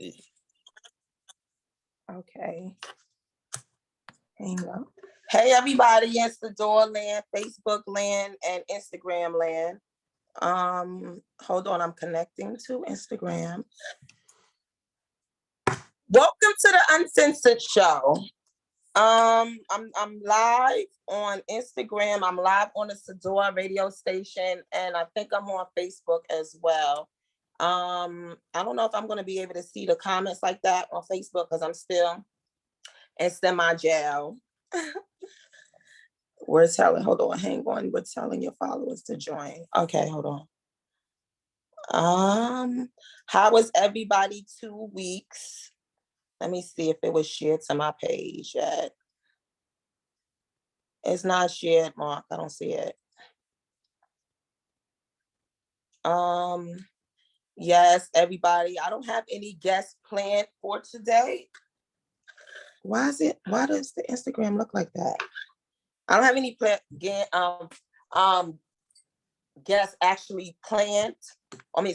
Okay. Hang on. Hey everybody, it's Sadior land, Facebook land, and Instagram land. Hold on, I'm connecting to Instagram. Welcome to the Uncensored show. I'm live on Instagram. I'm live on the Sadior radio station, and I think I'm on Facebook as well. I don't know if I'm going to be able to see the comments like that on Facebook because I'm still in semi-jail. We're telling your followers to join. Okay, hold on. How was everybody 2 weeks? Let me see if it was shared to my page yet. It's not shared, Mark. I don't see it. Yes, everybody. I don't have any guests planned for today. Why does the Instagram look like that? I don't have any guests actually planned,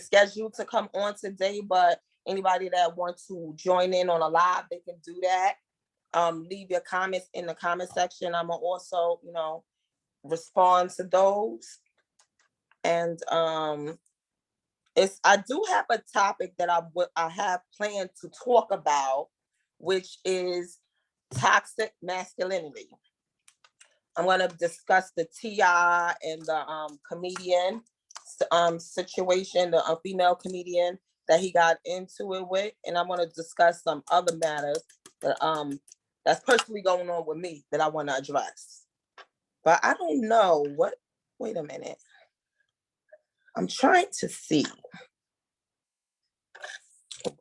scheduled to come on today, but anybody that wants to join in on a live, they can do that. Leave your comments in the comment section. I'm gonna also, respond to those. And I do have a topic that I have planned to talk about, which is toxic masculinity. I'm going to discuss the T.I. and the comedian situation, the female comedian that he got into it with, and I'm going to discuss some other matters that that's personally going on with me that I want to address. But I don't know what. Wait a minute. I'm trying to see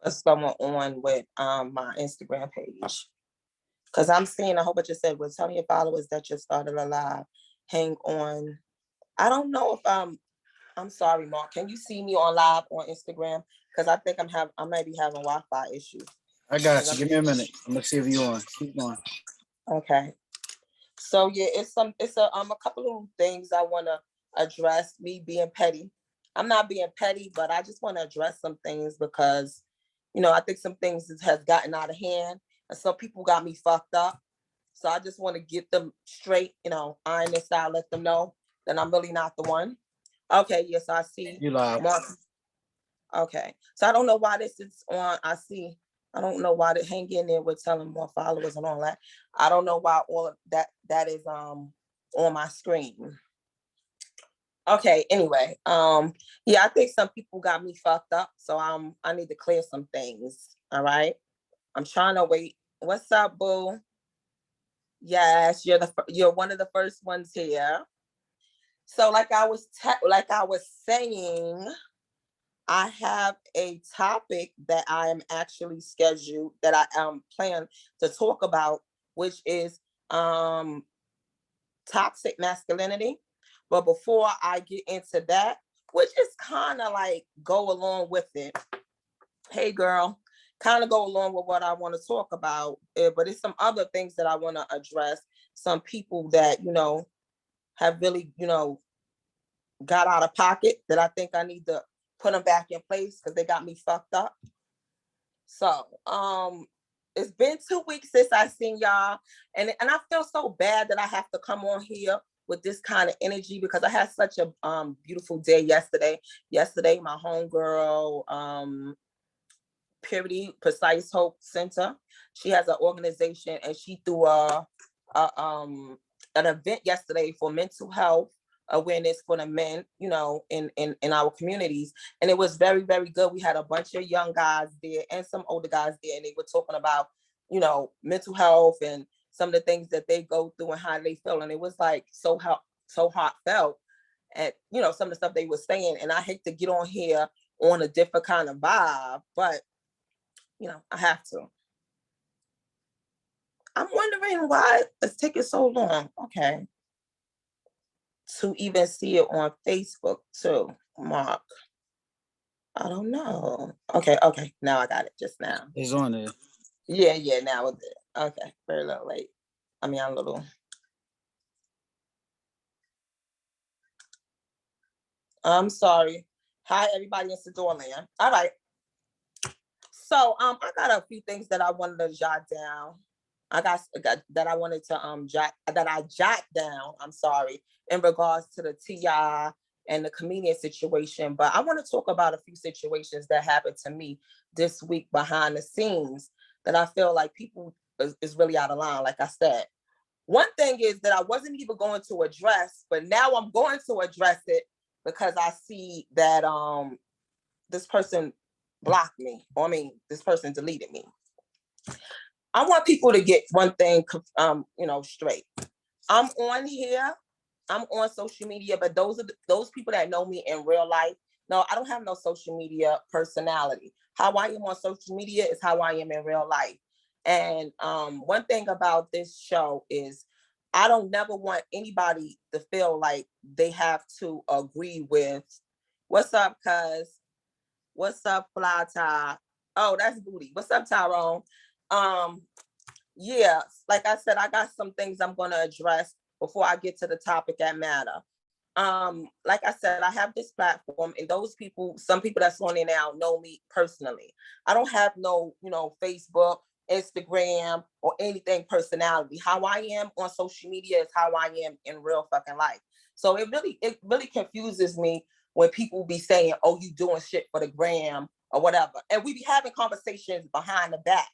what's going on with my Instagram page. Because I'm seeing a whole bunch of said, well, tell your followers that you started a live. Hang on. I don't know if I'm sorry, Mark. Can you see me on live on Instagram? Because I think I might be having Wi-Fi issues. I got you. Give me a minute. I'm gonna see if you're on. Keep going. Okay. So yeah, it's a couple of things I want to address. Me being petty. I'm not being petty, but I just want to address some things because, I think some things has gotten out of hand. And some people got me fucked up. So I just want to get them straight, iron this out, let them know that I'm really not the one. Okay, yes, I see. You live. Okay. So I don't know why this is on. I don't know why they hang in there with telling more followers and all that. I don't know why all of that is on my screen. Okay, anyway. Yeah, I think some people got me fucked up. So I need to clear some things. All right. I'm trying to wait. What's up, boo? Yes, you're one of the first ones here. So like I was saying, I have a topic that I am actually scheduled that I plan to talk about, which is toxic masculinity. But before I get into that, which is kind of like go along with it. Hey, girl. Kind of go along with what I want to talk about, but it's some other things that I want to address. Some people that, have really, got out of pocket that I think I need to put them back in place because they got me fucked up. So, it's been 2 weeks since I seen y'all, and I feel so bad that I have to come on here with this kind of energy because I had such a beautiful day yesterday. Yesterday, my homegirl, Purity Precise Hope Center. She has an organization, and she threw an event yesterday for mental health awareness for the men, in our communities, and it was very, very good. We had a bunch of young guys there and some older guys there, and they were talking about, mental health and some of the things that they go through and how they feel, and it was like so heartfelt at some of the stuff they were saying. And I hate to get on here on a different kind of vibe, but I have to. I'm wondering why it's taking so long. Okay. To even see it on Facebook too, Mark. I don't know. Okay. Now I got it just now. It's on there. Yeah, now it's there. Okay. Very little late. I'm a little. I'm sorry. Hi, everybody in Sadior land. All right. So I got a few things that I wanted to jot down. I got that I wanted to jot down. I'm sorry, in regards to the T.I. and the comedian situation, but I want to talk about a few situations that happened to me this week behind the scenes that I feel like people is really out of line. Like I said, one thing is that I wasn't even going to address, but now I'm going to address it because I see that this person blocked me. Or I mean, this person deleted me. I want people to get one thing, straight. I'm on here. I'm on social media, but those people that know me in real life. No, I don't have no social media personality. How I am on social media is how I am in real life. And one thing about this show is I don't never want anybody to feel like they have to agree with. What's up, cuz? What's up, Fly Ty? Oh, that's Booty. What's up, Tyrone? Yeah, like I said, I got some things I'm going to address before I get to the topic that matter. Like I said, I have this platform, and those people, some people that's on it now know me personally. I don't have no, Facebook, Instagram, or anything personality. How I am on social media is how I am in real fucking life. So it really confuses me when people be saying, "Oh, you doing shit for the gram," or whatever. And we be having conversations behind the back,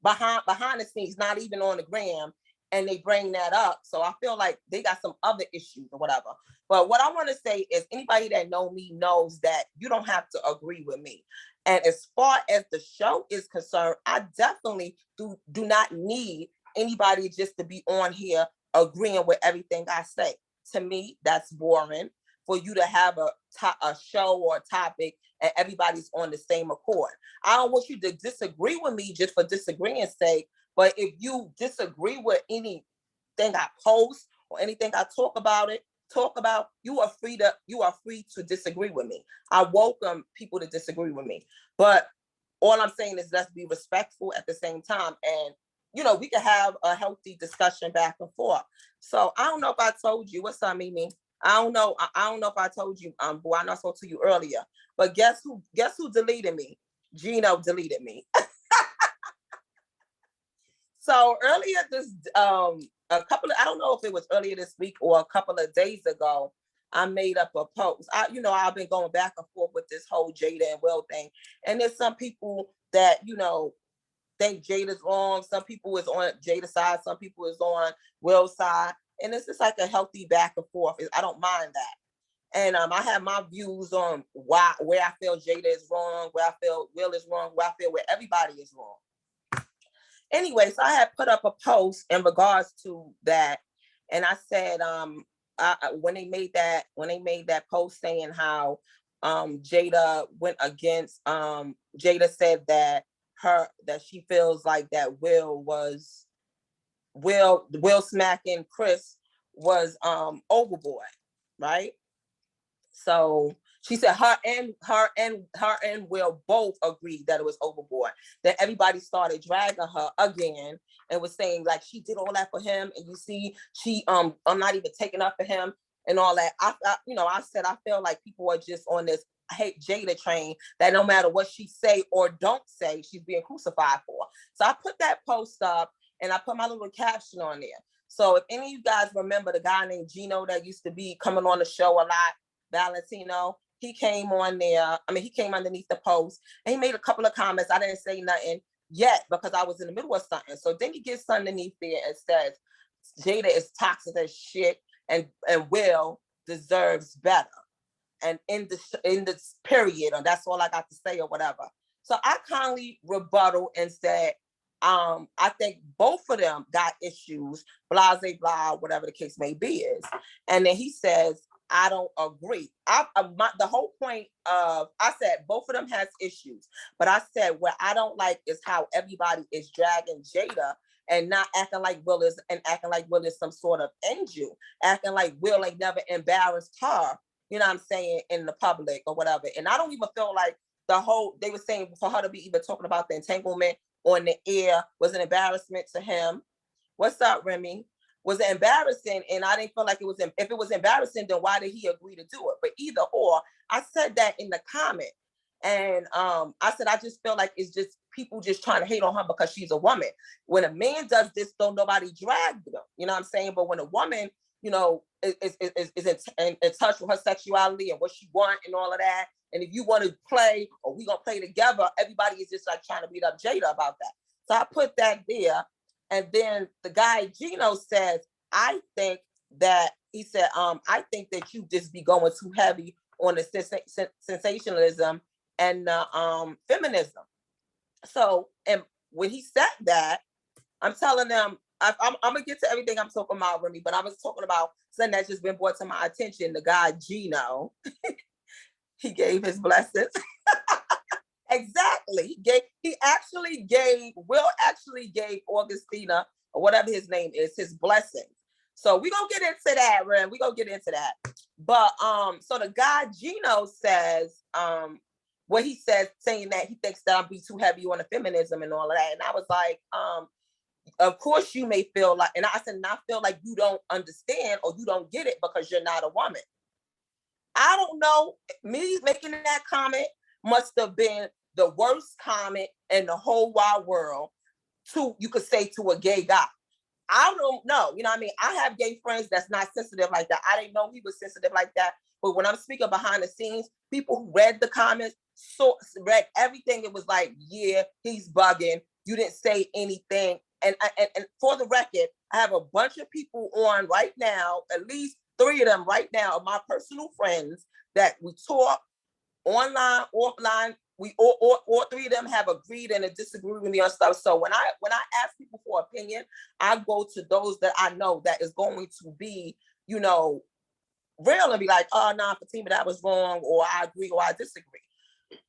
behind the scenes, not even on the gram, and they bring that up. So I feel like they got some other issues or whatever. But what I want to say is anybody that know me knows that you don't have to agree with me. And as far as the show is concerned, I definitely do not need anybody just to be on here agreeing with everything I say. To me, that's boring. For you to have a show or a topic and everybody's on the same accord. I don't want you to disagree with me just for disagreeing's sake, but if you disagree with anything I post or anything I talk about, you are free to disagree with me. I welcome people to disagree with me, but all I'm saying is let's be respectful at the same time, and we can have a healthy discussion back and forth. So I don't know if I told you. What's up, Mimi? I don't know if I told you, boy, I know I spoke to you earlier, but guess who deleted me? Gino deleted me. So earlier I don't know if it was earlier this week or a couple of days ago, I made up a post. I've been going back and forth with this whole Jade and Will thing. And there's some people that, think Jade is wrong. Some people is on Jade's side. Some people is on Will's side. And it's just like a healthy back and forth. I don't mind that. And I have my views on where I feel Jada is wrong, where I feel Will is wrong, where I feel where everybody is wrong. Anyway, so I had put up a post in regards to that, and I said, when they made that post saying how Jada went against, Jada said that she feels like that Will smacking Chris was overboard, right? So she said her and Will both agreed that it was overboard. Then everybody started dragging her again and was saying like she did all that for him, and you see she I'm not even taking up for him and all that. I said I feel like people are just on this hate Jada train that no matter what she say or don't say, she's being crucified for. So I put that post up and I put my little caption on there. So if any of you guys remember the guy named Gino that used to be coming on the show a lot, Valentino, he came on there. I mean, he came underneath the post and he made a couple of comments. I didn't say nothing yet because I was in the middle of something. So then he gets underneath there and says, Jada is toxic as shit and Will deserves better. And in this period, and that's all I got to say or whatever. So I kindly rebuttal and said, I think both of them got issues, blah, blah, whatever the case may be is. And then he says, I don't agree. The whole point of, I said both of them has issues, but I said what I don't like is how everybody is dragging Jada and not acting like Will is some sort of angel, acting like Will ain't never embarrassed her, you know what I'm saying, in the public or whatever. And I don't even feel like they were saying for her to be even talking about the entanglement on the air was an embarrassment to him. What's up, Remy? Was it embarrassing? And I didn't feel like it was. If it was embarrassing, then why did he agree to do it? But either or, I said that in the comment. And I said, I just feel like it's just people just trying to hate on her because she's a woman. When a man does this, don't nobody drag them. You know what I'm saying? But when a woman, you know, is in touch with her sexuality and what she wants and all of that, and if you want to play or we gonna play together, everybody is just like trying to beat up Jada about that. So I put that there. And then the guy Gino says, I think that I think that you just be going too heavy on the sensationalism and feminism. So, and when he said that, I'm telling them, I'm gonna get to everything I'm talking about, Remy, but I was talking about something that's just been brought to my attention. The guy Gino, he gave his blessings. Exactly. Will actually gave Augustina, or whatever his name is, his blessings. So we're gonna get into that, Ren. We're gonna get into that. But so the guy Gino says, what he says, saying that he thinks that I'm be too heavy on the feminism and all of that. And I was like, of course you may feel like, and I said, and I feel like you don't understand or you don't get it because you're not a woman. I don't know. Me making that comment must have been the worst comment in the whole wide world you could say to a gay guy. I don't know. You know what I mean? I have gay friends that's not sensitive like that. I didn't know he was sensitive like that. But when I'm speaking behind the scenes, people who read the comments, read everything, it was like, yeah, he's bugging. You didn't say anything. And for the record, I have a bunch of people on right now, at least 3 of them right now, my personal friends that we talk online, offline. We all 3 of them have agreed and disagreed with me on stuff. So when I ask people for opinion, I go to those that I know that is going to be, you know, real and be like, oh, nah, Fatima, that was wrong, or I agree, or I disagree.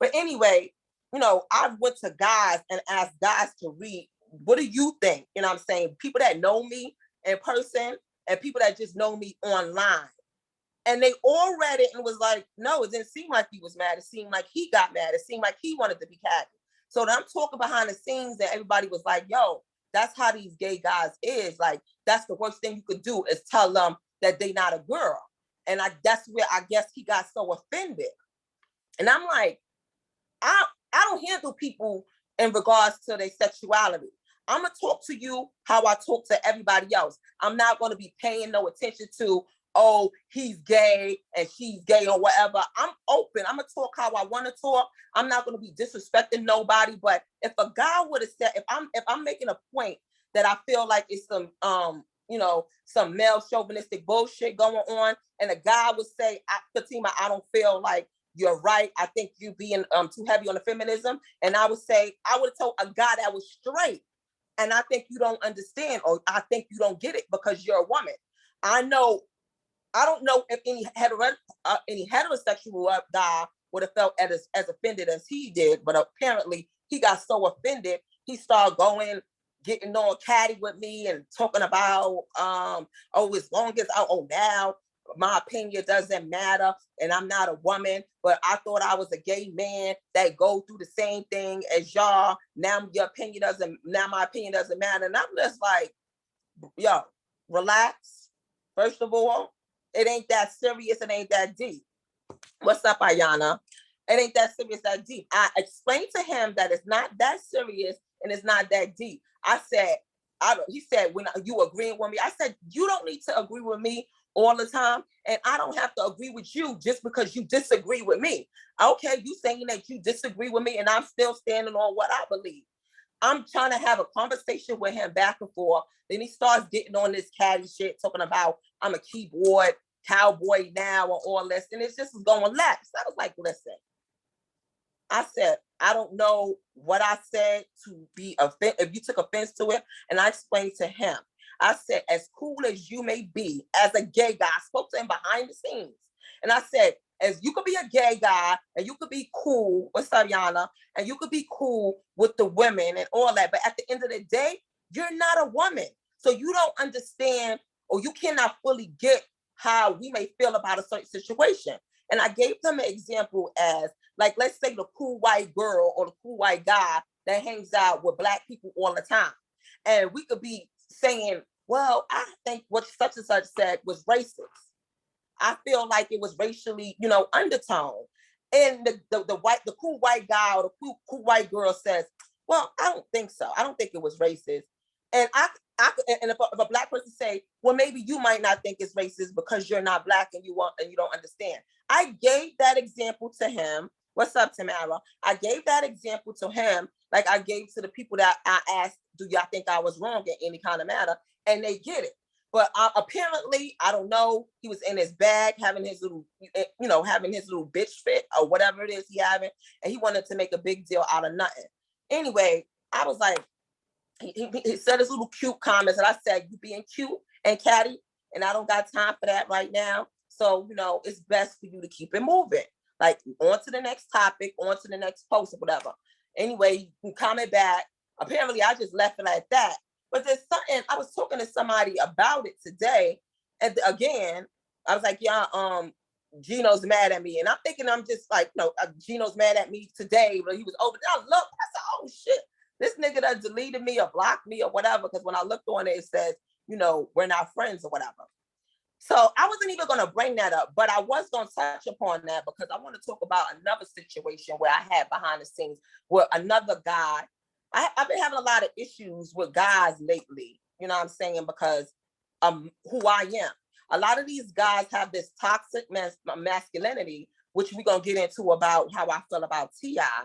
But anyway, you know, I went to guys and asked guys to read, what do you think? You know what I'm saying? People that know me in person and people that just know me online. And they all read it and was like, no, it didn't seem like he was mad. It seemed like he got mad. It seemed like he wanted to be catty. So I'm talking behind the scenes that everybody was like, yo, that's how these gay guys is. Like, that's the worst thing you could do is tell them that they not a girl. And that's where I guess he got so offended. And I'm like, I don't handle people in regards to their sexuality. I'm going to talk to you how I talk to everybody else. I'm not going to be paying no attention to, oh, he's gay and she's gay or whatever. I'm open. I'm going to talk how I want to talk. I'm not going to be disrespecting nobody. But if a guy would have said, if I'm making a point that I feel like it's some, you know, some male chauvinistic bullshit going on, and a guy would say, Fatima, I don't feel like you're right. I think you being too heavy on the feminism. And I would say, I would have told a guy that was straight. And I think you don't understand, or I think you don't get it because you're a woman. I don't know if any heterosexual guy would have felt as offended as he did, but apparently he got so offended, he started getting on catty with me and talking about, as long as, now my opinion doesn't matter and I'm not a woman, but I thought I was a gay man that go through the same thing as y'all. Now my opinion doesn't matter. And I'm just like, yo, relax. First of all, it ain't that serious. It ain't that deep. What's up, Ayana? It ain't that serious, that deep. I explained to him that it's not that serious and it's not that deep. I said, he said, when you agreeing with me, I said, you don't need to agree with me all the time. And I don't have to agree with you just because you disagree with me. Okay, you saying that you disagree with me and I'm still standing on what I believe. I'm trying to have a conversation with him back and forth. Then he starts getting on this catty shit, talking about I'm a keyboard cowboy now or all this. And it's just going left. So I was like, listen, I said, I don't know what I said to be offended, if you took offense to it. And I explained to him, I said, as cool as you may be as a gay guy, I spoke to him behind the scenes. And I said, as you could be a gay guy and you could be cool with Sadiana and you could be cool with the women and all that. But at the end of the day, you're not a woman. So you don't understand, or you cannot fully get how we may feel about a certain situation. And I gave them an example as, like, let's say the cool white girl or the cool white guy that hangs out with Black people all the time. And we could be saying, well, I think what such and such said was racist. I feel like it was racially, undertone. And the cool white guy or the cool white girl says, Well, I don't think so. I don't think it was racist. And and if a black person say, well, maybe you might not think it's racist because you're not black and you don't understand. I gave that example to him. What's up, Tamara? I gave that example to him, like I gave to the people that I asked, do y'all think I was wrong in any kind of matter? And they get it. But apparently, I don't know, he was in his bag having his little, having his little bitch fit or whatever it is he having. And he wanted to make a big deal out of nothing. Anyway, I was like, he said his little cute comments, and I said, you being cute and catty, and I don't got time for that right now. So, it's best for you to keep it moving. Like, on to the next topic, on to the next post or whatever. Anyway, you comment back. Apparently, I just left it at that. But there's something, I was talking to somebody about it today. And again, I was like, yeah, Gino's mad at me. And I'm thinking, I'm just like, Gino's mad at me today, but he was over there. I looked, I said, oh shit, this nigga that deleted me or blocked me or whatever. Because when I looked on it, it says, we're not friends or whatever. So I wasn't even going to bring that up, but I was going to touch upon that because I want to talk about another situation where I had behind the scenes where another guy, I've been having a lot of issues with guys lately, you know what I'm saying? Because who I am. A lot of these guys have this toxic masculinity, which we're going to get into about how I feel about T.I.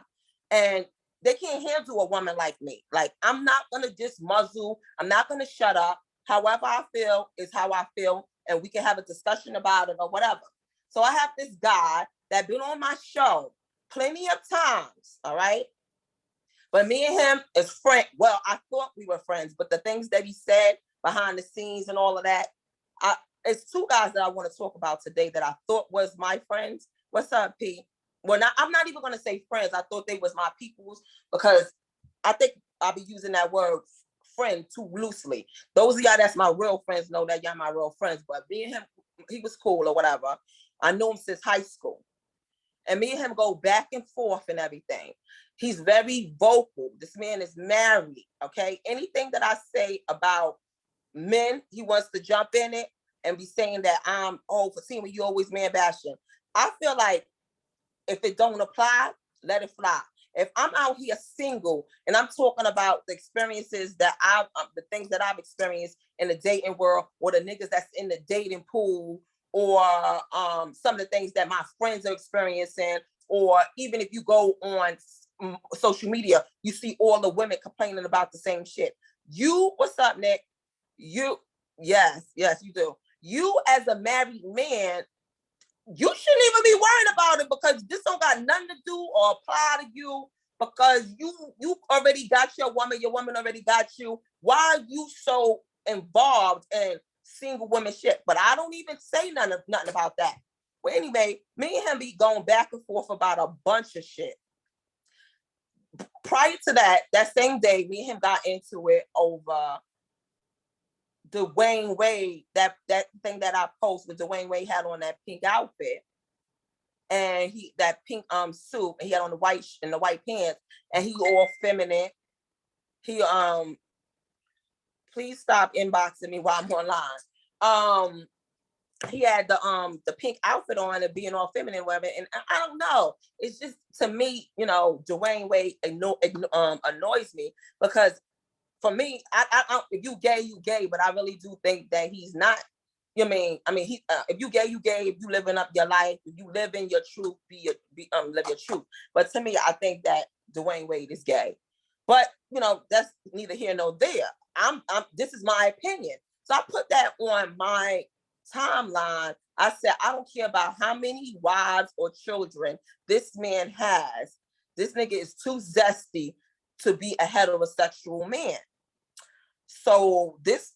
And they can't handle a woman like me. Like, I'm not going to just muzzle. I'm not going to shut up. However I feel is how I feel. And we can have a discussion about it or whatever. So I have this guy that been on my show plenty of times, all right? But me and him is friends. Well, I thought we were friends, but the things that he said behind the scenes and all of that, it's two guys that I want to talk about today that I thought was my friends. What's up, P? Well, I'm not even going to say friends. I thought they was my peoples because I think I'll be using that word friend too loosely. Those of y'all that's my real friends know that y'all my real friends. But me and him, he was cool or whatever. I knew him since high school. And me and him go back and forth and everything. He's very vocal. This man is married, okay? Anything that I say about men, he wants to jump in it and be saying that I'm, for seeing you always man bashing. I feel like if it don't apply, let it fly. If I'm out here single and I'm talking about the experiences that the things that I've experienced in the dating world or the niggas that's in the dating pool or some of the things that my friends are experiencing, or even if you go on social media, you see all the women complaining about the same shit. What's up, Nick? Yes, you do. You as a married man, you shouldn't even be worried about it because this don't got nothing to do or apply to you because you already got your woman already got you. Why are you so involved in single women shit? But I don't even say nothing about that. Well, anyway, me and him be going back and forth about a bunch of shit. Prior to that same day, me and him got into it over Dwyane Wade, that thing that I posted, Dwyane Wade had on that pink outfit and that pink suit, and he had on the white pants, and he all feminine. He please stop inboxing me while I'm online. He had the pink outfit on and being all feminine, whatever, and I don't know. It's just, to me, Dwyane Wade annoys me because for me, I if you gay, you gay, but I really do think that he's not. You mean? I mean, if you gay, you gay. If you living up your life, if you live in your truth, live your truth. But to me, I think that Dwyane Wade is gay. But that's neither here nor there. This is my opinion. So I put that on my timeline. I said, I don't care about how many wives or children this man has. This nigga is too zesty to be a heterosexual man. So this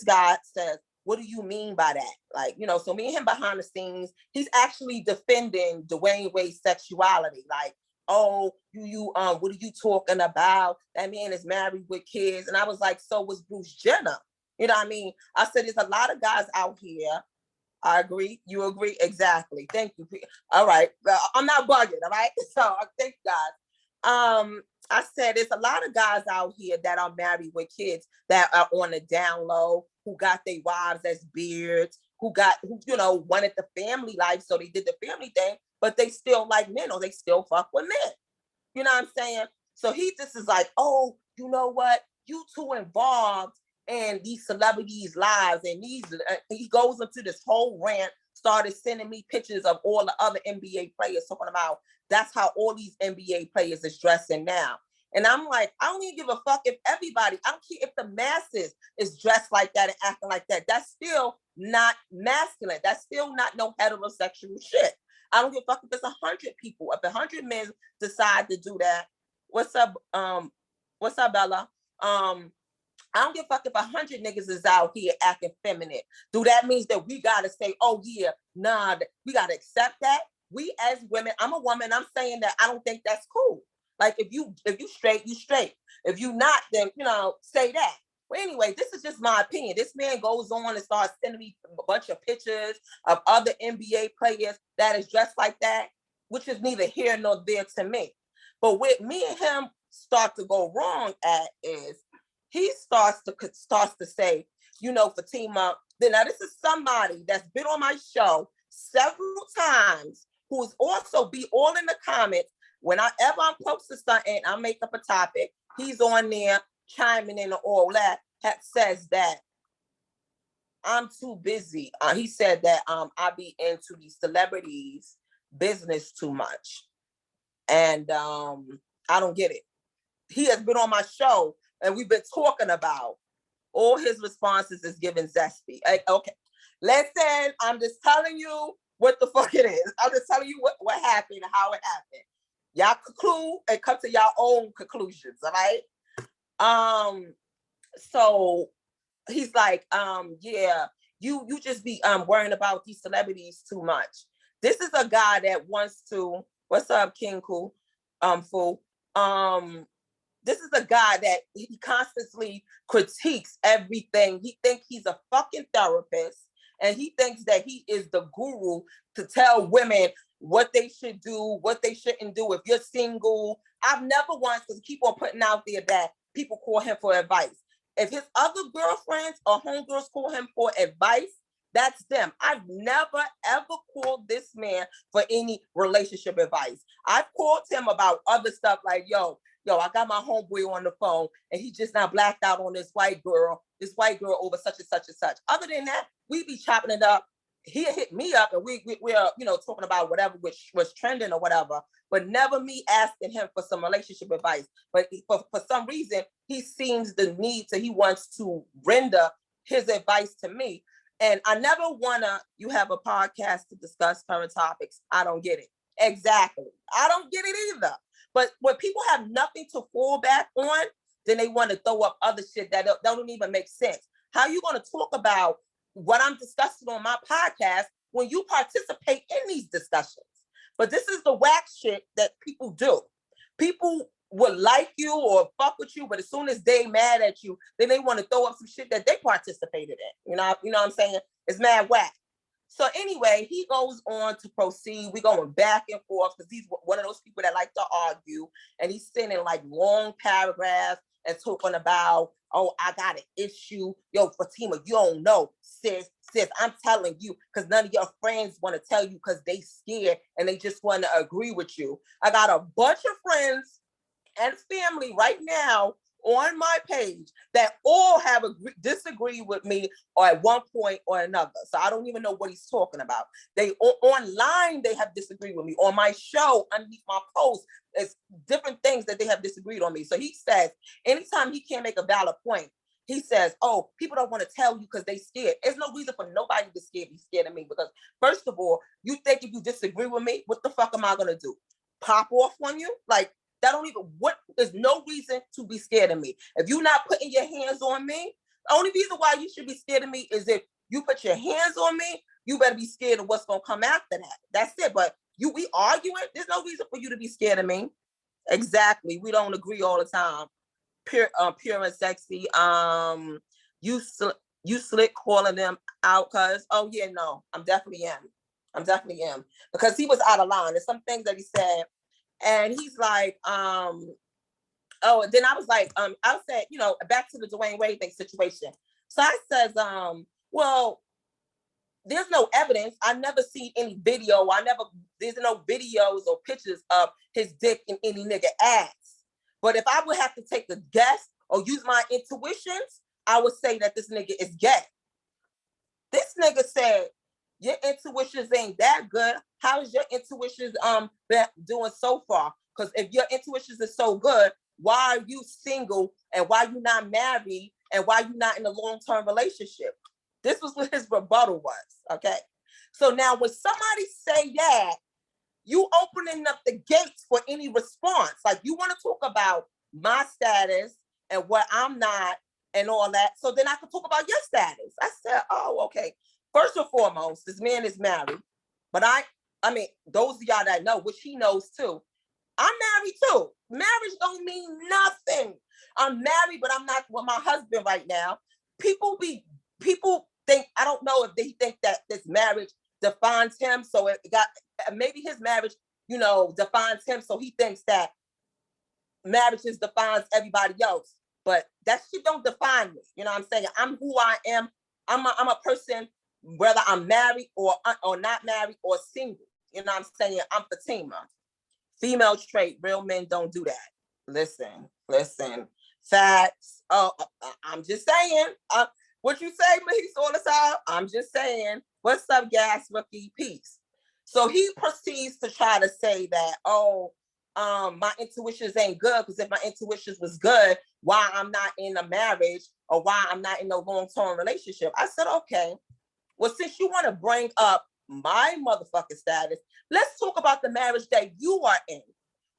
guy says, what do you mean by that? Like, so me and him behind the scenes, he's actually defending Dwyane Wade's sexuality. Like, oh, what are you talking about? That man is married with kids. And I was like, so was Bruce Jenner. You know what I mean? I said, there's a lot of guys out here. I agree. You agree? Exactly. Thank you. All right. I'm not bugging. All right. So thank you, guys. I said, there's a lot of guys out here that are married with kids that are on the down low, who got their wives as beards, who wanted the family life. So they did the family thing, but they still like men, or they still fuck with men. You know what I'm saying? So he just is like, oh, you know what? You two involved in these celebrities' lives, and he goes into this whole rant, started sending me pictures of all the other NBA players talking about that's how all these NBA players is dressing now. And I'm like, I don't even give a fuck if everybody, I don't care if the masses is dressed like that and acting like that. That's still not masculine. That's still not no heterosexual shit. I don't give a fuck if it's 100 people. If 100 men decide to do that, what's up, Bella? I don't give a fuck if 100 niggas is out here acting feminine. Do that means that we gotta say, oh yeah, nah, we gotta accept that? We as women, I'm a woman, I'm saying that I don't think that's cool. Like if you straight, you straight. If you not, then say that. But anyway, this is just my opinion. This man goes on and starts sending me a bunch of pictures of other NBA players that is dressed like that, which is neither here nor there to me. But with me and him start to go wrong at is he starts to say, Fatima, now this is somebody that's been on my show several times, who's also be all in the comments. Whenever I'm posting something, I make up a topic, he's on there chiming in and all that, says that I'm too busy. He said that I be into these celebrities' business too much. And I don't get it. He has been on my show and we've been talking about all his responses is giving zesty. Like, okay, listen, I'm just telling you what the fuck it is. I'm just telling you what happened and how it happened. Y'all conclude and come to your own conclusions, all right? So he's like, yeah, you just be worrying about these celebrities too much. This is a guy that wants to, what's up, King Cool? Fool. This is a guy that he constantly critiques everything. He thinks he's a fucking therapist, and he thinks that he is the guru to tell women what they should do, what they shouldn't do. If you're single, I've never once, because keep on putting out there that people call him for advice. If his other girlfriends or homegirls call him for advice, that's them. I've never, ever called this man for any relationship advice. I've called him about other stuff like, yo, I got my homeboy on the phone and he just now blacked out on this white girl over such and such and such. Other than that, we be chopping it up. He hit me up and we're talking about whatever which was trending or whatever, but never me asking him for some relationship advice. But for some reason, he seems the need he wants to render his advice to me. And I never wanna, you have a podcast to discuss current topics. I don't get it. Exactly. I don't get it either. But when people have nothing to fall back on, then they want to throw up other shit that don't even make sense. How are you going to talk about what I'm discussing on my podcast when you participate in these discussions? But this is the whack shit that people do. People would like you or fuck with you, but as soon as they mad at you, then they want to throw up some shit that they participated in. You know what I'm saying? It's mad whack. So anyway, he goes on to proceed. We're going back and forth because he's one of those people that like to argue. And he's sending like long paragraphs and talking about, oh, I got an issue. Yo, Fatima, you don't know. Sis, I'm telling you because none of your friends want to tell you because they scared and they just want to agree with you. I got a bunch of friends and family right now on my page that all have disagreed with me or at one point or another. So I don't even know what he's talking about. They online, they have disagreed with me. On my show, underneath my post, it's different things that they have disagreed on me. So he says, anytime he can't make a valid point, he says, oh, people don't want to tell you because they scared. There's no reason for nobody to be scared of me because first of all, you think if you disagree with me, what the fuck am I going to do? Pop off on you? Like, there's no reason to be scared of me. If you're not putting your hands on me, the only reason why you should be scared of me is if you put your hands on me, you better be scared of what's going to come after that. That's it. But we arguing, there's no reason for you to be scared of me. Exactly. We don't agree all the time. Pure and sexy. You slick calling them out because, oh yeah, no, I'm definitely am. Because he was out of line. There's some things that he said. And he's like, oh, then I was like, I said, back to the Dwyane Wade thing situation. So I says, well, there's no evidence. I never seen any video. There's no videos or pictures of his dick in any nigga ass. But if I would have to take a guess or use my intuitions, I would say that this nigga is gay. This nigga said, your intuitions ain't that good. How is your intuitions been doing so far? Because if your intuitions is so good, why are you single and why you not married and why you not in a long-term relationship? This was what his rebuttal was, okay? So now when somebody say that, you opening up the gates for any response. Like, you want to talk about my status and what I'm not and all that. So then I can talk about your status. I said, oh, okay. First and foremost, this man is married. But I mean, those of y'all that know, which he knows too, I'm married too. Marriage don't mean nothing. I'm married, but I'm not with my husband right now. People think, I don't know if they think that this marriage defines him. So it got, maybe his marriage, defines him. So he thinks that marriages defines everybody else. But that shit don't define me. You know what I'm saying? I'm who I am. I'm a person, whether I'm married or not married or single. You know what I'm saying? I'm Fatima. Female trait, real men don't do that. Listen. Facts. Oh, I'm just saying. What you say, Mace, all the time? I'm just saying. What's up, gas rookie? Peace. So he proceeds to try to say that, my intuitions ain't good, because if my intuitions was good, why I'm not in a marriage or why I'm not in a long-term relationship? I said, okay, well, since you want to bring up my motherfucking status, let's talk about the marriage that you are in.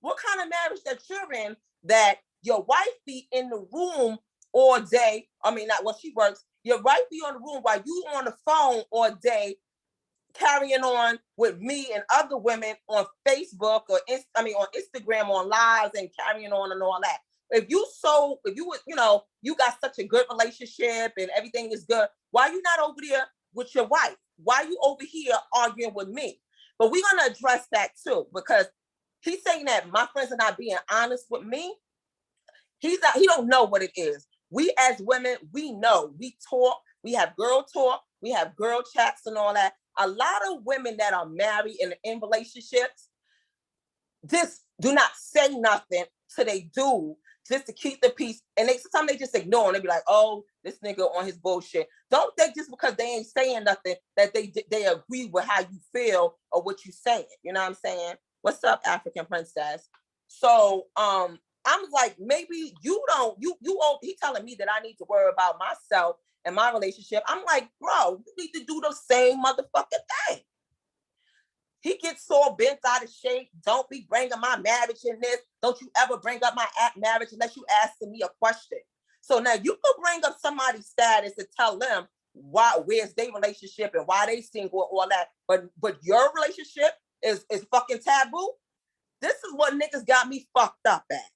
What kind of marriage that you're in, that your wife be in the room all day? I mean, not when she works. Your wife be on the room while you on the phone all day, carrying on with me and other women on Facebook or on Instagram on lives and carrying on and all that. If you got such a good relationship and everything is good, why you not over there with your wife? Why you over here arguing with me? But we're gonna address that too, because he's saying that my friends are not being honest with me. He don't know what it is. We as women, we know. We talk, we have girl talk, we have girl chats and all that. A lot of women that are married and in relationships just do not say nothing till they do, just to keep the peace. And sometimes they just ignore and they be like, oh, this nigga on his bullshit. Don't think just because they ain't saying nothing that they agree with how you feel or what you saying. You know what I'm saying? What's up, African princess? So I'm like, maybe you don't, he telling me that I need to worry about myself and my relationship. I'm like, bro, you need to do the same motherfucking thing. He gets so bent out of shape. Don't be bringing my marriage in this. Don't you ever bring up my marriage unless you asking me a question. So now you can bring up somebody's status and tell them where's their relationship and why they single and all that. But your relationship is fucking taboo. This is what niggas got me fucked up at.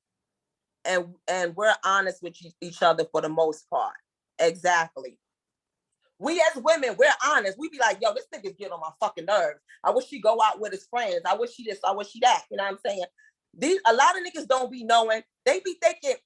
And we're honest with each other for the most part. Exactly. We as women, we're honest. We be like, yo, this nigga's getting on my fucking nerves. I wish he go out with his friends. I wish he this, I wish he that. You know what I'm saying? A lot of niggas don't be knowing. They be thinking,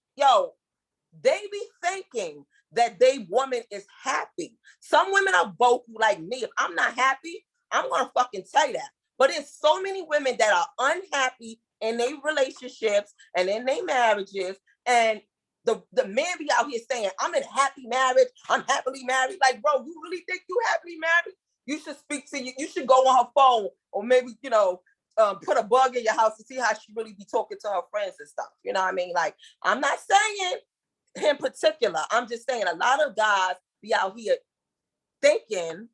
that they woman is happy. Some women are vocal like me. If I'm not happy, I'm gonna fucking say that. But there's so many women that are unhappy in their relationships and in their marriages, and the man be out here saying, I'm in a happy marriage, I'm happily married. Like, bro, you really think you happily married? You should speak to you should go on her phone, or maybe put a bug in your house to see how she really be talking to her friends and stuff. You know what I mean? Like, I'm not saying in particular, I'm just saying a lot of guys be out here thinking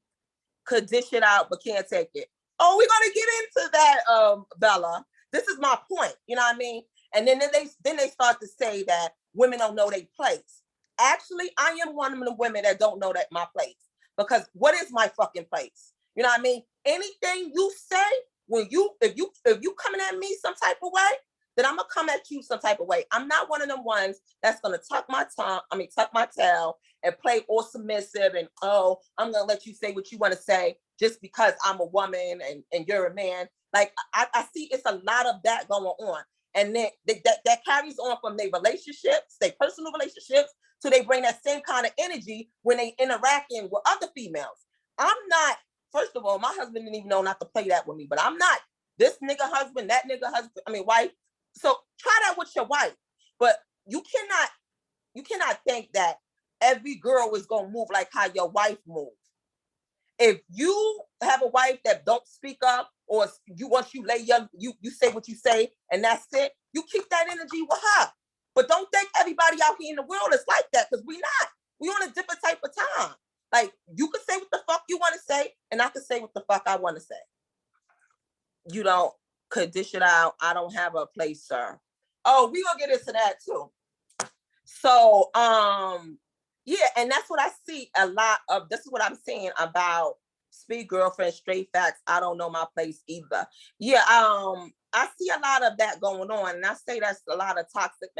could dish it out but can't take it. Oh, we're gonna get into that, Bella. This is my point. You know what I mean? And then they start to say that women don't know their place. Actually, I am one of the women that don't know that my place, because what is my fucking place? You know what I mean? Anything you say, if you coming at me some type of way, then I'm gonna come at you some type of way. I'm not one of them ones that's gonna tuck my tail and play all submissive and I'm gonna let you say what you want to say just because I'm a woman and you're a man. Like I see it's a lot of that going on. And then that carries on from their relationships, their personal relationships, so they bring that same kind of energy when they interacting with other females. I'm not, first of all, my husband didn't even know not to play that with me, but I'm not this nigga husband, that nigga husband, wife. So try that with your wife. But you cannot think that every girl is gonna move like how your wife moves. If you have a wife that don't speak up, or once you lay you say what you say and that's it, you keep that energy with her. But don't think everybody out here in the world is like that, because we not. We on a different type of time. Like, you can say what the fuck you want to say, and I can say what the fuck I want to say. You don't could dish it out. I don't have a place, sir. Oh, we gonna get into that too. So, yeah, and that's what I see a lot of. This is what I'm saying about speed girlfriend, straight facts. I don't know my place either. Yeah, I see a lot of that going on, and I say that's a lot of toxic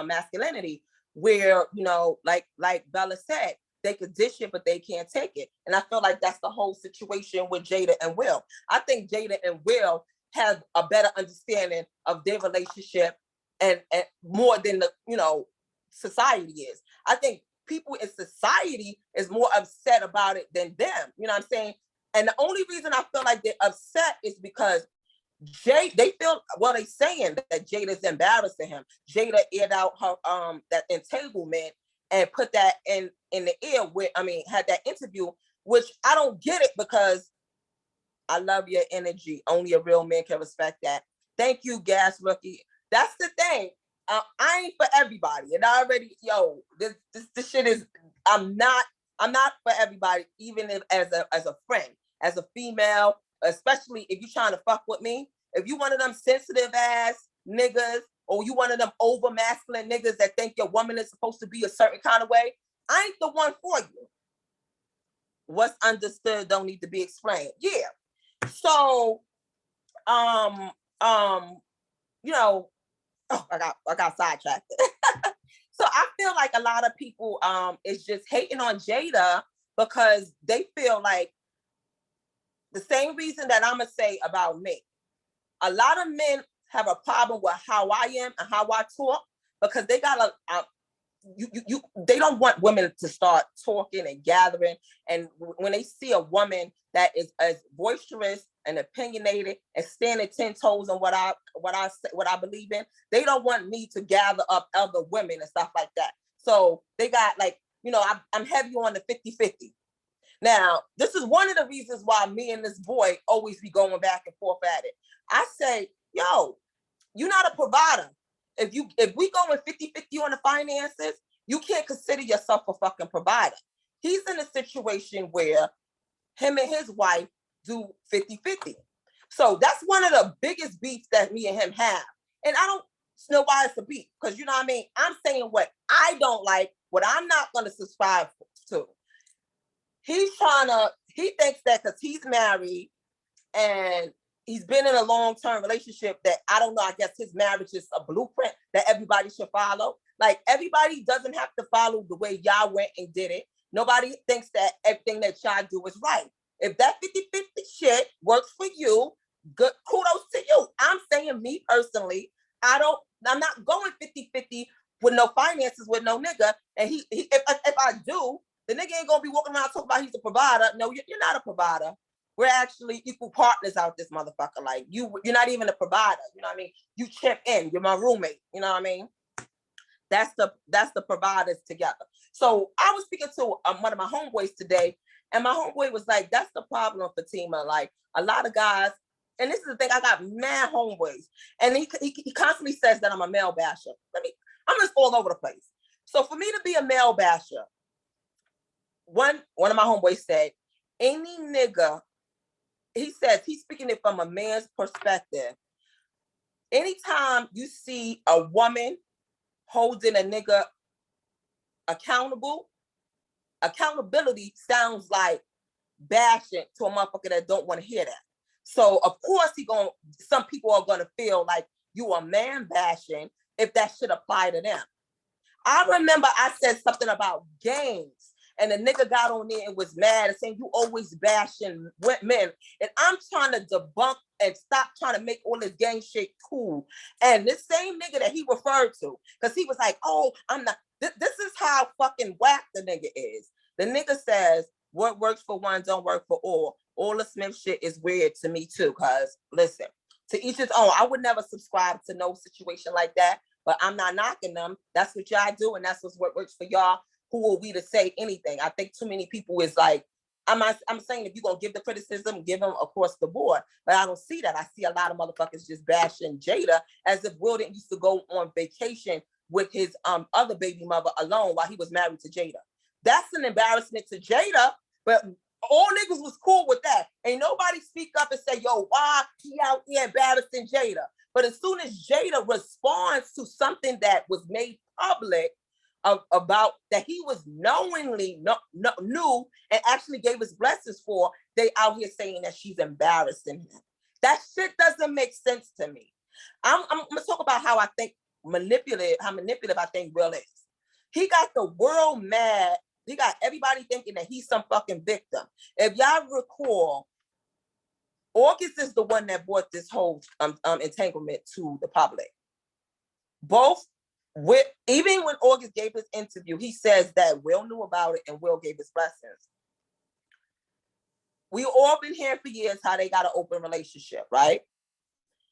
masculinity, where, you know, like Bella said, they could dish it, but they can't take it. And I feel like that's the whole situation with Jada and Will. I think Jada and Will have a better understanding of their relationship, and more than the, you know, society is. I think people in society is more upset about it than them. You know what I'm saying? And the only reason I feel like they're upset is because they feel, well, they saying that Jada's embarrassing him. Jada aired out her that entanglement and put that in the air with, had that interview, which I don't get it, because I love your energy. Only a real man can respect that. Thank you, Gas Rookie. That's the thing. I ain't for everybody, and I already, this shit is. I'm not for everybody, even if as a friend, as a female, especially if you trying to fuck with me. If you one of them sensitive ass niggas, or you one of them over masculine niggas that think your woman is supposed to be a certain kind of way, I ain't the one for you. What's understood don't need to be explained. Yeah. So, you know. Oh, I got sidetracked. So I feel like a lot of people is just hating on Jada, because they feel like the same reason that I'm gonna say about me. A lot of men have a problem with how I am and how I talk, because they got they don't want women to start talking and gathering. And when they see a woman that is as boisterous and opinionated and standing 10 toes on what I believe in, they don't want me to gather up other women and stuff like that. So they got, like, you know, I'm heavy on the 50-50. Now, this is one of the reasons why me and this boy always be going back and forth at it. I say, yo, you're not a provider. If we go in 50-50 on the finances, you can't consider yourself a fucking provider. He's in a situation where him and his wife do 50-50. So that's one of the biggest beefs that me and him have. And I don't know why it's a beef, because, you know what I mean? I'm saying what I don't like, what I'm not going to subscribe to. He thinks that because he's married and he's been in a long-term relationship, that, I don't know, I guess his marriage is a blueprint that everybody should follow. Like, everybody doesn't have to follow the way y'all went and did it. Nobody thinks that everything that y'all do is right. If that 50-50 shit works for you, good, kudos to you. I'm saying, me personally, I'm not going 50-50 with no finances with no nigga. And if I do, the nigga ain't gonna be walking around talking about he's a provider. No, you're not a provider. We're actually equal partners out this motherfucker. Like, you're not even a provider. You know what I mean? You chip in. You're my roommate. You know what I mean? That's the providers together. So I was speaking to one of my homeboys today, and my homeboy was like, that's the problem, Fatima. Like, a lot of guys, and this is the thing, I got mad homeboys, and he constantly says that I'm a male basher. I'm just all over the place. So for me to be a male basher, one of my homeboys said, any nigga, he says, he's speaking it from a man's perspective. Anytime you see a woman holding a nigga accountability sounds like bashing to a motherfucker that don't want to hear that. So of course some people are gonna feel like you are man bashing if that should apply to them. I remember I said something about games, and the nigga got on there and was mad and saying, you always bashing men. And I'm trying to debunk and stop trying to make all this gang shit cool. And this same nigga that he referred to, because he was like, oh, I'm not, this is how fucking whack the nigga is. The nigga says, what works for one don't work for all. All the Smith shit is weird to me too, because listen, to each his own. I would never subscribe to no situation like that. but I'm not knocking them. That's what y'all do, and that's what works for y'all. Who are we to say anything? I think too many people is like, I'm saying if you're going to give the criticism, give them across the board. But I don't see that. I see a lot of motherfuckers just bashing Jada as if Will didn't used to go on vacation with his other baby mother alone while he was married to Jada. That's an embarrassment to Jada, but all niggas was cool with that. Ain't nobody speak up and say, yo, why he out here embarrassing Jada? But as soon as Jada responds to something that was made public about that he was knowingly knew and actually gave his blessings for, they out here saying that she's embarrassing him. That shit doesn't make sense to me. I'm gonna talk about how I think manipulative I think Will is. He got the world mad. He got everybody thinking that he's some fucking victim. If y'all recall, August is the one that brought this whole entanglement to the public. Even when August gave his interview, he says that Will knew about it and Will gave his blessings. We all been hearing for years how they got an open relationship, right?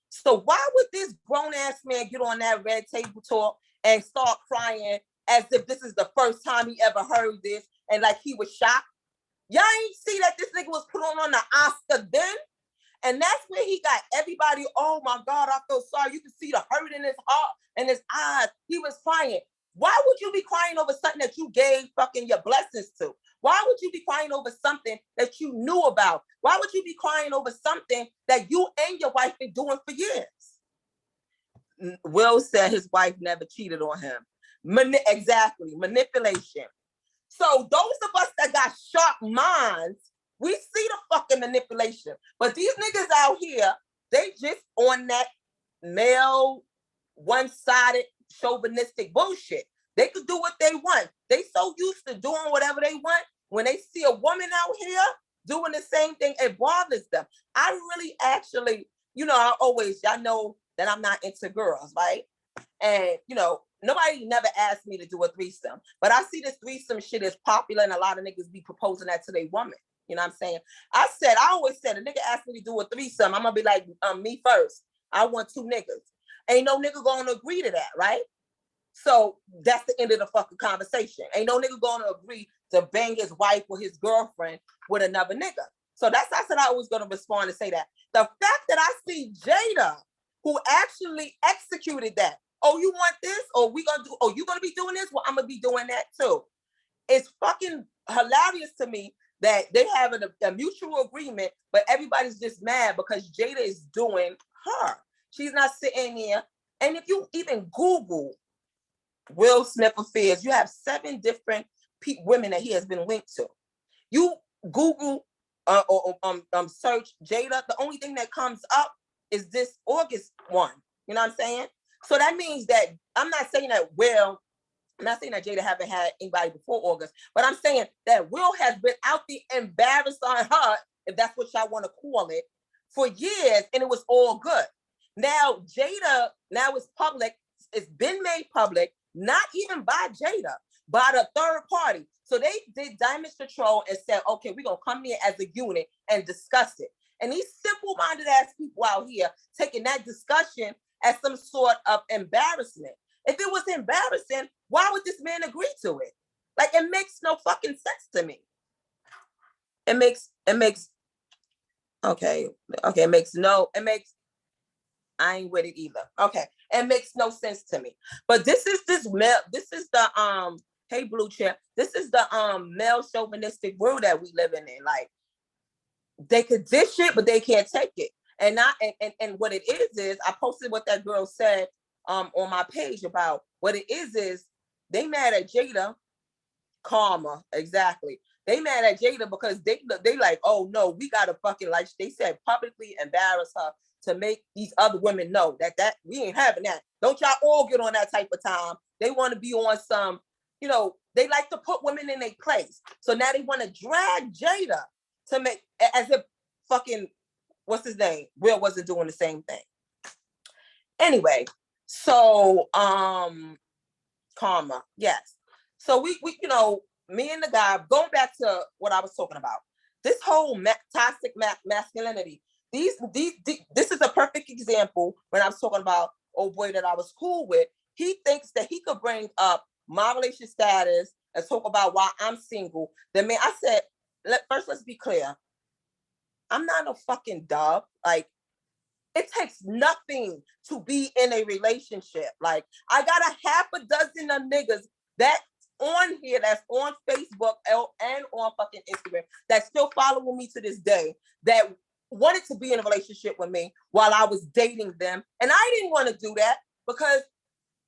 So why would this grown-ass man get on that red table talk and start crying as if this is the first time he ever heard this and like he was shocked? Y'all ain't see that this nigga was put on the Oscar then? And that's where he got everybody, oh my God, I feel sorry. You can see the hurt in his heart and his eyes. He was crying. Why would you be crying over something that you gave fucking your blessings to? Why would you be crying over something that you knew about? Why would you be crying over something that you and your wife been doing for years? Will said his wife never cheated on him. Exactly, manipulation. So those of us that got sharp minds, we see the fucking manipulation. But these niggas out here, they just on that male, one-sided, chauvinistic bullshit. They could do what they want. They so used to doing whatever they want. When they see a woman out here doing the same thing, it bothers them. I really actually, y'all know that I'm not into girls, right? And, nobody never asked me to do a threesome. But I see this threesome shit is popular and a lot of niggas be proposing that to their woman. You know what I'm saying? I always said, a nigga asked me to do a threesome, I'm going to be like, me first. I want 2 niggas. Ain't no nigga going to agree to that, right? So that's the end of the fucking conversation. Ain't no nigga going to agree to bang his wife or his girlfriend with another nigga. So I said I was going to respond and say that. The fact that I see Jada, who actually executed that, oh, you want this? Or you going to be doing this? Well, I'm going to be doing that too. It's fucking hilarious to me that they have a mutual agreement, but everybody's just mad because Jada is doing her. She's not sitting here. And if you even Google Will Smith affairs, you have 7 different women that he has been linked to. You Google search Jada, the only thing that comes up is this August one. You know what I'm saying? So that means that I'm not saying that Jada haven't had anybody before August, but I'm saying that Will has been out the embarrassed on her, if that's what y'all want to call it, for years, and it was all good. Now Jada, it's public, it's been made public, not even by Jada, by the third party. So they did damage control and said, okay, we're going to come here as a unit and discuss it. And these simple-minded ass people out here taking that discussion as some sort of embarrassment. If it was embarrassing, why would this man agree to it? Like, it makes no fucking sense to me. It makes, I ain't with it either. Okay. It makes no sense to me. But this is the, hey, Blue Chair, this is the male chauvinistic world that we living in. Like, they could dish it, but they can't take it. And what it is I posted what that girl said on my page about what it is they mad at Jada. Karma, exactly. They mad at Jada because they like, oh no, we gotta fucking, like they said, publicly embarrass her to make these other women know that we ain't having that. Don't y'all all get on that type of time. They want to be on some, they like to put women in their place. So now they want to drag Jada to make as if fucking, what's his name? Will wasn't doing the same thing. Anyway, so karma, yes. So we me and the guy, going back to what I was talking about, this whole toxic masculinity. This is a perfect example when I was talking about old boy that I was cool with. he thinks that he could bring up my relationship status and talk about why I'm single. Then man, I said, let's be clear. I'm not no fucking dog. Like, it takes nothing to be in a relationship. Like, I got a half a dozen of niggas that on here, that's on Facebook and on fucking Instagram, that still following me to this day, that wanted to be in a relationship with me while I was dating them. And I didn't want to do that because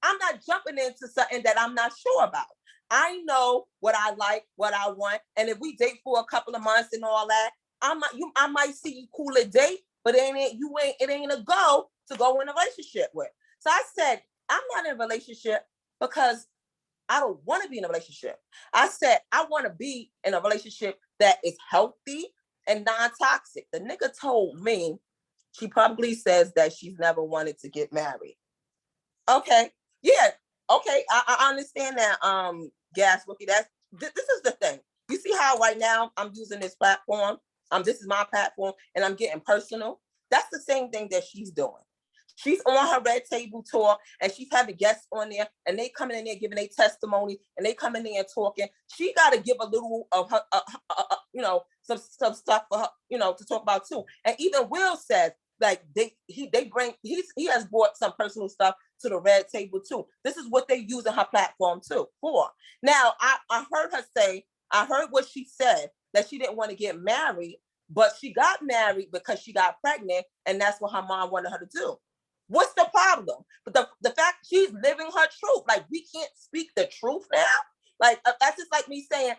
I'm not jumping into something that I'm not sure about. I know what I like, what I want. And if we date for a couple of months and all that, I might see you cool a date, but it ain't a go to go in a relationship with. So I said, I'm not in a relationship because I don't want to be in a relationship. I said, I want to be in a relationship that is healthy and non-toxic. The nigga told me, she probably says that she's never wanted to get married. Okay. Yeah. Okay. I understand that, Gas Rookie. This is the thing. You see how right now I'm using this platform? This is my platform and I'm getting personal. That's the same thing that she's doing. She's on her Red Table tour and she's having guests on there and they coming in there giving their testimony and they coming in there talking. She got to give a little of her, some stuff for her, to talk about too. And even Will says, like, he has brought some personal stuff to the Red Table too. This is what they use on her platform too for. Now, I heard her say, I heard what she said, that she didn't want to get married, but she got married because she got pregnant and that's what her mom wanted her to do. What's the problem? But the fact she's living her truth, like, we can't speak the truth now. Like, that's just like me saying,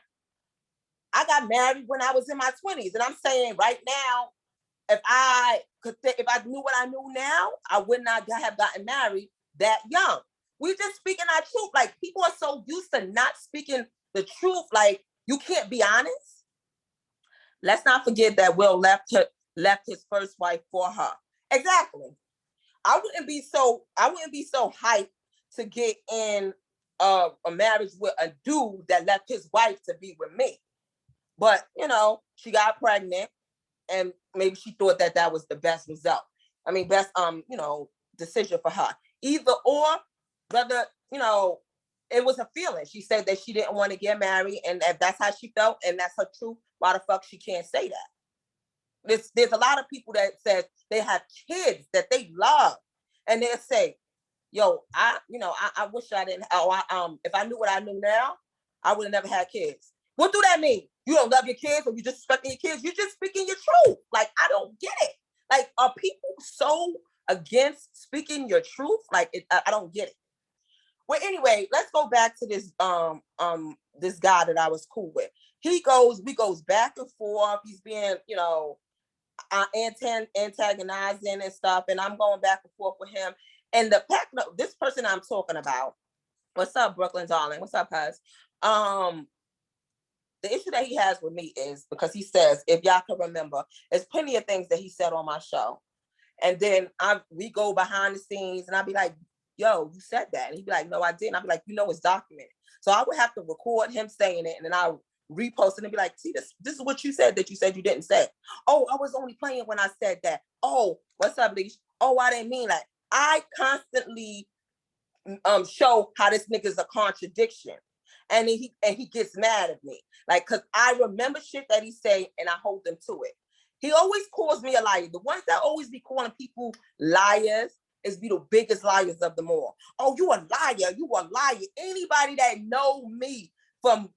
I got married when I was in my 20s. And I'm saying right now, if I knew what I knew now, I would not have gotten married that young. We just speaking our truth. Like, people are so used to not speaking the truth. Like, you can't be honest. Let's not forget that Will left his first wife for her. Exactly. I wouldn't be so hyped to get in a marriage with a dude that left his wife to be with me. But, she got pregnant and maybe she thought that was the best result. I mean, best, decision for her. Either or, whether, it was a feeling. She said that she didn't want to get married and if that's how she felt and that's her truth, why the fuck she can't say that? There's a lot of people that says they have kids that they love, and they'll say, "Yo, I wish I didn't. If I knew what I knew now, I would have never had kids." What do that mean? You don't love your kids, or you just respecting your kids? You're just speaking your truth. Like, I don't get it. Like, are people so against speaking your truth? Like, I don't get it. Well, anyway, let's go back to this this guy that I was cool with. We goes back and forth. He's being, antagonizing and stuff, and I'm going back and forth with him. And this person I'm talking about, what's up, Brooklyn darling? What's up, Huz? The issue that he has with me is because he says, if y'all can remember, there's plenty of things that he said on my show, and then we go behind the scenes, and I'll be like, "Yo, you said that," and he'd be like, "No, I didn't." I'll be like, "It's documented." So I would have to record him saying it, and then I'll repost it and be like, "See, this is what you said that you said you didn't say." "Oh, I was only playing when I said that." "Oh, what's up, Leash?" "Oh, I didn't mean that." I constantly show how this nigga's a contradiction, and he gets mad at me, like, because I remember shit that he say and I hold him to it. He always calls me a liar. The ones that always be calling people liars is be the biggest liars of them all. "Oh, you a liar, you a liar." Anybody that know me from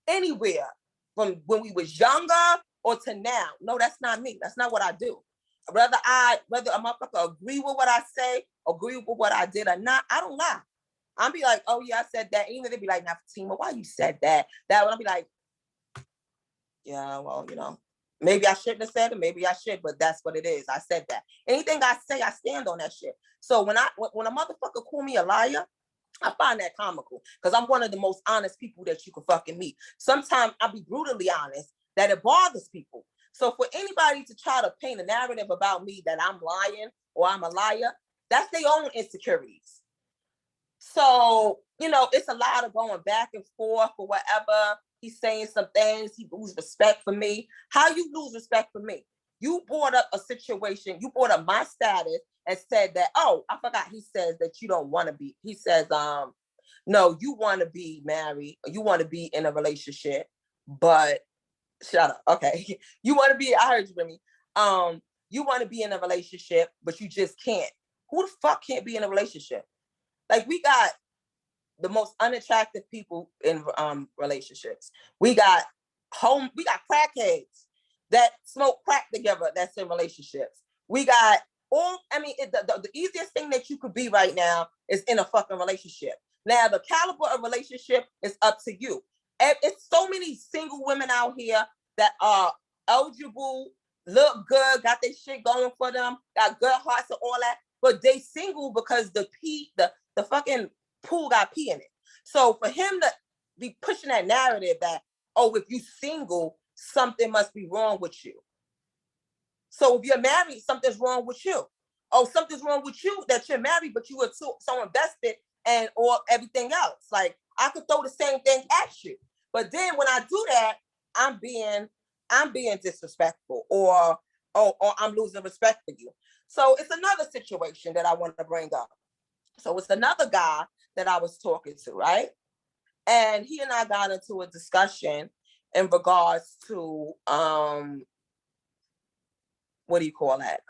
anywhere, from when we was younger or to now, no, that's not me. That's not what I do. Whether a motherfucker agree with what I say, agree with what I did or not, I don't lie. I'll be like, "Oh yeah, I said that." Even they'd be like, "Now, Fatima, why you said that?" That one, I'll be like, "Yeah, well, maybe I shouldn't have said it, maybe I should, but that's what it is. I said that." Anything I say, I stand on that shit. So when a motherfucker call me a liar, I find that comical because I'm one of the most honest people that you can fucking meet. Sometimes I'll be brutally honest that it bothers people. So for anybody to try to paint a narrative about me that I'm lying or I'm a liar, that's their own insecurities. So, it's a lot of going back and forth or whatever. He's saying some things. He loses respect for me. How you lose respect for me? you brought up a situation, you brought up my status and said that, oh, I forgot, he says that you don't want to be, he says, no, you want to be married, you want to be in a relationship, but shut up. Okay. You want to be, I heard you, Remy. You want to be in a relationship, but you just can't. Who the fuck can't be in a relationship? Like, we got the most unattractive people in relationships. We got crackheads that smoke crack together that's in relationships. We got the easiest thing that you could be right now is in a fucking relationship. Now, the caliber of relationship is up to you. And it's so many single women out here that are eligible, look good, got their shit going for them, got good hearts and all that, but they single because the fucking pool got pee in it. So for him to be pushing that narrative that, oh, if you single, something must be wrong with you. So if you're married, something's wrong with you. Oh, something's wrong with you that you're married, but you were so invested and or everything else. Like, I could throw the same thing at you. But then when I do that, I'm being disrespectful or I'm losing respect for you. So it's another situation that I want to bring up. So it's another guy that I was talking to, right? And he and I got into a discussion in regards to what do you call that?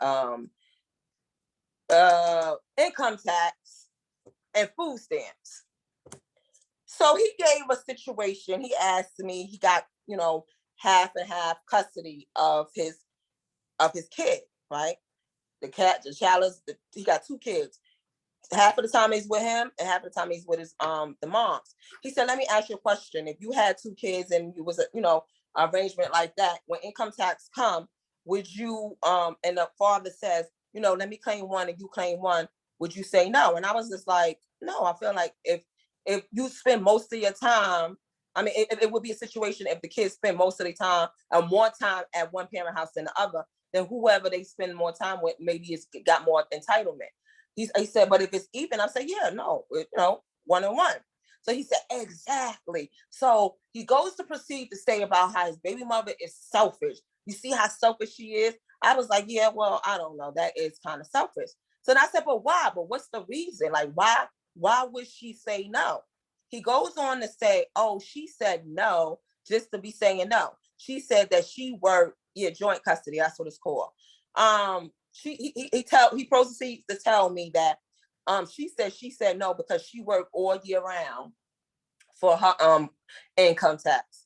Income tax and food stamps. So he gave a situation. He asked me, he got, half and half custody of his kid, right? The child he got 2 kids. Half of the time he's with him and half of the time he's with his the moms. He said, let me ask you a question. If you had 2 kids and it was a arrangement like that, when income tax come, would you and the father says, let me claim one and you claim one, would you say no? And I was just like, no, I feel like if you spend most of your time, I mean, it would be a situation if the kids spend most of their time and more time at one parent house than the other, then whoever they spend more time with maybe it's got more entitlement. He said, but if it's even, I said, yeah, no, 1 and 1. So he said, exactly. So he goes to proceed to say about how his baby mother is selfish. You see how selfish she is? I was like, yeah, well, I don't know. That is kind of selfish. So then I said, but why? But what's the reason? Like, why would she say no? He goes on to say, oh, she said no, just to be saying no. She said that she worked, joint custody. That's what it's called. He proceeds to tell me that she said no because she worked all year round for her income tax,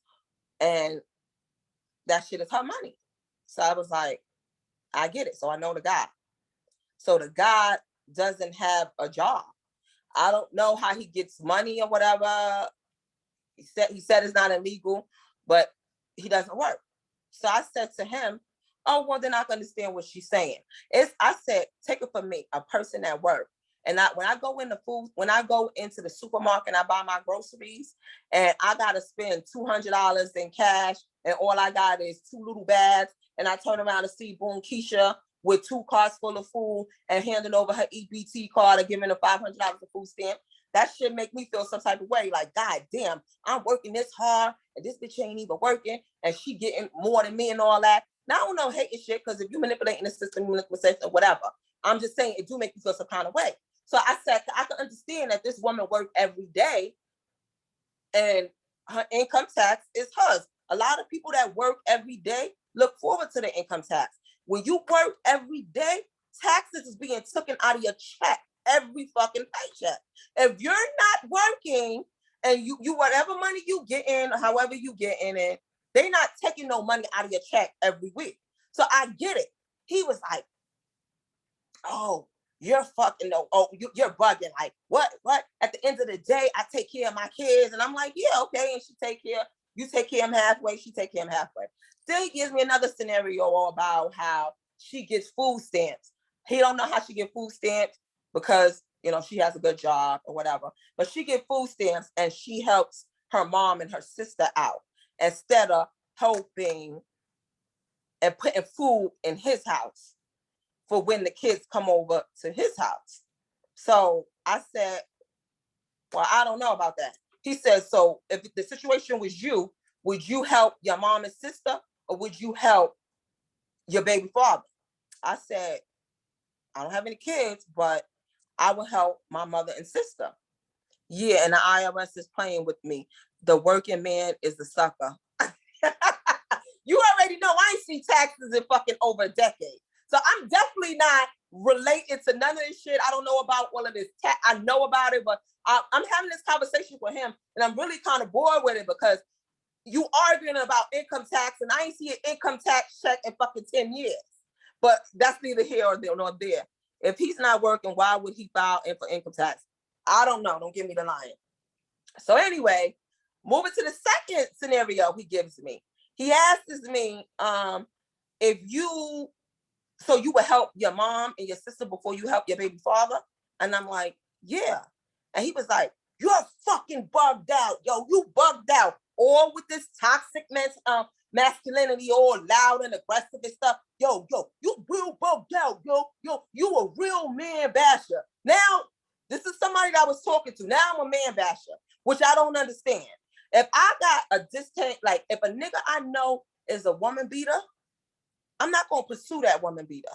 and that shit is her money. So I was like, I get it. So I know the guy. So the guy doesn't have a job. I don't know how he gets money or whatever. He said it's not illegal, but he doesn't work. So I said to him, oh, well, then I can understand what she's saying. I said, take it from me, a person at work. And when I go into the supermarket and I buy my groceries and I got to spend $200 in cash and all I got is 2 little bags and I turn around to see Boom Keisha with 2 carts full of food and handing over her EBT card or giving her $500 of food stamp, that should make me feel some type of way. Like, God damn, I'm working this hard and this bitch ain't even working and she getting more than me and all that. Now, I don't know hating shit because if you manipulating the system, manipulation or whatever, I'm just saying it do make you feel some kind of way. So I said, I can understand that this woman worked every day and her income tax is hers. A lot of people that work every day look forward to the income tax. When you work every day, taxes is being taken out of your check every fucking paycheck. If you're not working and you whatever money you get in, however you get in it, they're not taking no money out of your check every week. So I get it. He was like, oh, you're fucking no, oh, you're bugging. Like, what? At the end of the day, I take care of my kids. And I'm like, yeah, okay. And you take care of them halfway, she take care of them halfway. Then he gives me another scenario about how she gets food stamps. He don't know how she get food stamps because, she has a good job or whatever. But she get food stamps and she helps her mom and her sister out instead of helping and putting food in his house for when the kids come over to his house. So I said, well, I don't know about that. He said, so if the situation was you, would you help your mom and sister or would you help your baby father. I said, I don't have any kids, but I will help my mother and sister. Yeah, and the IRS is playing with me. The working man is the sucker. You already know I ain't seen taxes in fucking over a decade. So I'm definitely not related to none of this shit. I don't know about all of this. I know about it, but I'm having this conversation with him, and I'm really kind of bored with it because you arguing about income tax, and I ain't see an income tax check in fucking 10 years. But that's neither here nor there. If he's not working, why would he file in for income tax? I don't know. Don't give me the lying. So anyway, moving to the second scenario he gives me. He asks me, if you would help your mom and your sister before you help your baby father? And I'm like, yeah. And he was like, you're fucking bugged out. Yo, you bugged out. All with this toxic masculinity, all loud and aggressive and stuff. Yo, you real bugged out. Yo, you a real man basher. Now, this is somebody that I was talking to. Now I'm a man basher, which I don't understand. If I got a distant, like if a nigga I know is a woman beater, I'm not going to pursue that woman beater.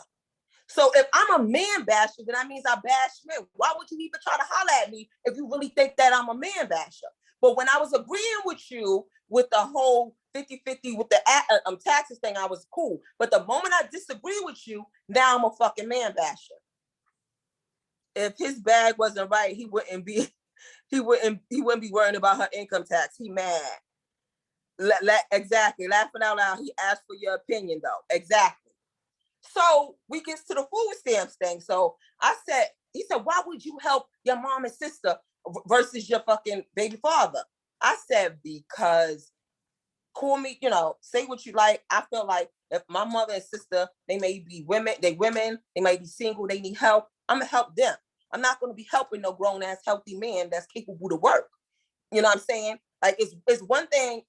So if I'm a man basher, then that means I bash men. Why would you even try to holler at me if you really think that I'm a man basher? But when I was agreeing with you with the whole 50-50 with the taxes thing, I was cool. But the moment I disagree with you, now I'm a fucking man basher. If his bag wasn't right, he wouldn't be worrying about her income tax. He mad. Exactly. Laughing out loud. He asked for your opinion though. Exactly. So we get to the food stamps thing. So he said, why would you help your mom and sister versus your fucking baby father? I said, because call me, say what you like. I feel like if my mother and sister, they may be women, they may be single, they need help. I'm gonna help them. I'm not gonna be helping no grown ass healthy man that's capable to work. You know what I'm saying? Like it's one thing.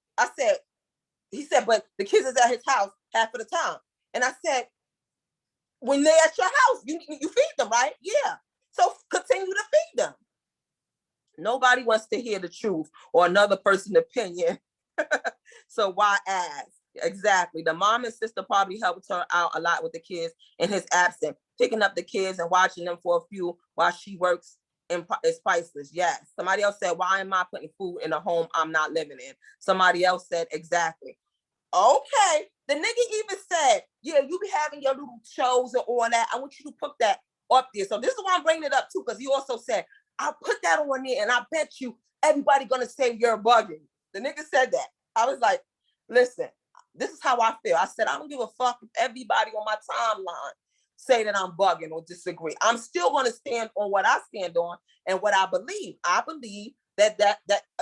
He said, but the kids is at his house half of the time. And I said, when they're at your house, you feed them, right? Yeah. So continue to feed them. Nobody wants to hear the truth or another person's opinion. So why ask? Exactly. The mom and sister probably helped her out a lot with the kids in his absence. Picking up the kids and watching them for a few while she works is priceless. Yes. Somebody else said, why am I putting food in a home I'm not living in? Somebody else said, exactly. Okay. The nigga even said, yeah, you be having your little shows and all that. I want you to put that up there. So this is why I'm bringing it up too, because he also said, I'll put that on there and I bet you everybody gonna say you're bugging. The nigga said that. I was like, listen, this is how I feel. I said, I don't give a fuck if everybody on my timeline say that I'm bugging or disagree. I'm still going to stand on what I stand on and what I believe. I believe that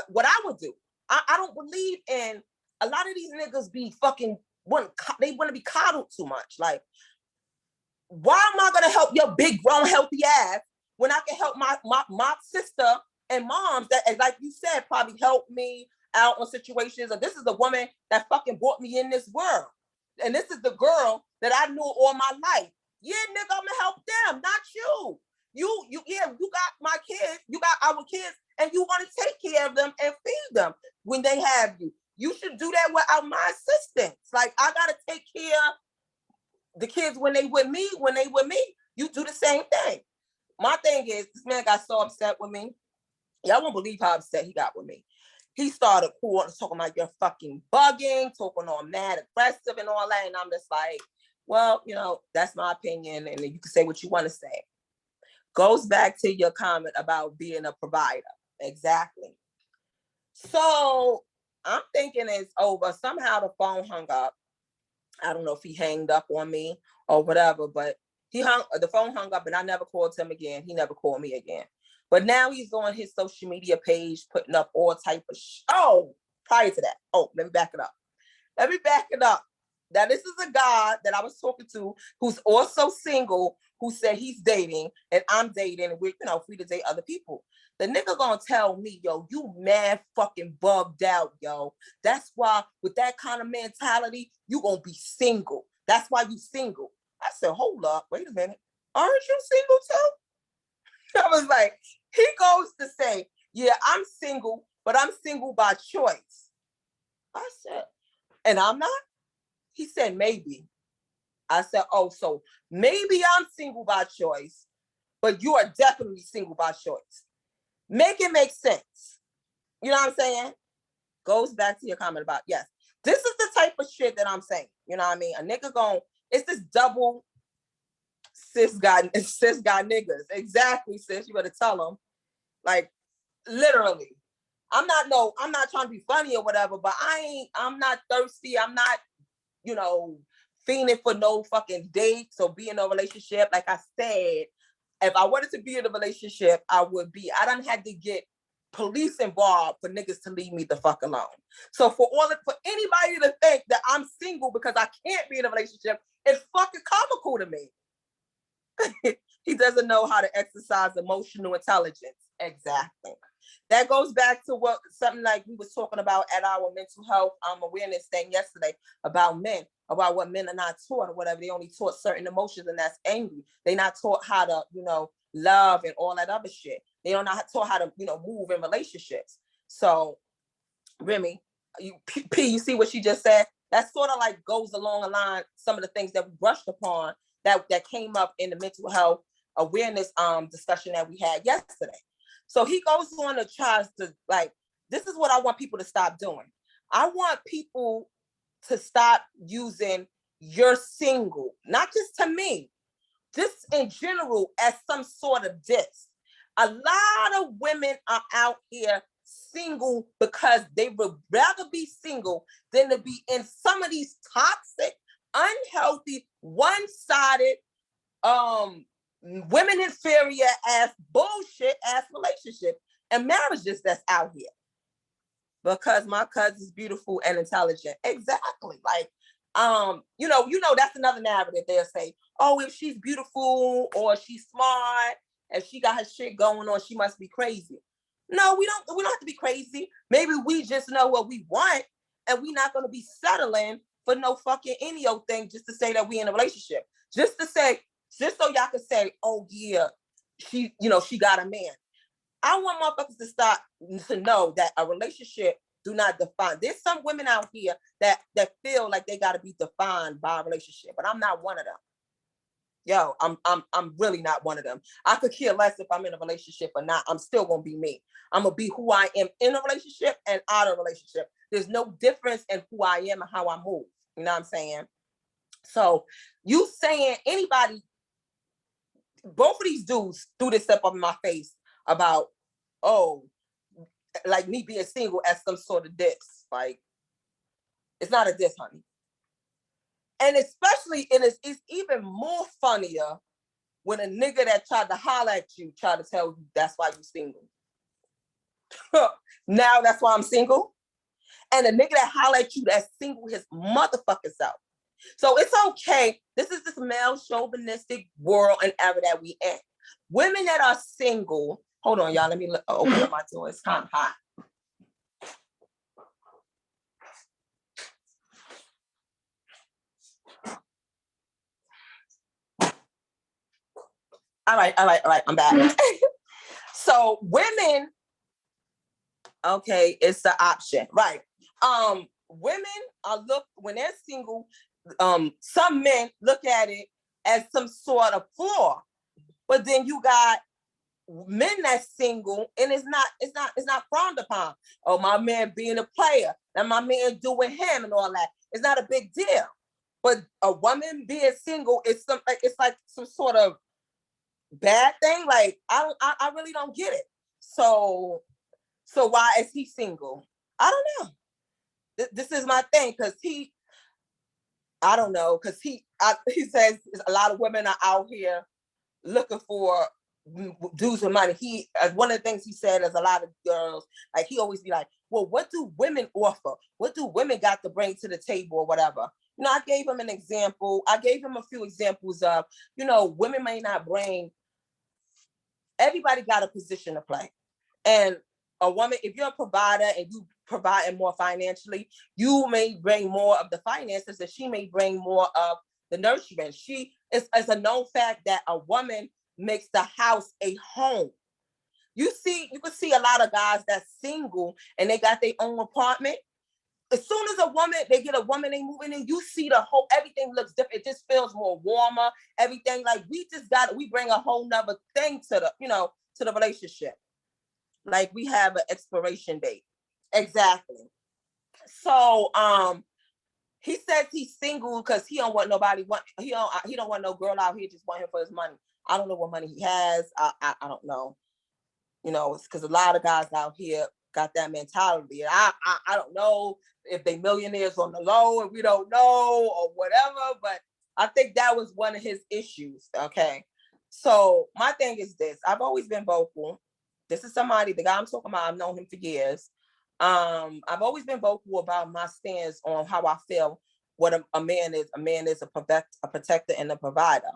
what I would do. I don't believe in a lot of these niggas be fucking, they want to be coddled too much. Like, why am I going to help your big grown healthy ass when I can help my sister and moms that, like you said, probably help me out on situations? Or this is the woman that fucking brought me in this world. And this is the girl that I knew all my life. Yeah, nigga, I'm gonna help them, not you. You got my kids, you got our kids, and you want to take care of them and feed them when they have you. You should do that without my assistance. Like, I gotta take care of the kids when they with me. You do the same thing. My thing is, this man got so upset with me. Y'all won't believe how upset he got with me. He started talking about you're fucking bugging, talking all mad, aggressive and all that. And I'm just like, well, that's my opinion. And you can say what you want to say. Goes back to your comment about being a provider. Exactly. So I'm thinking it's over. Somehow the phone hung up. I don't know if he hanged up on me or whatever, but the phone hung up and I never called him again. He never called me again. But now he's on his social media page, putting up all type of prior to that. Let me back it up. Now, this is a guy that I was talking to who's also single, who said he's dating and I'm dating and we're, free to date other people. The nigga gonna tell me, yo, you mad fucking bugged out, yo. That's why with that kind of mentality, you gonna be single. That's why you single. I said, hold up, wait a minute. Aren't you single too? I was like, he goes to say, yeah, I'm single, but I'm single by choice. I said, and I'm not? He said, maybe. I said, oh, so maybe I'm single by choice, but you are definitely single by choice. Make it make sense. You know what I'm saying? Goes back to your comment about, yes, this is the type of shit that I'm saying. You know what I mean? A nigga it's this double cis guy niggas. Exactly, sis. You better tell them. Like, literally. I'm not trying to be funny or whatever, but I'm not thirsty. I'm not, fiending for no fucking dates or be in a relationship. Like I said, if I wanted to be in a relationship, I would be. I done had to get police involved for niggas to leave me the fuck alone. So for anybody to think that I'm single because I can't be in a relationship, it's fucking comical to me. He doesn't know how to exercise emotional intelligence. Exactly. That goes back to something like we was talking about at our mental health awareness thing yesterday about men, about what men are not taught or whatever. They only taught certain emotions, and that's angry. They not taught how to, love and all that other shit. They don't not taught how to, move in relationships. So, Remy, you see what she just said? That sort of like goes along the line, some of the things that we brushed upon that came up in the mental health awareness discussion that we had yesterday. So he goes on to try to, like, this is what I want people to stop doing. I want people to stop using "you're single," not just to me, just in general, as some sort of diss. A lot of women are out here single because they would rather be single than to be in some of these toxic, unhealthy, one-sided, women inferior ass bullshit ass relationship and marriages that's out here. Because my cousin's beautiful and intelligent. Exactly. Like, that's another narrative. They'll say, oh, if she's beautiful or she's smart, if she got her shit going on, she must be crazy. No, we don't have to be crazy. Maybe we just know what we want, and we're not gonna be settling for no fucking any old thing just to say that we in a relationship. Just so y'all can say, oh yeah, she got a man. I want motherfuckers to stop to know that a relationship do not define. There's some women out here that feel like they got to be defined by a relationship, but I'm not one of them. Yo, I'm really not one of them. I could care less if I'm in a relationship or not. I'm still gonna be me. I'm gonna be who I am in a relationship and out of a relationship. There's no difference in who I am and how I move. You know what I'm saying? So you saying anybody, both of these dudes threw this up in my face about, oh, like me being single as some sort of diss. Like, it's not a diss, honey. And especially, it's even more funnier when a nigga that tried to holler at you tried to tell you that's why you single. Now that's why I'm single. And a nigga that holler at you that's single his motherfucking self. So it's okay. This is this male chauvinistic world and era that we in. Women that are single, hold on, y'all. Let me open up my door. It's kind of hot. All right. I'm back. So women, okay, it's the option, right? Women when they're single, some men look at it as some sort of flaw, but then you got men that's single and it's not frowned upon. Oh, my man being a player and my man doing him and all that. It's not a big deal. But a woman being single is it's like some sort of bad thing. Like I really don't get it. So why is he single? I don't know. This is my thing because I don't know, because he says a lot of women are out here looking for dudes with money. One of the things he said is a lot of girls, like he always be like, well, what do women offer? What do women got to bring to the table or whatever? I gave him an example. I gave him a few examples of, women may not bring, everybody got a position to play. And a woman, if you're a provider and you provide more financially, you may bring more of the finances and she may bring more of the nurturing. It's a known fact that a woman makes the house a home. You can see a lot of guys that's single and they got their own apartment. as soon as they get a woman, they moving in, you see everything looks different. It just feels more warmer. Everything like we bring a whole nother thing to the relationship. Like we have an expiration date. Exactly. So, he says he's single because he don't want nobody. He don't want no girl out here. Just want him for his money. I don't know what money he has. I don't know. It's because a lot of guys out here got that mentality. I don't know if they millionaires on the low and we don't know or whatever. But I think that was one of his issues. Okay. So my thing is this: I've always been vocal. This is the guy I'm talking about. I've known him for years. I've always been vocal about my stance on how I feel what a man is. A man is a protector and a provider.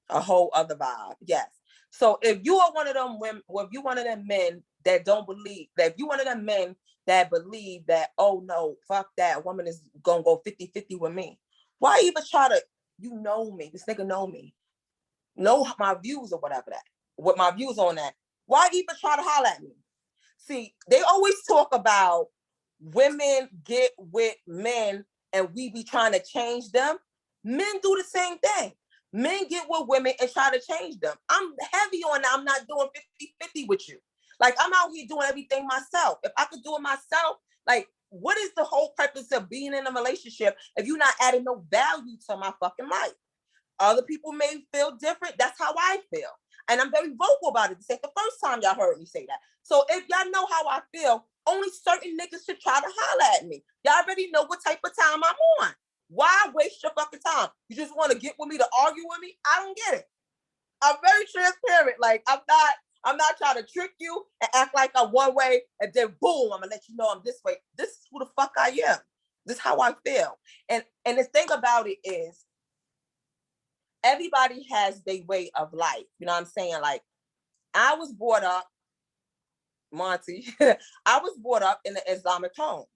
A whole other vibe. Yes. So if you are one of them women, or if you one of them men that don't believe that, if you one of them men that believe that, oh no, fuck that, a woman is gonna go 50-50 with me. Why even try to, me, this nigga know my views or whatever what my views on that. Why even try to holler at me? See, they always talk about women get with men and we be trying to change them. Men do the same thing. Men get with women and try to change them. I'm heavy on that. I'm not doing 50-50 with you. Like, I'm out here doing everything myself. If I could do it myself, like, what is the whole purpose of being in a relationship if you're not adding no value to my fucking life? Other people may feel different. That's how I feel. And I'm very vocal about it. This ain't the first time y'all heard me say that. So if y'all know how I feel, only certain niggas should try to holler at me. Y'all already know what type of time I'm on. Why waste your fucking time? You just want to get with me to argue with me? I don't get it. I'm very transparent. Like, I'm not trying to trick you and act like I'm one way and then boom, I'm gonna let you know I'm this way. This is who the fuck I am. This is how I feel. And the thing about it is, everybody has their way of life. You know what I'm saying? Like, I was brought up, Monty, I was brought up in the Islamic home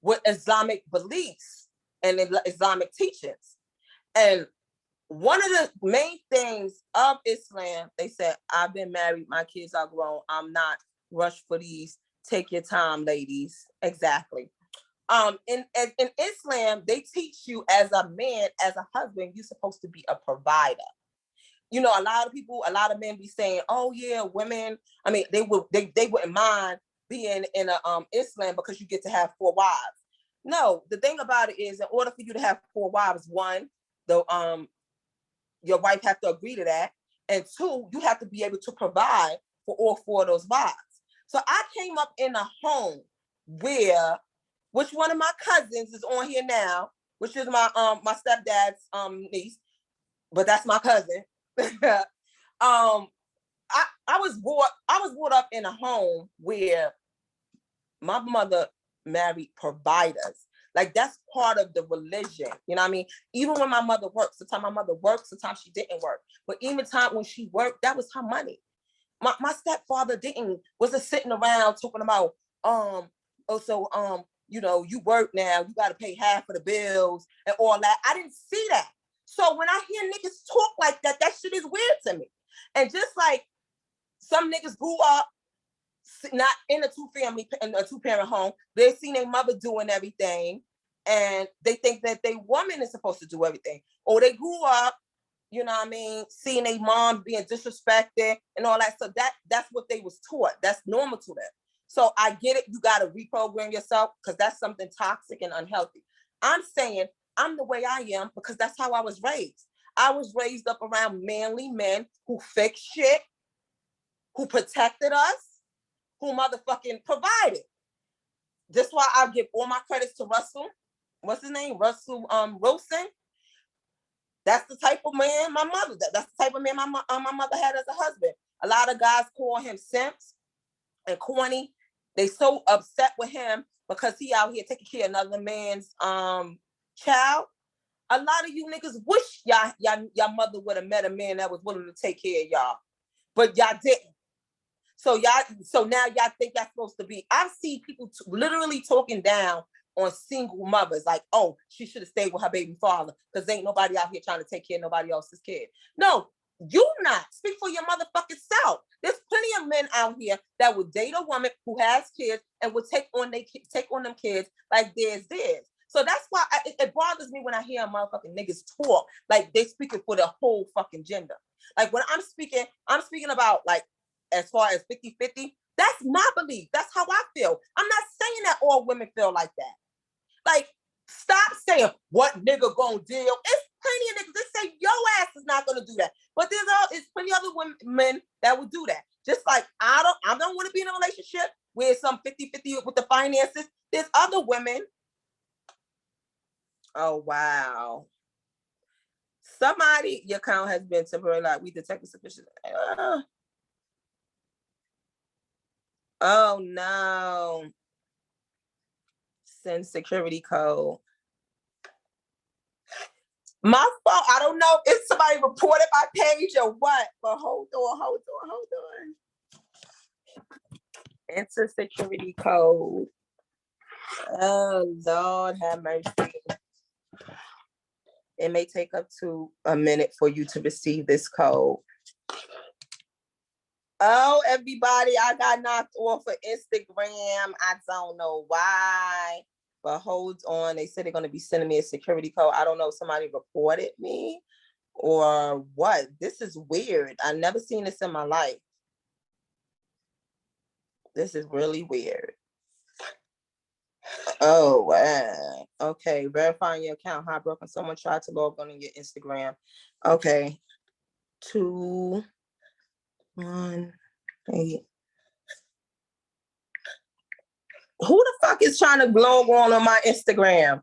with Islamic beliefs and Islamic teachings. And one of the main things of Islam, they said, I've been married, my kids are grown, I'm not rushed for these. Take your time, ladies. Exactly. In Islam, they teach you as a man, as a husband, you're supposed to be a provider. A lot of men be saying, oh yeah, women, I mean, they wouldn't mind being in a Islam because you get to have 4 wives. No, the thing about it is, in order for you to have 4 wives, one, your wife have to agree to that, and 2, you have to be able to provide for all 4 of those wives. So I came up in a home where, which one of my cousins is on here now, which is my stepdad's niece, but that's my cousin. I was brought up in a home where my mother married providers. Like, that's part of the religion. You know what I mean? Even when my mother worked, sometimes my mother worked, sometimes she didn't work. But even time when she worked, that was her money. My stepfather wasn't sitting around talking about, you work now, you got to pay half of the bills and all that. I didn't see that. So when I hear niggas talk like that, that shit is weird to me. And just like some niggas grew up not in a 2-parent home, they seen their mother doing everything and they think that their woman is supposed to do everything. Or they grew up, you know what I mean, seeing their mom being disrespected and all that. So that's what they was taught. That's normal to them. So I get it. You got to reprogram yourself because that's something toxic and unhealthy. I'm saying I'm the way I am because that's how I was raised. I was raised up around manly men who fixed shit, who protected us, who motherfucking provided. That's why I give all my credits to Russell. What's his name? Russell Wilson. That's the type of man my mother. That's the type of man my mother had as a husband. A lot of guys call him simps and corny. They so upset with him because he out here taking care of another man's child. A lot of you niggas wish y'all mother would have met a man that was willing to take care of y'all, but y'all didn't. So now y'all think y'all supposed to be. I see people literally talking down on single mothers, like, oh, she should have stayed with her baby father because ain't nobody out here trying to take care of nobody else's kid. No, You not. Speak for your motherfucking self. There's plenty of men out here that would date a woman who has kids and would take on them kids like theirs. So that's why it bothers me when I hear motherfucking niggas talk like they speaking for the whole fucking gender. Like when I'm speaking about like as far as 50-50, that's my belief. That's how I feel. I'm not saying that all women feel like that. Like, stop saying what nigga gonna deal. It's plenty of niggas that say your ass is not gonna do that. But there's plenty of other men that would do that. Just like I don't want to be in a relationship where some 50-50 with the finances. There's other women. Oh wow. Somebody, your account has been temporarily locked. We detected sufficient. Oh no. Send security code. My fault. I don't know if somebody reported my page or what, but hold on. Enter security code. Oh Lord, have mercy. It may take up to a minute for you to receive this code. Oh, everybody, I got knocked off of Instagram. I don't know why, but hold on. They said they're going to be sending me a security code. I don't know if somebody reported me or what. This is weird. I've never seen this in my life. This is really weird. Oh, wow. Okay, verifying your account. Heartbroken. Someone tried to log on your Instagram. Okay. 2, 1, 8. Who the fuck is trying to log on my Instagram?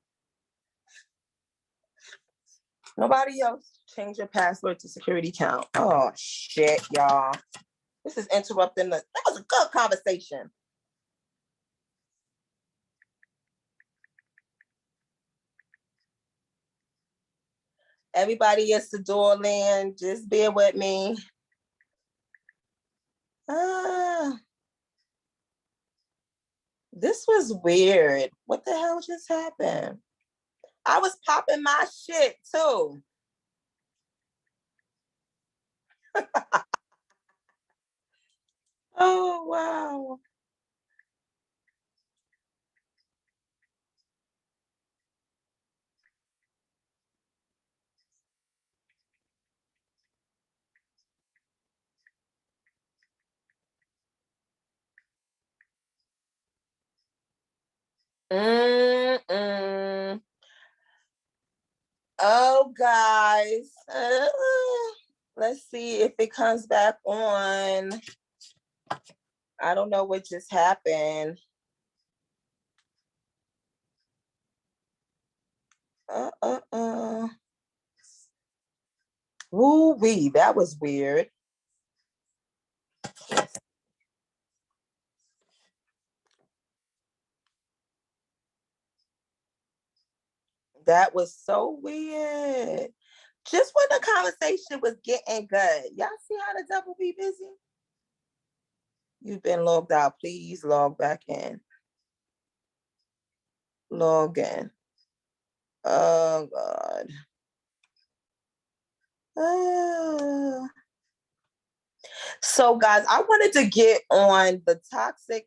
Nobody else. Change your password to security count. Oh shit, y'all. This is interrupting that was a good conversation. Everybody at Sadior land, just bear with me. This was weird. What the hell just happened? I was popping my shit too. Oh, wow. Oh, guys. Let's see if it comes back on. I don't know what just happened. Woo-wee, that was weird. That was so weird. Just when the conversation was getting good. Y'all see how the devil be busy? You've been logged out. Please log back in. Log in. Oh, God. So, guys, I wanted to get on the toxic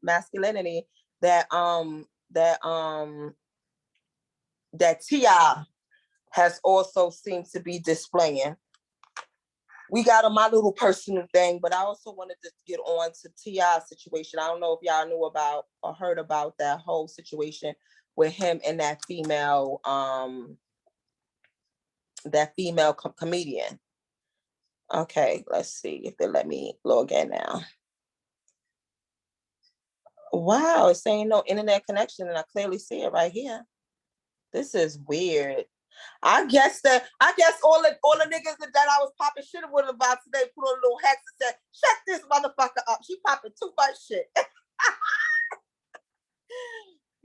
masculinity that T.I. has also seemed to be displaying. We got on my little personal thing, but I also wanted to get on to T.I.'s situation. I don't know if y'all knew about or heard about that whole situation with him and that female comedian. Okay, let's see if they let me log in now. Wow, it's saying no internet connection, and I clearly see it right here. This is weird. I guess all the niggas that I was popping shit with about today put on a little hex and said, shut this motherfucker up. She popping too much shit.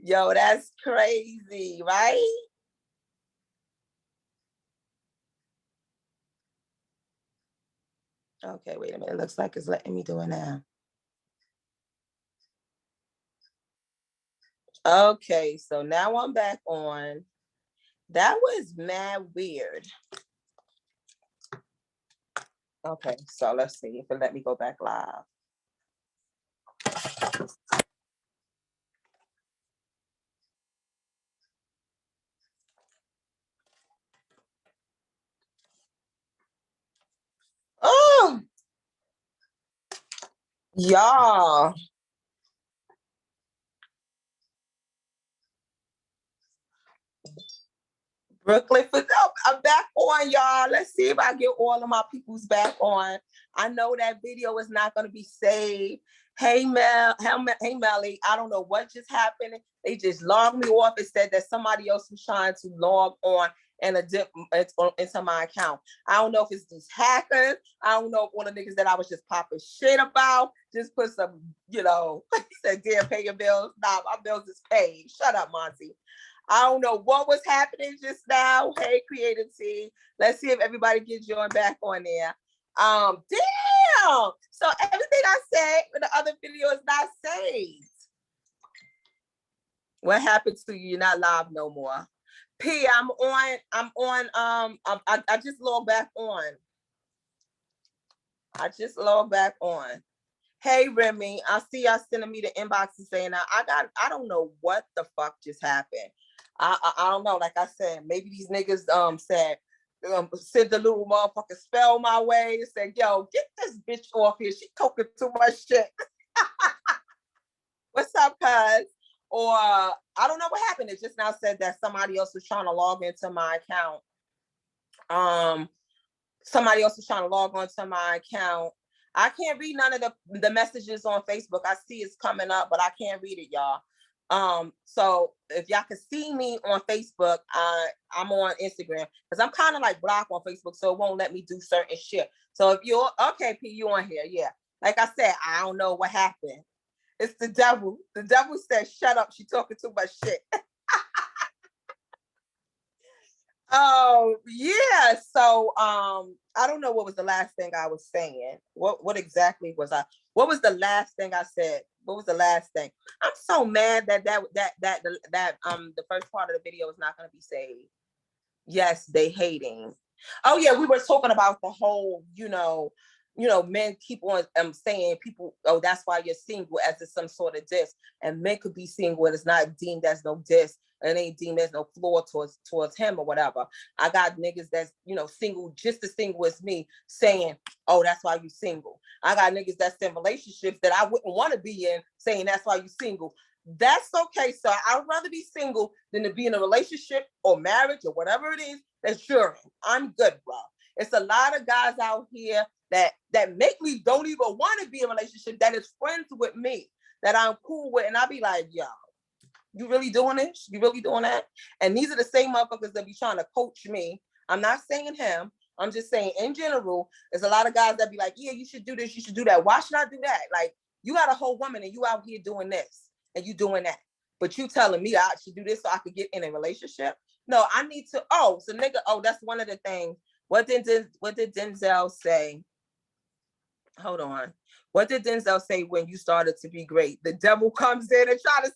Yo, that's crazy, right? Okay, wait a minute. It looks like it's letting me do it now. Okay, so now I'm back on. That was mad weird. Okay, so let's see if it let me go back live. Oh, y'all. Brooklyn for I'm back on, y'all. Let's see if I get all of my peoples back on. I know that video is not going to be saved. Hey hey Melly, I don't know what just happened. They just logged me off. It said that somebody else was trying to log on and into my account. I don't know if it's these hackers. I don't know if one of the niggas that I was just popping shit about just put some, he said, "Dear, pay your bills." Nah, my bills is paid. Shut up, Monty. I don't know what was happening just now. Hey, Creativity. Let's see if everybody gets joined back on there. Damn. So everything I said in the other video is not saved. What happened to you? You're not live no more. P, I just logged back on. Hey, Remy, I see y'all sending me the inboxes saying I don't know what the fuck just happened. I don't know. Like I said, maybe these niggas said sent the little motherfucker spell my way and said, "Yo, get this bitch off here. She talking too much shit." What's up, cuz? Or I don't know what happened. It just now said that somebody else was trying to log into my account. Somebody else was trying to log on to my account. I can't read none of the messages on Facebook. I see it's coming up, but I can't read it, y'all. So if y'all can see me on Facebook, I'm on Instagram because I'm kind of like blocked on Facebook, so it won't let me do certain shit. So if you're okay, P, you on here, yeah. Like I said, I don't know what happened. It's the devil. The devil said, "Shut up. She talking too much shit." Oh, yeah. So I don't know what was the last thing I was saying. What exactly was what was the last thing I said? What was the last thing? I'm so mad that the first part of the video is not going to be saved. Yes, they hating. Oh yeah, we were talking about the whole, men keep on saying people, "Oh, that's why you're single," as it's some sort of diss. And men could be single and it's not deemed as no diss. And it ain't deemed as no flaw towards him or whatever. I got niggas that's, single, just as single as me, saying, "Oh, that's why you single." I got niggas that's in relationships that I wouldn't want to be in, saying that's why you single. That's okay, sir. I'd rather be single than to be in a relationship or marriage or whatever it is that's sure. I'm good, bro. It's a lot of guys out here that make me don't even want to be in a relationship, that is friends with me, that I'm cool with. And I'll be like, "Yo, you really doing this? You really doing that?" And these are the same motherfuckers that be trying to coach me. I'm not saying him. I'm just saying in general, there's a lot of guys that be like, "Yeah, you should do this. You should do that. Why should I do that?" Like, you got a whole woman and you out here doing this and you doing that. But you telling me I should do this so I could get in a relationship? No, I need to. Oh, so nigga, that's one of the things. What did Denzel say? Hold on. What did Denzel say when you started to be great? The devil comes in and try to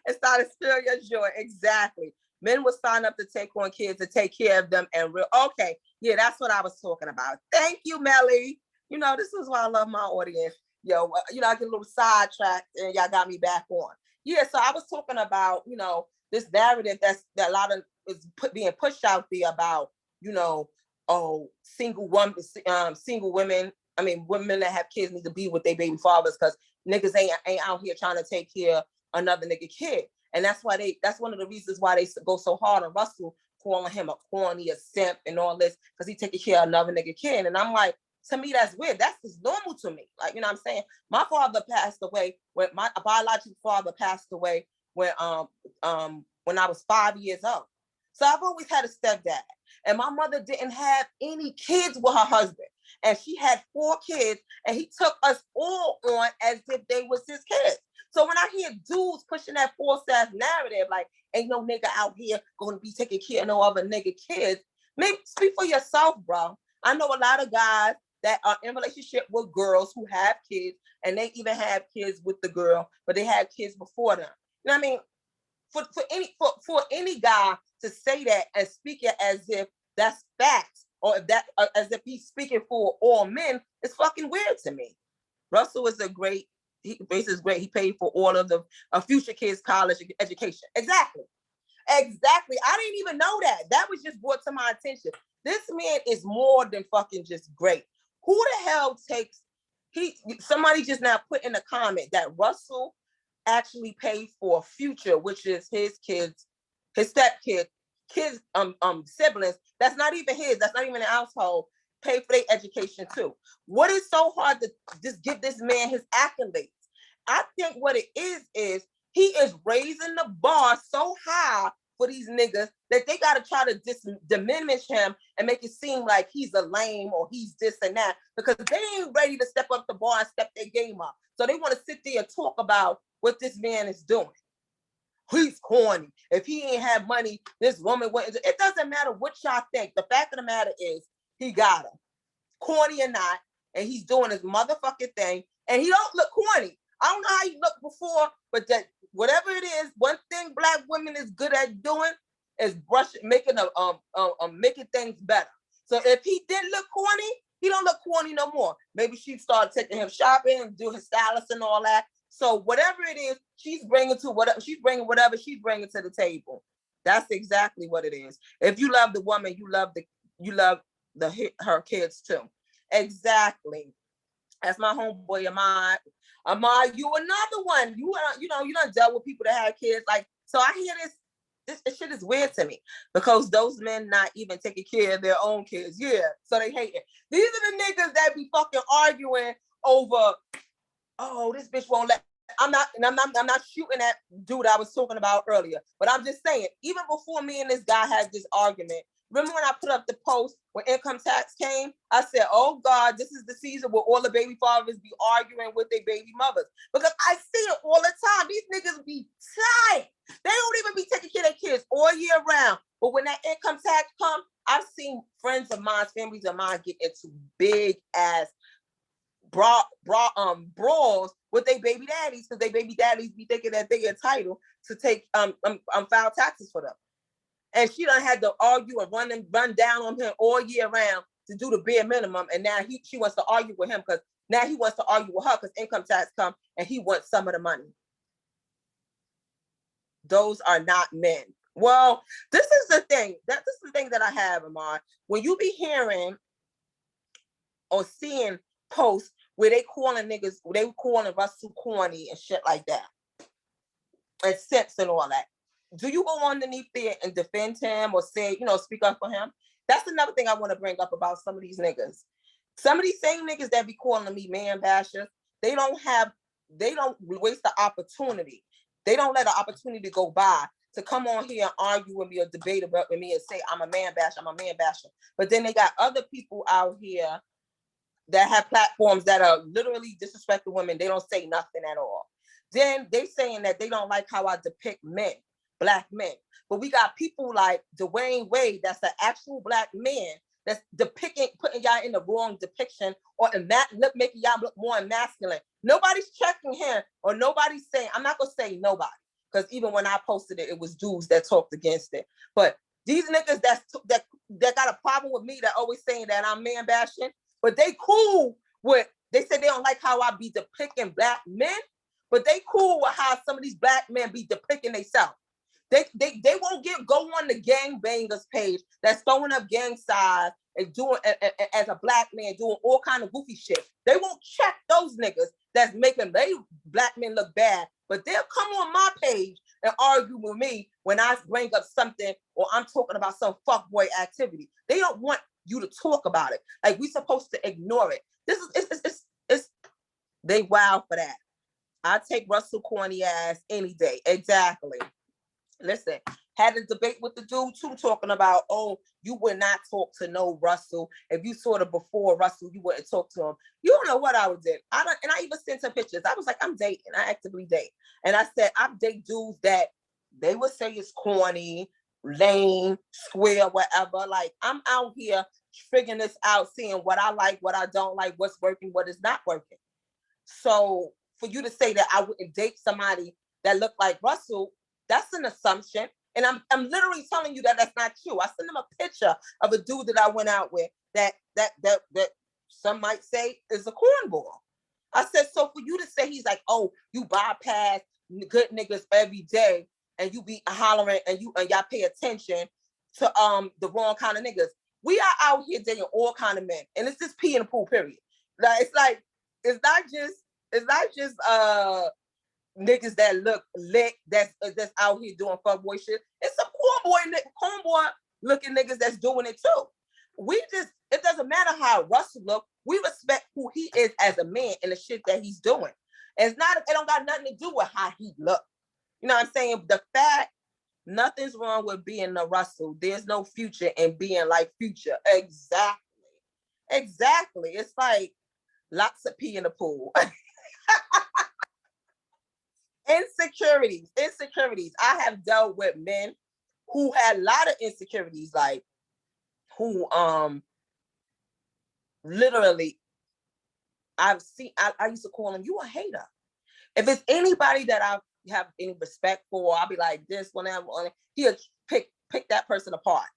and start to steal your joy. Exactly. Men will sign up to take on kids, to take care of them, and okay, yeah, that's what I was talking about. Thank you, Melly. This is why I love my audience. Yo, I get a little sidetracked, and y'all got me back on. Yeah, so I was talking about, this narrative that a lot of is being pushed out there about, single women. I mean, women that have kids need to be with their baby fathers because niggas ain't out here trying to take care of another nigga kid. And that's one of the reasons why they go so hard on Russell, calling him a corny, a simp, and all this, because he taking care of another nigga kid. And I'm like, to me, that's weird. That's just normal to me. Like, what I'm saying? My father passed away when my biological father passed away when I was 5 years old. So I've always had a stepdad. And my mother didn't have any kids with her husband. And she had 4 kids, and he took us all on as if they was his kids. So when I hear dudes pushing that false ass narrative, like, ain't no nigga out here going to be taking care of no other nigga kids, maybe speak for yourself, bro. I know a lot of guys that are in relationship with girls who have kids, and they even have kids with the girl, but they had kids before them. You know what I mean? For any guy to say that and speak it as if that's facts or if that, as if he's speaking for all men, it's fucking weird to me. Russell is Race is great. He paid for all of the future kids' college education. Exactly. I didn't even know that. That was just brought to my attention. This man is more than fucking just great. Who the hell takes, somebody just now put in a comment that Russell actually paid for Future, which is his kids, his stepkid, kids, siblings. That's not even his. That's not even an household. Pay for their education too. What is so hard to just give this man his accolades? I think what it is he is raising the bar so high for these niggas that they gotta try to diminish him and make it seem like he's a lame or he's this and that, because they ain't ready to step up the bar and step their game up. So they want to sit there and talk about what this man is doing. He's corny. If he ain't have money, this woman wouldn't. It doesn't matter what y'all think. The fact of the matter is he got her. Corny or not, and he's doing his motherfucking thing, and he don't look corny. I don't know how he looked before, but that whatever it is, one thing Black women is good at doing is making things better. So if he did look corny, he don't look corny no more. Maybe she started taking him shopping and do his stylist and all that. So whatever it is, she's bringing whatever she's bringing to the table. That's exactly what it is. If you love the woman, you love her kids too. Exactly. That's my homeboy, Ahmad, you another one. You done dealt with people that have kids. Like, so I hear this shit is weird to me, because those men not even taking care of their own kids. Yeah, so they hate it. These are the niggas that be fucking arguing over, oh, this bitch won't let. I'm not shooting at dude I was talking about earlier, but I'm just saying, even before me and this guy had this argument, remember when I put up the post when income tax came? I said, oh God, this is the season where all the baby fathers be arguing with their baby mothers. Because I see it all the time. These niggas be tight. They don't even be taking care of their kids all year round. But when that income tax comes, I've seen friends of mine, families of mine get into big ass brawls with their baby daddies, because their baby daddies be thinking that they entitled to take file taxes for them. And she done had to argue and run down on him all year round to do the bare minimum. And now she wants to argue with him, because now he wants to argue with her because income tax come and he wants some of the money. Those are not men. Well, this is the thing. This is the thing that I have, Amar. When you be hearing or seeing posts where they calling Russell corny and shit like that, and simps and all that, do you go underneath there and defend him or say, speak up for him? That's another thing I want to bring up about some of these niggas. Some of these same niggas that be calling me man bashers, they don't waste the opportunity. They don't let the opportunity go by to come on here and argue with me or debate about with me and say, I'm a man basher. But then they got other people out here that have platforms that are literally disrespecting women. They don't say nothing at all. Then they saying that they don't like how I depict men, Black men. But we got people like Dwyane Wade, that's an actual Black man, that's putting y'all in the wrong depiction or making y'all look more masculine. Nobody's checking him, or nobody's saying, I'm not gonna say nobody, because even when I posted it, it was dudes that talked against it. But these niggas that got a problem with me, that always saying that I'm man bashing, but they cool with, they said they don't like how I be depicting Black men, but they cool with how some of these Black men be depicting themselves. They won't go on the gangbangers page that's throwing up gang signs and doing as a Black man doing all kind of goofy shit. They won't check those niggas that's making they Black men look bad, but they'll come on my page and argue with me when I bring up something or I'm talking about some fuckboy activity. They don't want you to talk about it. Like, we supposed to ignore it. They wild for that. I take Russell corny ass any day. Exactly. Listen, had a debate with the dude too, talking about, oh, you would not talk to no Russell. If you saw the before Russell, you wouldn't talk to him. You don't know what I would do. And I even sent her pictures. I was like, I'm dating. I actively date. And I said, I date dudes that they would say is corny, lame, square, whatever. Like, I'm out here figuring this out, seeing what I like, what I don't like, what's working, what is not working. So for you to say that I wouldn't date somebody that looked like Russell, that's an assumption. And I'm literally telling you that that's not true. I sent him a picture of a dude that I went out with that some might say is a cornball. I said, so for you to say he's like, oh, you bypass good niggas every day and you be hollering and y'all pay attention to the wrong kind of niggas. We are out here dating all kind of men, and it's just pee in the pool, period. Like it's not just niggas that look lit that's out here doing fuckboy shit. It's some cornboy looking niggas that's doing it too. It doesn't matter how Russell look. We respect who he is as a man and the shit that he's doing. It don't got nothing to do with how he look. You know what I'm saying? The fact, nothing's wrong with being a Russell. There's no future in being like Future. Exactly. It's like lots of pee in the pool. Insecurities. I have dealt with men who had a lot of insecurities, like who literally I used to call him, you a hater. If it's anybody that I have any respect for, I'll be like this, whenever he'll pick that person apart.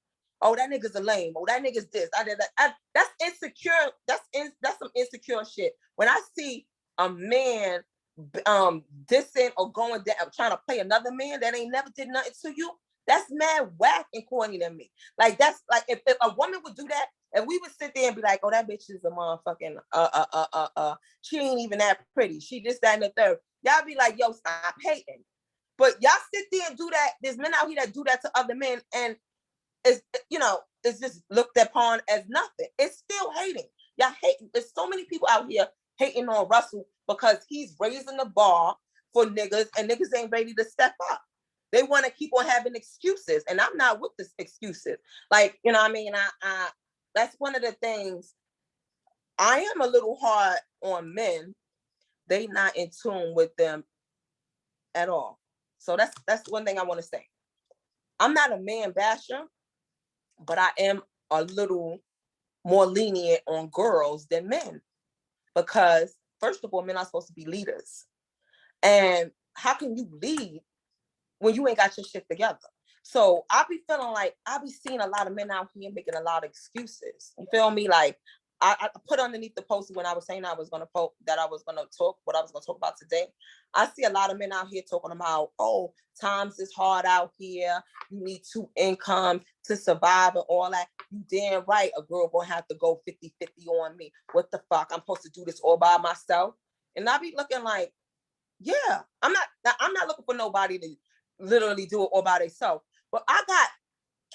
Oh, that nigga's a lame. Oh, that nigga's this. That's insecure. That's some insecure shit. When I see a man dissing or going down, trying to play another man that ain't never did nothing to you, that's mad whack and corny to me. Like that's like if a woman would do that, and we would sit there and be like, oh, that bitch is a motherfucking she ain't even that pretty. She just that and the third. Y'all be like, yo, stop hating. But y'all sit there and do that. There's men out here that do that to other men, and it's just looked upon as nothing. It's still hating. Y'all hating. There's so many people out here hating on Russell because he's raising the bar for niggas, and niggas ain't ready to step up. They want to keep on having excuses, and I'm not with this excuses. Like, you know what I mean? I that's one of the things. I am a little hard on men. They not in tune with them at all. So that's one thing I want to say. I'm not a man basher, but I am a little more lenient on girls than men. Because first of all, men are supposed to be leaders. And how can you lead when you ain't got your shit together? So I be feeling like I be seeing a lot of men out here making a lot of excuses. You feel me? Like I put underneath the post when I was saying I was going to talk what I was going to talk about today. I see a lot of men out here talking about, oh, times is hard out here. You need 2 incomes to survive and all that. You damn right. A girl going to have to go 50-50 on me. What the fuck? I'm supposed to do this all by myself. And I be looking like, yeah, I'm not looking for nobody to literally do it all by themselves. But I got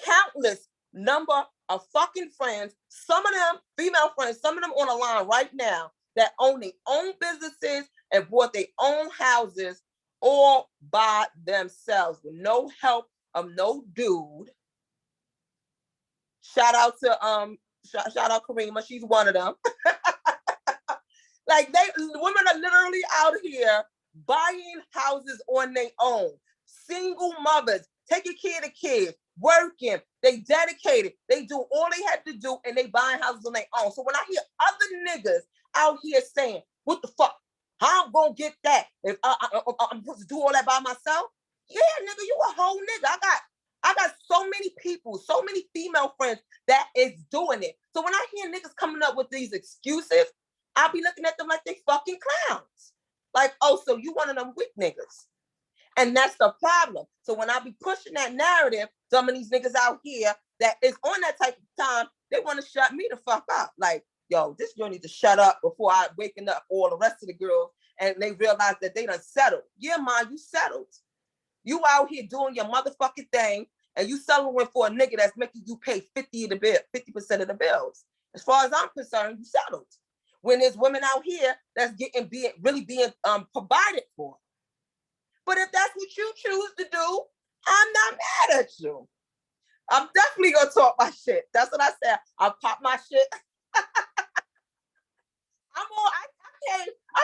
countless number of fucking friends, some of them female friends, some of them on the line right now that own their own businesses and bought their own houses all by themselves with no help of no dude. Shout out Karima, she's one of them. Like women are literally out here buying houses on their own. Single mothers, taking care of the kids, working, they dedicated, they do all they had to do, and they buying houses on their own. So when I hear other niggas out here saying, what the fuck, how I'm gonna get that if I'm supposed to do all that by myself? Yeah, nigga, you a whole nigga. I got so many people, so many female friends that is doing it. So when I hear niggas coming up with these excuses, I'll be looking at them like they fucking clowns. Like, oh, so you one of them weak niggas. And that's the problem. So when I be pushing that narrative, some of these niggas out here that is on that type of time, they want to shut me the fuck up. Like, yo, this girl needs to shut up before I waking up all the rest of the girls and they realize that they done settled. Yeah, man, you settled. You out here doing your motherfucking thing and you settling for a nigga that's making you pay 50% of the bills. As far as I'm concerned, you settled. When there's women out here that's really being provided for. But if that's what you choose to do, I'm not mad at you. I'm definitely gonna talk my shit. That's what I said. I'll pop my shit. I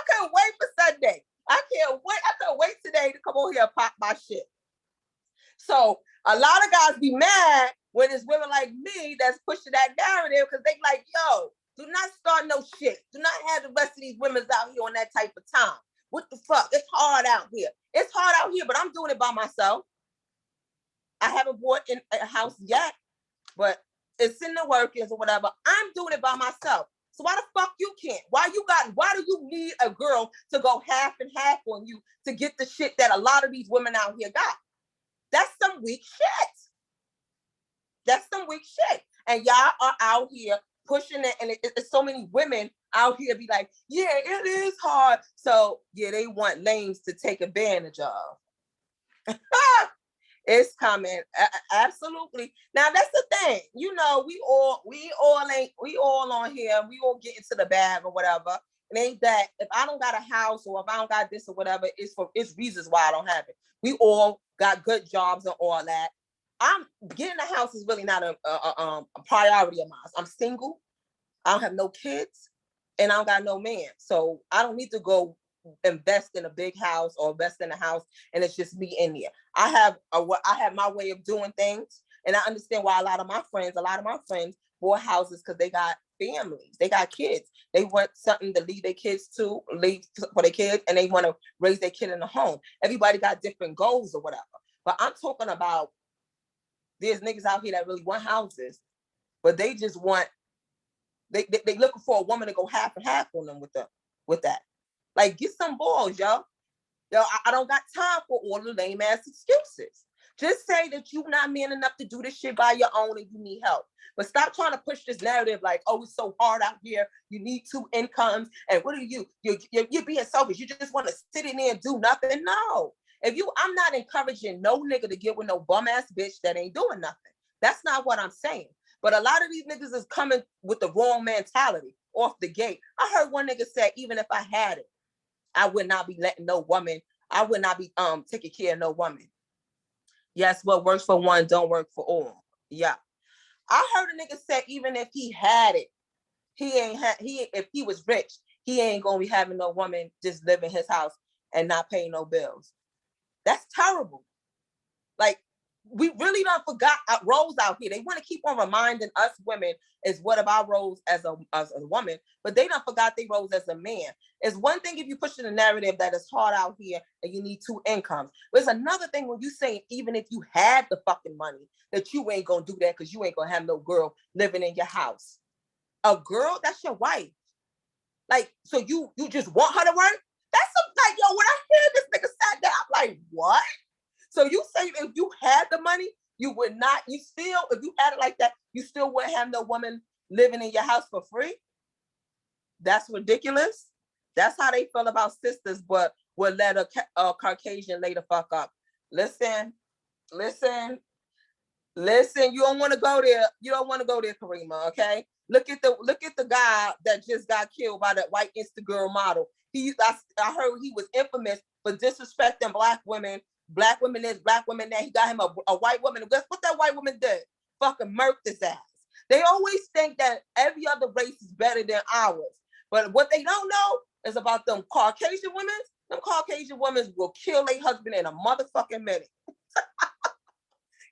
can't wait for Sunday. I can't wait today to come over here and pop my shit. So a lot of guys be mad when it's women like me that's pushing that narrative because they like, yo, do not start no shit. Do not have the rest of these women out here on that type of time. What the fuck? It's hard out here. It's hard out here, but I'm doing it by myself. I haven't bought in a house yet, but it's in the workings or whatever. I'm doing it by myself. So why the fuck you can't? Why do you need a girl to go half and half on you to get the shit that a lot of these women out here got? That's some weak shit. That's some weak shit. And y'all are out here pushing it. And it's so many women out here be like, yeah, it is hard. So yeah, they want lames to take advantage of. It's coming. Absolutely. Now that's the thing. You know, we all on here. We all get into the bag or whatever. It ain't that if I don't got a house or if I don't got this or whatever, it's reasons why I don't have it. We all got good jobs and all that. I'm getting a house is really not a priority of mine. I'm single. I don't have no kids, and I don't got no man. So I don't need to go invest in a big house or invest in a house and it's just me in there. I have my way of doing things, and I understand why a lot of my friends bought houses because they got families, they got kids, they want something to leave their kids for their kids, and they want to raise their kid in the home. Everybody got different goals or whatever, but I'm talking about there's niggas out here that really want houses, but they just want they looking for a woman to go half and half on them with that. Like, get some balls, yo. I don't got time for all the lame ass excuses. Just say that you're not man enough to do this shit by your own and you need help. But stop trying to push this narrative like, oh, it's so hard out here. You need 2 incomes. And what are you? You're being selfish. You just want to sit in there and do nothing. No. I'm not encouraging no nigga to get with no bum ass bitch that ain't doing nothing. That's not what I'm saying. But a lot of these niggas is coming with the wrong mentality off the gate. I heard one nigga say, even if I had it, I would not be letting no woman, I would not be taking care of no woman. Yes, what works for one don't work for all. Yeah. I heard a nigga say, even if he had it, if he was rich, he ain't gonna be having no woman just live in his house and not pay no bills. That's terrible. Like, we really done forgot our roles out here. They want to keep on reminding us women is what of our roles as a woman, but they done forgot their roles as a man. It's one thing if you push in a narrative that it's hard out here and you need 2 incomes. But it's another thing when you say even if you had the fucking money, that you ain't gonna do that because you ain't gonna have no girl living in your house. A girl, that's your wife. Like, so you just want her to work? Like, yo, when I hear this nigga sat down, I'm like, what? So you say if you had the money, you would not, if you had it like that, you still wouldn't have no woman living in your house for free? That's ridiculous. That's how they feel about sisters, but will let a Caucasian lay the fuck up. Listen. You don't want to go there. You don't want to go there, Karima, okay? Look at the guy that just got killed by that white Instagram model. I heard he was infamous for disrespecting black women. Black women that. He got him a white woman. Guess what that white woman did? Fucking murked his ass. They always think that every other race is better than ours. But what they don't know is about them Caucasian women. Them Caucasian women will kill their husband in a motherfucking minute.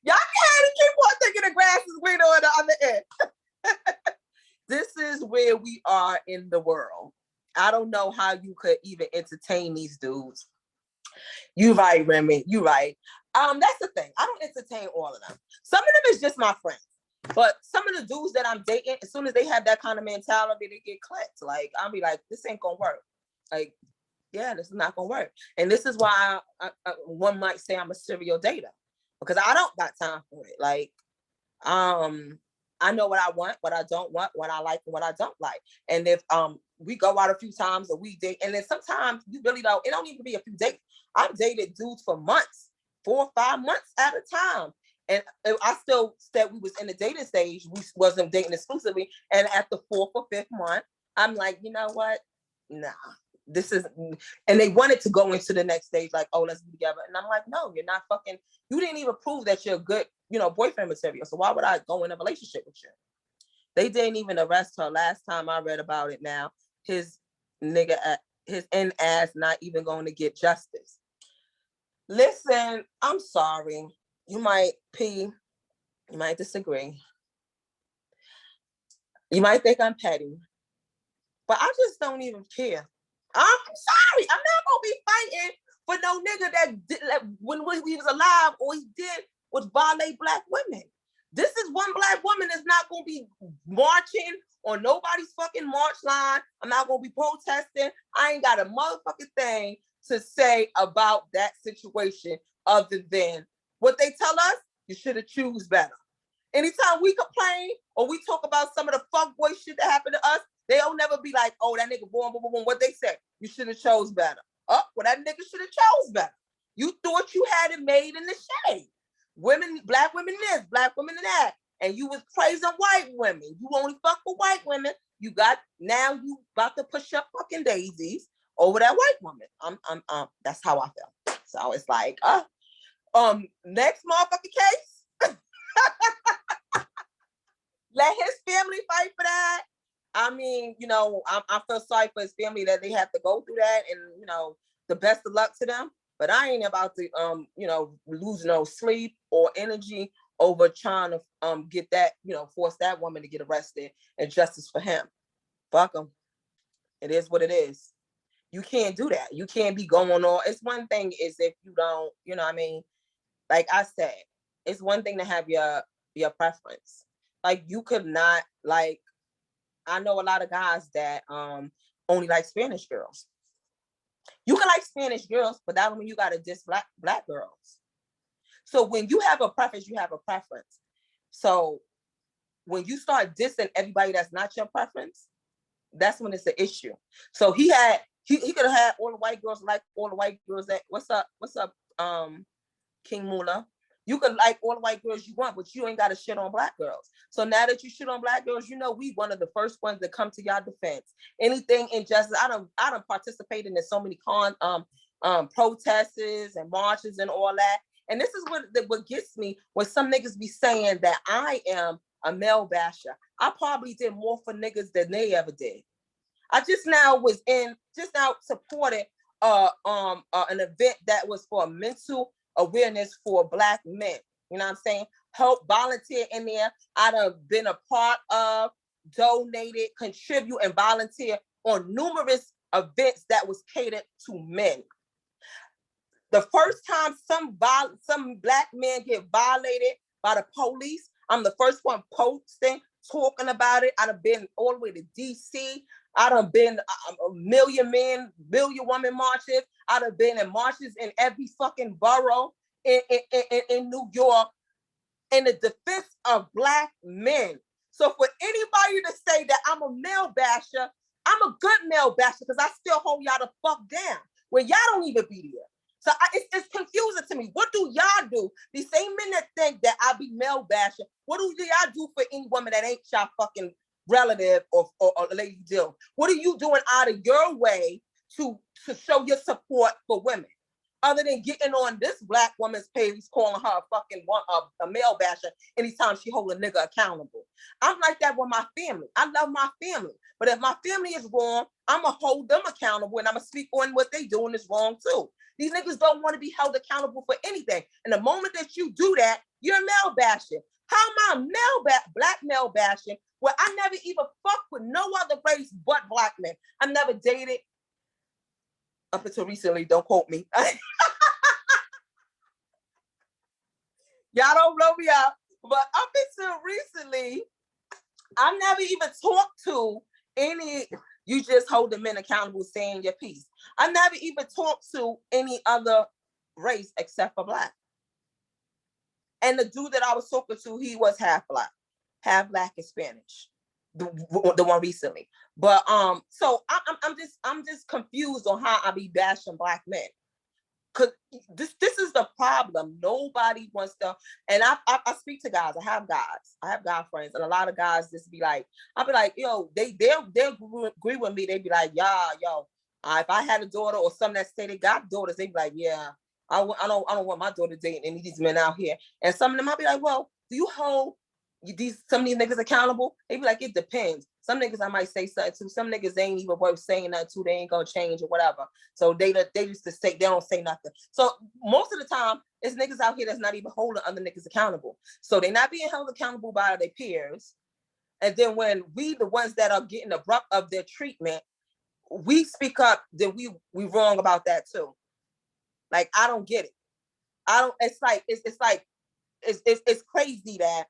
Y'all can't keep on thinking the grass is greener on the other end. This is where we are in the world. I don't know how you could even entertain these dudes. You right, Remy. You right. That's the thing. I don't entertain all of them. Some of them is just my friends. But some of the dudes that I'm dating, as soon as they have that kind of mentality, they get clicked. Like, I'll be like, this ain't gonna work. Like, yeah, this is not gonna work. And this is why one might say I'm a serial dater, because I don't got time for it. Like, I know what I want, what I don't want, what I like, and what I don't like. And if we go out a few times or we date, and then sometimes you really don't, it don't even be a few dates. I've dated dudes for months, 4 or 5 months at a time. And I still said we was in the dating stage. We wasn't dating exclusively. And at the 4th or 5th month, I'm like, you know what? Nah, this is, and they wanted to go into the next stage, like, oh, let's be together. And I'm like, no, you're not fucking, you didn't even prove that you're a good, boyfriend material. So why would I go in a relationship with you? They didn't even arrest her last time I read about it. Now, his ass not even going to get justice. Listen, I'm sorry. You might you might disagree. You might think I'm petty, but I just don't even care. I'm sorry. I'm not gonna be fighting for no nigga that when he was alive or he did would violate black women. This is one black woman that's not going to be marching on nobody's fucking march line. I'm not going to be protesting. I ain't got a motherfucking thing to say about that situation other than what they tell us. You should have choose better. Anytime we complain or we talk about some of the fuckboy shit that happened to us, they'll never be like, oh, that nigga boom, boom, boom, boom. What they say? You should have chose better. Oh, well, that nigga should have chose better. You thought you had it made in the shade. Women, black women this, black women that. And you was praising white women. You only fuck with white women. Now you about to push up fucking daisies over that white woman. That's how I feel. So it's like, next motherfucking case. Let his family fight for that. I mean, I feel sorry for his family that they have to go through that, and the best of luck to them. But I ain't about to lose no sleep or energy over trying to get that, force that woman to get arrested and justice for him. Fuck him. It is what it is. You can't do that. You can't be going on. It's one thing is if you don't, like I said, it's one thing to have your preference. Like you could not, like, I know a lot of guys that only like Spanish girls. You can like Spanish girls, but that don't mean you gotta diss black girls. So when you have a preference, you have a preference. So when you start dissing everybody that's not your preference, that's when it's an issue. So he could have had all the white girls like all the white girls that what's up, King Mula. You can like all the white girls you want, but you ain't got to shit on black girls. So now that you shit on black girls, we one of the first ones that come to your defense. Anything injustice, I don't participate in so many protests and marches and all that. And this is what gets me when some niggas be saying that I am a male basher. I probably did more for niggas than they ever did. I just now supported an event that was for mental awareness for black men. You know what I'm saying? Help volunteer in there. I'd have been a part of, donated, contribute, and volunteer on numerous events that was catered to men. The first time some black men get violated by the police, I'm the first one posting, talking about it. I'd have been all the way to DC. I'd have been a million woman marches. I'd have been in marches in every fucking borough in New York in the defense of black men. So for anybody to say that I'm a male basher, I'm a good male basher because I still hold y'all the fuck down when y'all don't even be there. So it's confusing to me. What do y'all do? These same men that think that I be male bashing, what do y'all do for any woman that ain't y'all fucking relative or lady deal? What are you doing out of your way to show your support for women? Other than getting on this black woman's page, calling her a fucking a male basher anytime she hold a nigga accountable. I'm like that with my family. I love my family. But if my family is wrong, I'm going to hold them accountable and I'm going to speak on what they doing is wrong too. These niggas don't want to be held accountable for anything. And the moment that you do that, you're male bashing. How am I black male bashing where I never even fucked with no other race but black men? I never dated up until recently. Don't quote me. Y'all don't blow me up. But up until recently, I never even talked to any, you just hold the men accountable saying your piece. I never even talked to any other race except for black. And the dude that I was talking to, he was half black and Spanish. The one recently. But so I'm just confused on how I be bashing black men. Cause this is the problem. Nobody wants to, and I speak to guys. I have guy friends, and a lot of guys just be like, I'll be like, yo, they'll agree with me. They be like, yeah, yo, if I had a daughter or some that say they got daughters, they be like, yeah, I don't want my daughter dating any of these men out here. And some of them, I'll be like, well, do you hold some of these niggas accountable? They be like, it depends. Some niggas I might say something to. Some niggas ain't even worth saying nothing to. They ain't gonna change or whatever. So they used to say they don't say nothing. So most of the time, it's niggas out here that's not even holding other niggas accountable. So they're not being held accountable by their peers. And then when we, the ones that are getting abrupt of their treatment, we speak up, then we wrong about that too. Like I don't get it. It's like it's crazy that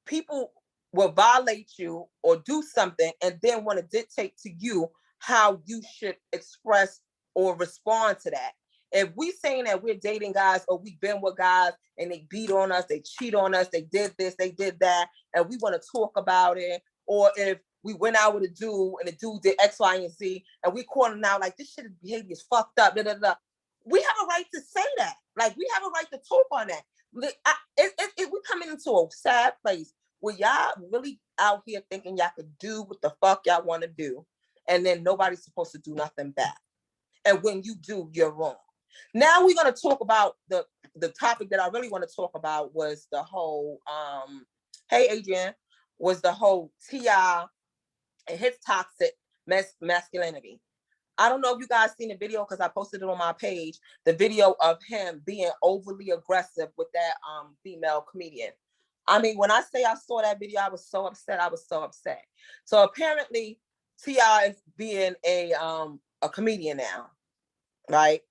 people will violate you or do something and then want to dictate to you how you should express or respond to that. If we saying that we're dating guys or we've been with guys and they beat on us, they cheat on us, they did this, they did that, and we want to talk about it, or if we went out with a dude and the dude did X, Y, and Z, and we calling out like this shit behavior is fucked up, we have a right to say that. Like, we have a right to talk on that. We coming into a sad place where y'all really out here thinking y'all could do what the fuck y'all want to do, and then nobody's supposed to do nothing back. And when you do, you're wrong. Now we're going to talk about the topic that I really want to talk about was the whole, hey Adrian, was the whole T.I. and his toxic masculinity. I don't know if you guys seen the video because I posted it on my page, the video of him being overly aggressive with that female comedian. I mean, when I say I saw that video, I was so upset. So apparently T.I. is being a comedian now, right?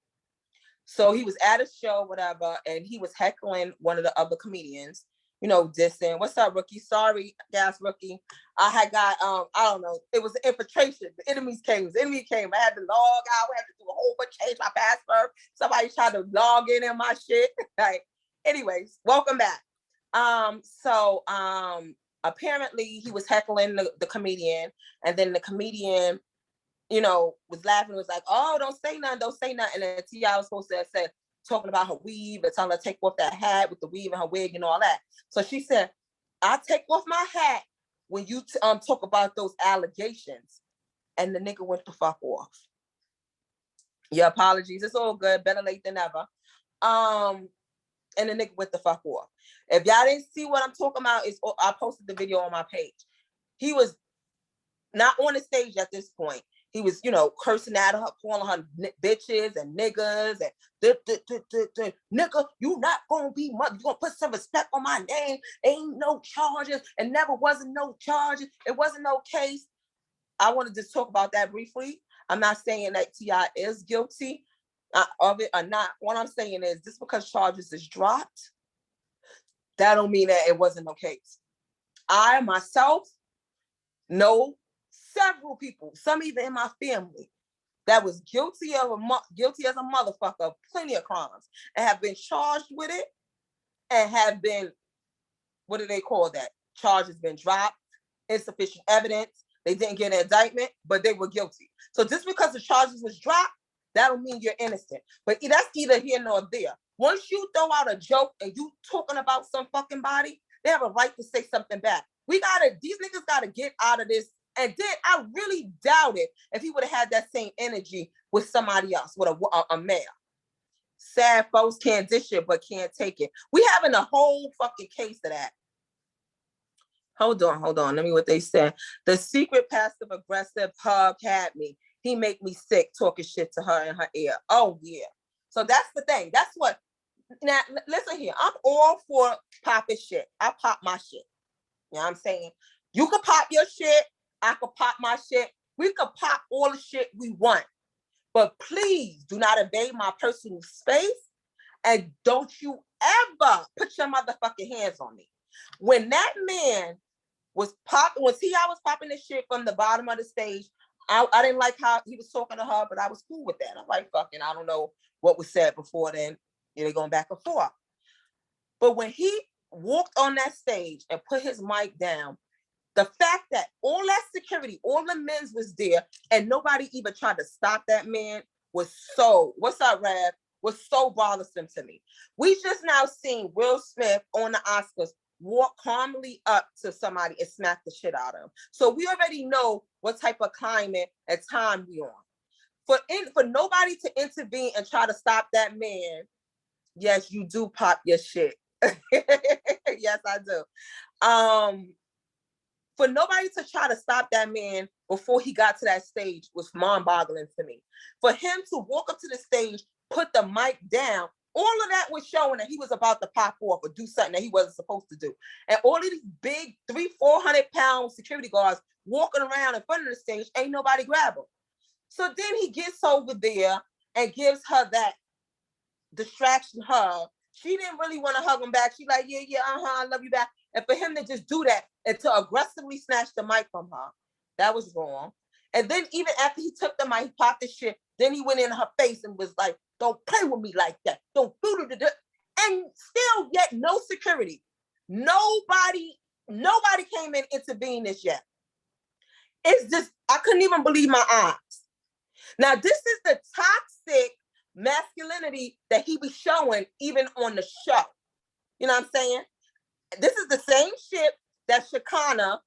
So he was at a show, whatever, and he was heckling one of the other comedians, you know, dissing. What's up, Rookie? Sorry, gas Rookie. I had got, I don't know, it was an infiltration. The enemy came. I had to log out. I had to do a whole bunch, change my password. Somebody tried to log in my shit. Like, anyways, welcome back. Apparently he was heckling the comedian, and then the comedian, you know, was laughing, was like, oh, don't say nothing. And then T.I. was supposed to have said, talking about her weave and telling her to take off that hat with the weave and her wig and all that. So she said, I take off my hat when you talk about those allegations. And the nigga went the fuck off. Your apologies, it's all good, better late than never. And the nigga went the fuck off. If y'all didn't see what I'm talking about, I posted the video on my page. He was not on the stage at this point. He was, you know, cursing at her, calling her bitches and niggas and nigga, you not gonna be mother. You gonna put some respect on my name. Ain't no charges, and never wasn't no charges. It wasn't no case. I want to just talk about that briefly. I'm not saying that T.I. is guilty of it or not. What I'm saying is, just because charges is dropped, that don't mean that it wasn't no case. I myself know several people, some even in my family, that was guilty as a motherfucker of plenty of crimes and have been charged with it and have been, what do they call that? Charges been dropped, insufficient evidence. They didn't get an indictment, but they were guilty. So just because the charges was dropped, that don't mean you're innocent. But that's either here nor there. Once you throw out a joke and you talking about some fucking body, they have a right to say something back. These niggas gotta get out of this. And then I really doubt it if he would have had that same energy with somebody else, with a male. Sad folks can't dish it, but can't take it. We having a whole fucking case of that. Hold on. Let me what they said. The secret passive aggressive hug had me. He make me sick talking shit to her in her ear. Oh yeah. So that's the thing. That's what. Now listen here. I'm all for popping shit. I pop my shit. You know what I'm saying? You can pop your shit. I could pop my shit. We could pop all the shit we want. But please do not invade my personal space. And don't you ever put your motherfucking hands on me. When that man was popping, when T.I. was popping this shit from the bottom of the stage, I didn't like how he was talking to her, but I was cool with that. I'm like, fucking, I don't know what was said before then. They're going back and forth. But when he walked on that stage and put his mic down, the fact that all that security, all the men's was there, and nobody even tried to stop that man was so, what's up, Rav? Was so bothersome to me. We just now seen Will Smith on the Oscars walk calmly up to somebody and smack the shit out of him. So we already know what type of climate and time we on. For nobody to intervene and try to stop that man, yes, you do pop your shit. Yes, I do. For nobody to try to stop that man before he got to that stage was mind-boggling to me. For him to walk up to the stage, put the mic down, all of that was showing that he was about to pop off or do something that he wasn't supposed to do. And all of these big 300-400 pound security guards walking around in front of the stage, ain't nobody grab him. So then he gets over there and gives her that distraction, her She didn't really want to hug him back. She like, yeah, I love you back. And for him to just do that and to aggressively snatch the mic from her, that was wrong. And then even after he took the mic, he popped the shit. Then he went in her face and was like, don't play with me like that. Don't do it. And still yet no security. Nobody came in intervening this yet. It's just, I couldn't even believe my eyes. Now, this is the toxic masculinity that he was showing even on the show. You know what I'm saying? This is the same shit that Shakana,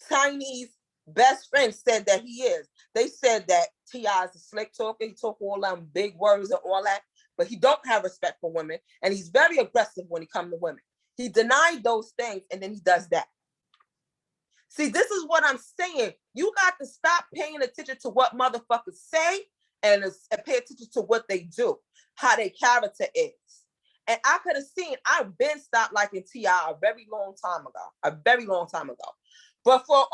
Tiny's best friend, said that he is. They said that T.I. is a slick talker. He talk all them big words and all that, but he don't have respect for women, and he's very aggressive when he comes to women. He denied those things, and then he does that. See, this is what I'm saying. You got to stop paying attention to what motherfuckers say and pay attention to what they do, how their character is. And I could have seen, I've been stopped liking T.I. a very long time ago. But for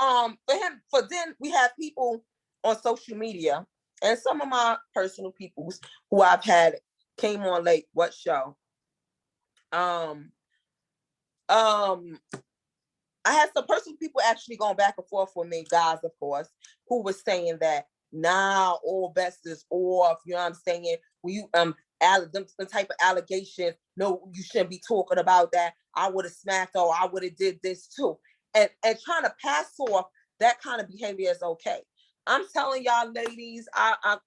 then we have people on social media and some of my personal peoples who I've had came on late. What show? I had some personal people actually going back and forth with me, guys, of course, who was saying that nah, all bets is off. You know what I'm saying? When you them type of allegations, no, you shouldn't be talking about that. I would have smacked or I would have did this too. And trying to pass off that kind of behavior is okay. I'm telling y'all, ladies, I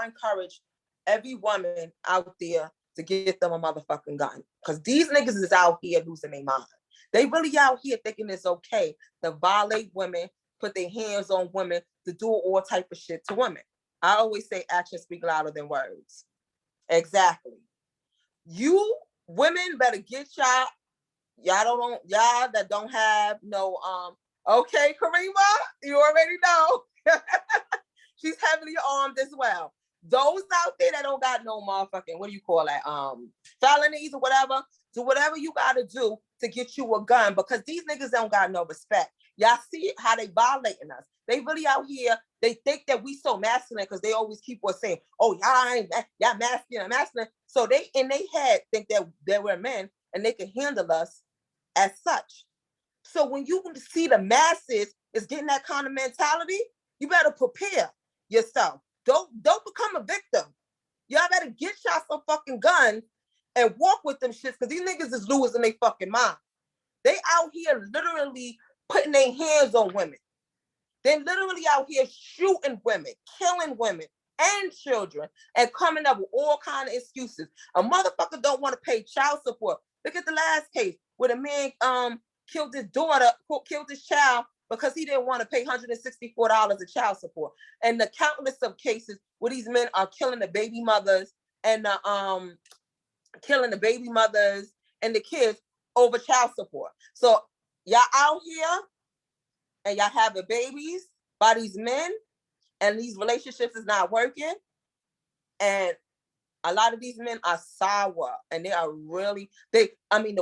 encourage every woman out there to get them a motherfucking gun. Because these niggas is out here losing their mind. They really out here thinking it's okay to violate women, put their hands on women, to do all type of shit to women. I always say actions speak louder than words. Exactly. You women better get y'all that don't have no okay, Karima, you already know. She's heavily armed as well. Those out there that don't got no motherfucking, what do you call that? Felonies or whatever. Do whatever you gotta do to get you a gun, because these niggas don't got no respect. Y'all see how they violating us. They really out here, they think that we so masculine because they always keep on saying, oh, y'all masculine. So they in their head think that we're men and they can handle us as such. So when you see the masses is getting that kind of mentality, you better prepare yourself. Don't become a victim. Y'all better get y'all some fucking guns and walk with them shits, because these niggas is losing their fucking mind. They out here literally putting their hands on women. They literally out here shooting women, killing women and children, and coming up with all kind of excuses. A motherfucker don't want to pay child support. Look at the last case where the man killed his child because he didn't want to pay $164 of child support. And the countless of cases where these men are killing the baby mothers and the kids over child support. So y'all out here and y'all having babies by these men, and these relationships is not working. And a lot of these men are sour, and they are really, the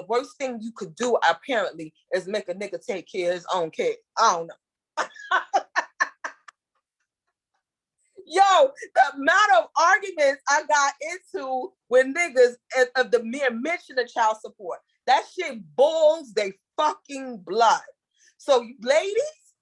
worst thing you could do apparently is make a nigga take care of his own kid. I don't know. Yo, the amount of arguments I got into with niggas of the mere mention of child support, that shit boils they fucking blood. So ladies,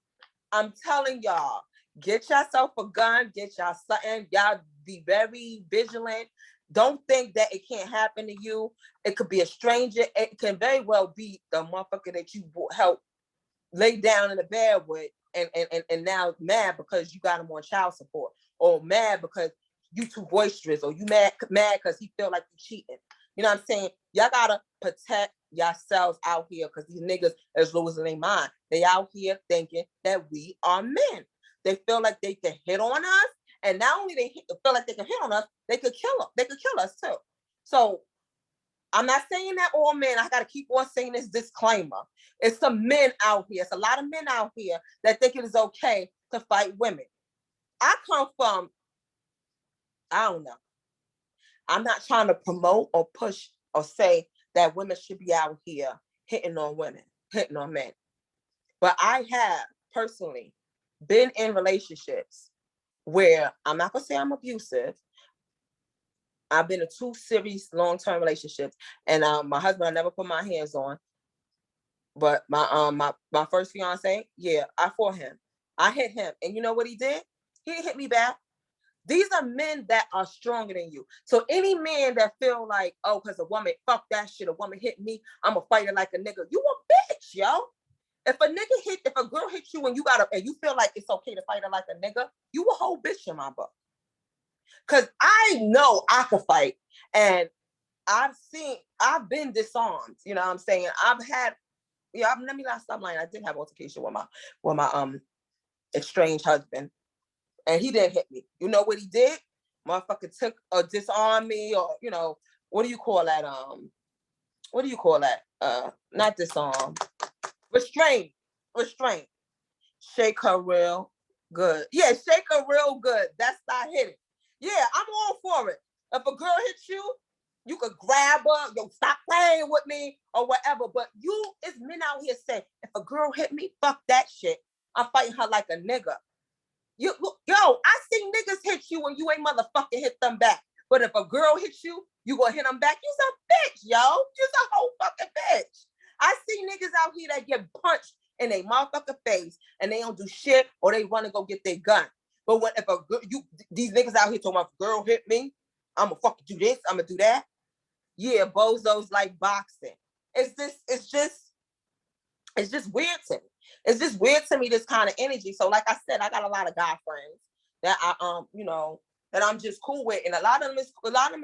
I'm telling y'all, get yourself a gun, get y'all something. Y'all be very vigilant. Don't think that it can't happen to you. It could be a stranger. It can very well be the motherfucker that you help lay down in the bed with, and now mad because you got him on child support, or mad because you too boisterous, or you mad because he feel like you cheating. You know what I'm saying? Y'all gotta protect yourselves out here, because these niggas is losing their mind. They out here thinking that we are men. They feel like they can hit on us, and not only they feel like they can hit on us, they could kill them. They could kill us too. So I'm not saying that all men. I gotta keep on saying this disclaimer. It's some men out here. It's a lot of men out here that think it is okay to fight women. I come from, I don't know. I'm not trying to promote or push or say that women should be out here hitting on women, hitting on men. But I have personally been in relationships where, I'm not gonna say I'm abusive. I've been in 2 serious long-term relationships, and my husband I never put my hands on. But my first fiance, yeah, I fought him. I hit him, and you know what he did? He didn't hit me back. These are men that are stronger than you. So any man that feel like, oh, because a woman, fuck that shit, a woman hit me, I'm a fighter like a nigga. You a bitch, yo. If a girl hits you and you feel like it's okay to fight her like a nigga, you a whole bitch in my book. Cause I know I can fight, and I've been disarmed. You know what I'm saying? Let me not stop lying. I did have altercation with my estranged husband, and he didn't hit me. You know what he did? Motherfucker took or disarmed me, or what do you call that? What do you call that? Not disarm, restraint. Shake her real good. Yeah, shake her real good. That's not hitting. Yeah, I'm all for it. If a girl hits you, you could grab her, stop playing with me or whatever. But it's men out here saying, if a girl hit me, fuck that shit. I'm fighting her like a nigga. I seen niggas hit you and you ain't motherfucking hit them back. But if a girl hits you, you gonna hit them back. You's a bitch, yo. You's a whole fucking bitch. I see niggas out here that get punched in their motherfucking face and they don't do shit, or they run and go get their gun. But these niggas out here talking about, if a girl hit me, I'm gonna fucking do this, I'm gonna do that. Yeah, bozos like boxing. It's just weird to me. It's just weird to me, this kind of energy. So like I said, I got a lot of guy friends that that I'm just cool with, and a lot of them is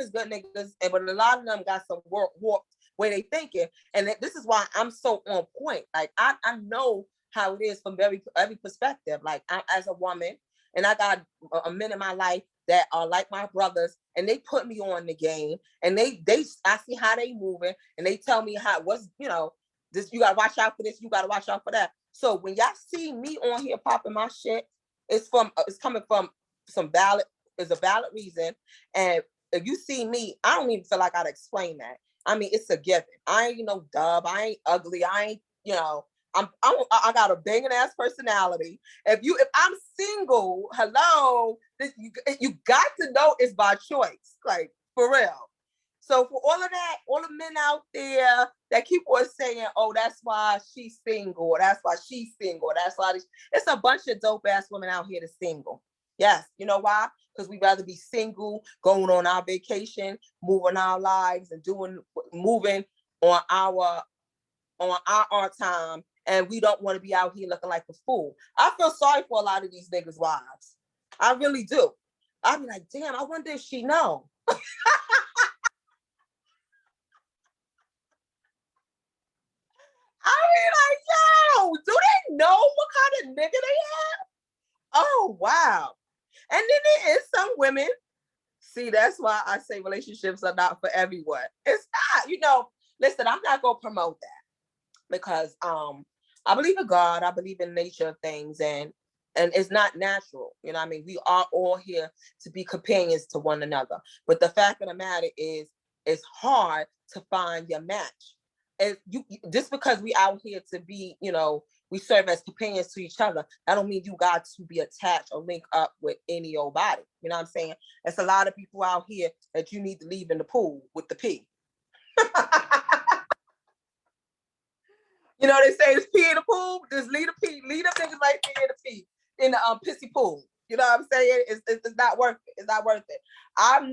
good niggas, but a lot of them got some warped way they thinking, and this is why I'm so on point. Like I know how it is from every perspective. Like I'm as a woman, and I got a men in my life that are like my brothers, and they put me on the game, and I see how they moving, and they tell me this, you gotta watch out for this, you gotta watch out for that. So when y'all see me on here popping my shit, it's coming from a valid reason. And if you see me, I don't even feel like I'd explain that. I mean, it's a given. I ain't no dub. I ain't ugly. I ain't, I got a banging ass personality. If I'm single, hello, you got to know it's by choice, like for real. So for all of that, all the men out there that keep on saying, oh, that's why she's single, or that's why she's single, or that's why it's a bunch of dope ass women out here that's single. Yes, you know why? Because we'd rather be single, going on our vacation, moving our lives, and moving on our time, and we don't want to be out here looking like a fool. I feel sorry for a lot of these niggas' wives. I really do. I be like, damn, I wonder if she know. I mean, like, yo, do they know what kind of nigga they have? Oh, wow. And then there is some women. See, that's why I say relationships are not for everyone. It's not, listen, I'm not going to promote that because I believe in God. I believe in nature of things, and it's not natural. You know what I mean? We are all here to be companions to one another. But the fact of the matter is, it's hard to find your match. And just because we out here to be, we serve as companions to each other, that don't mean you got to be attached or link up with any old body. You know what I'm saying? There's a lot of people out here that you need to leave in the pool with the pee. They say it's pee in the pool. Just leave the pee. Leave the niggas like pee in the pee in the pissy pool. You know what I'm saying? It's not worth it. It's not worth it. I've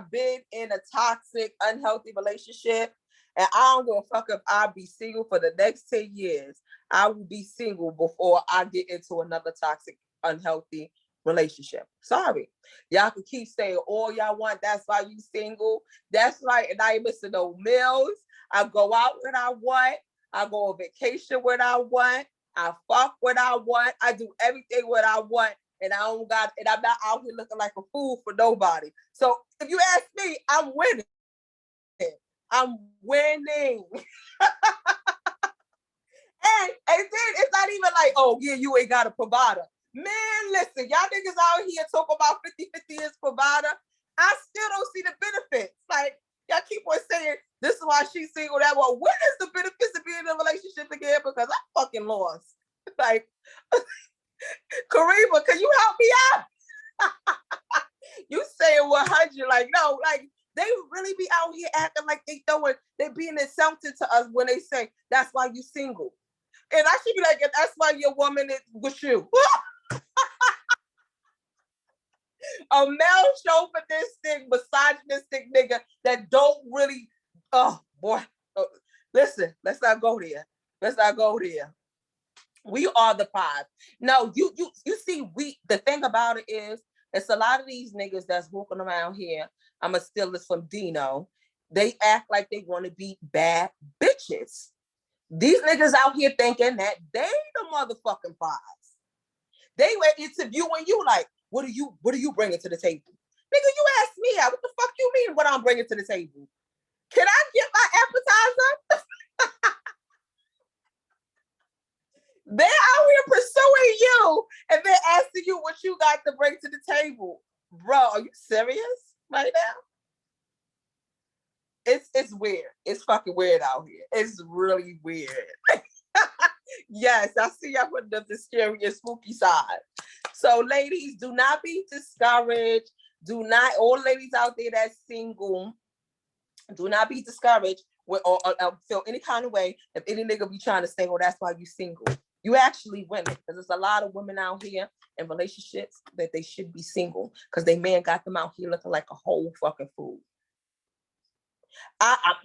been in a toxic, unhealthy relationship. And I don't give a fuck if I be single for the next 10 years. I will be single before I get into another toxic, unhealthy relationship. Sorry. Y'all can keep saying all y'all want. That's why you single. That's right. And I ain't missing no meals. I go out when I want. I go on vacation when I want. I fuck when I want. I do everything when I want. And I'm not out here looking like a fool for nobody. So if you ask me, I'm winning. I'm winning. and then it's not even like, oh, yeah, you ain't got a provider. Man, listen, y'all niggas out here talk about 50-50 as provider. I still don't see the benefits. Like, y'all keep on saying, this is why she's single, that one. What is the benefits of being in a relationship again? Because I'm fucking lost. Like, Karima, can you help me out? You saying 100, like, no, like, they really be out here acting like they being insulted to us when they say, that's why you single. And I should be like, that's why your woman is with you. A male chauvinistic, misogynistic nigga that don't really, oh boy. Listen, let's not go there. Let's not go there. We are the five. No, you see, the thing about it is, it's a lot of these niggas that's walking around here. I'ma steal this from Dino. They act like they want to be bad bitches. These niggas out here thinking that they the motherfucking prize. They were interviewing you like, what are you bringing to the table? Nigga, you asked me out. What the fuck you mean what I'm bringing to the table? Can I get my appetizer? They're out here pursuing you and they're asking you what you got to bring to the table. Bro, are you serious right now? It's weird. It's fucking weird out here. It's really weird. Yes, I see y'all putting up the scary and spooky side. So ladies, do not be discouraged. Do not, all ladies out there that's single, do not be discouraged or feel any kind of way if any nigga be trying to say, oh, that's why you single. You actually win it, because there's a lot of women out here in relationships that they should be single because they man got them out here looking like a whole fucking fool.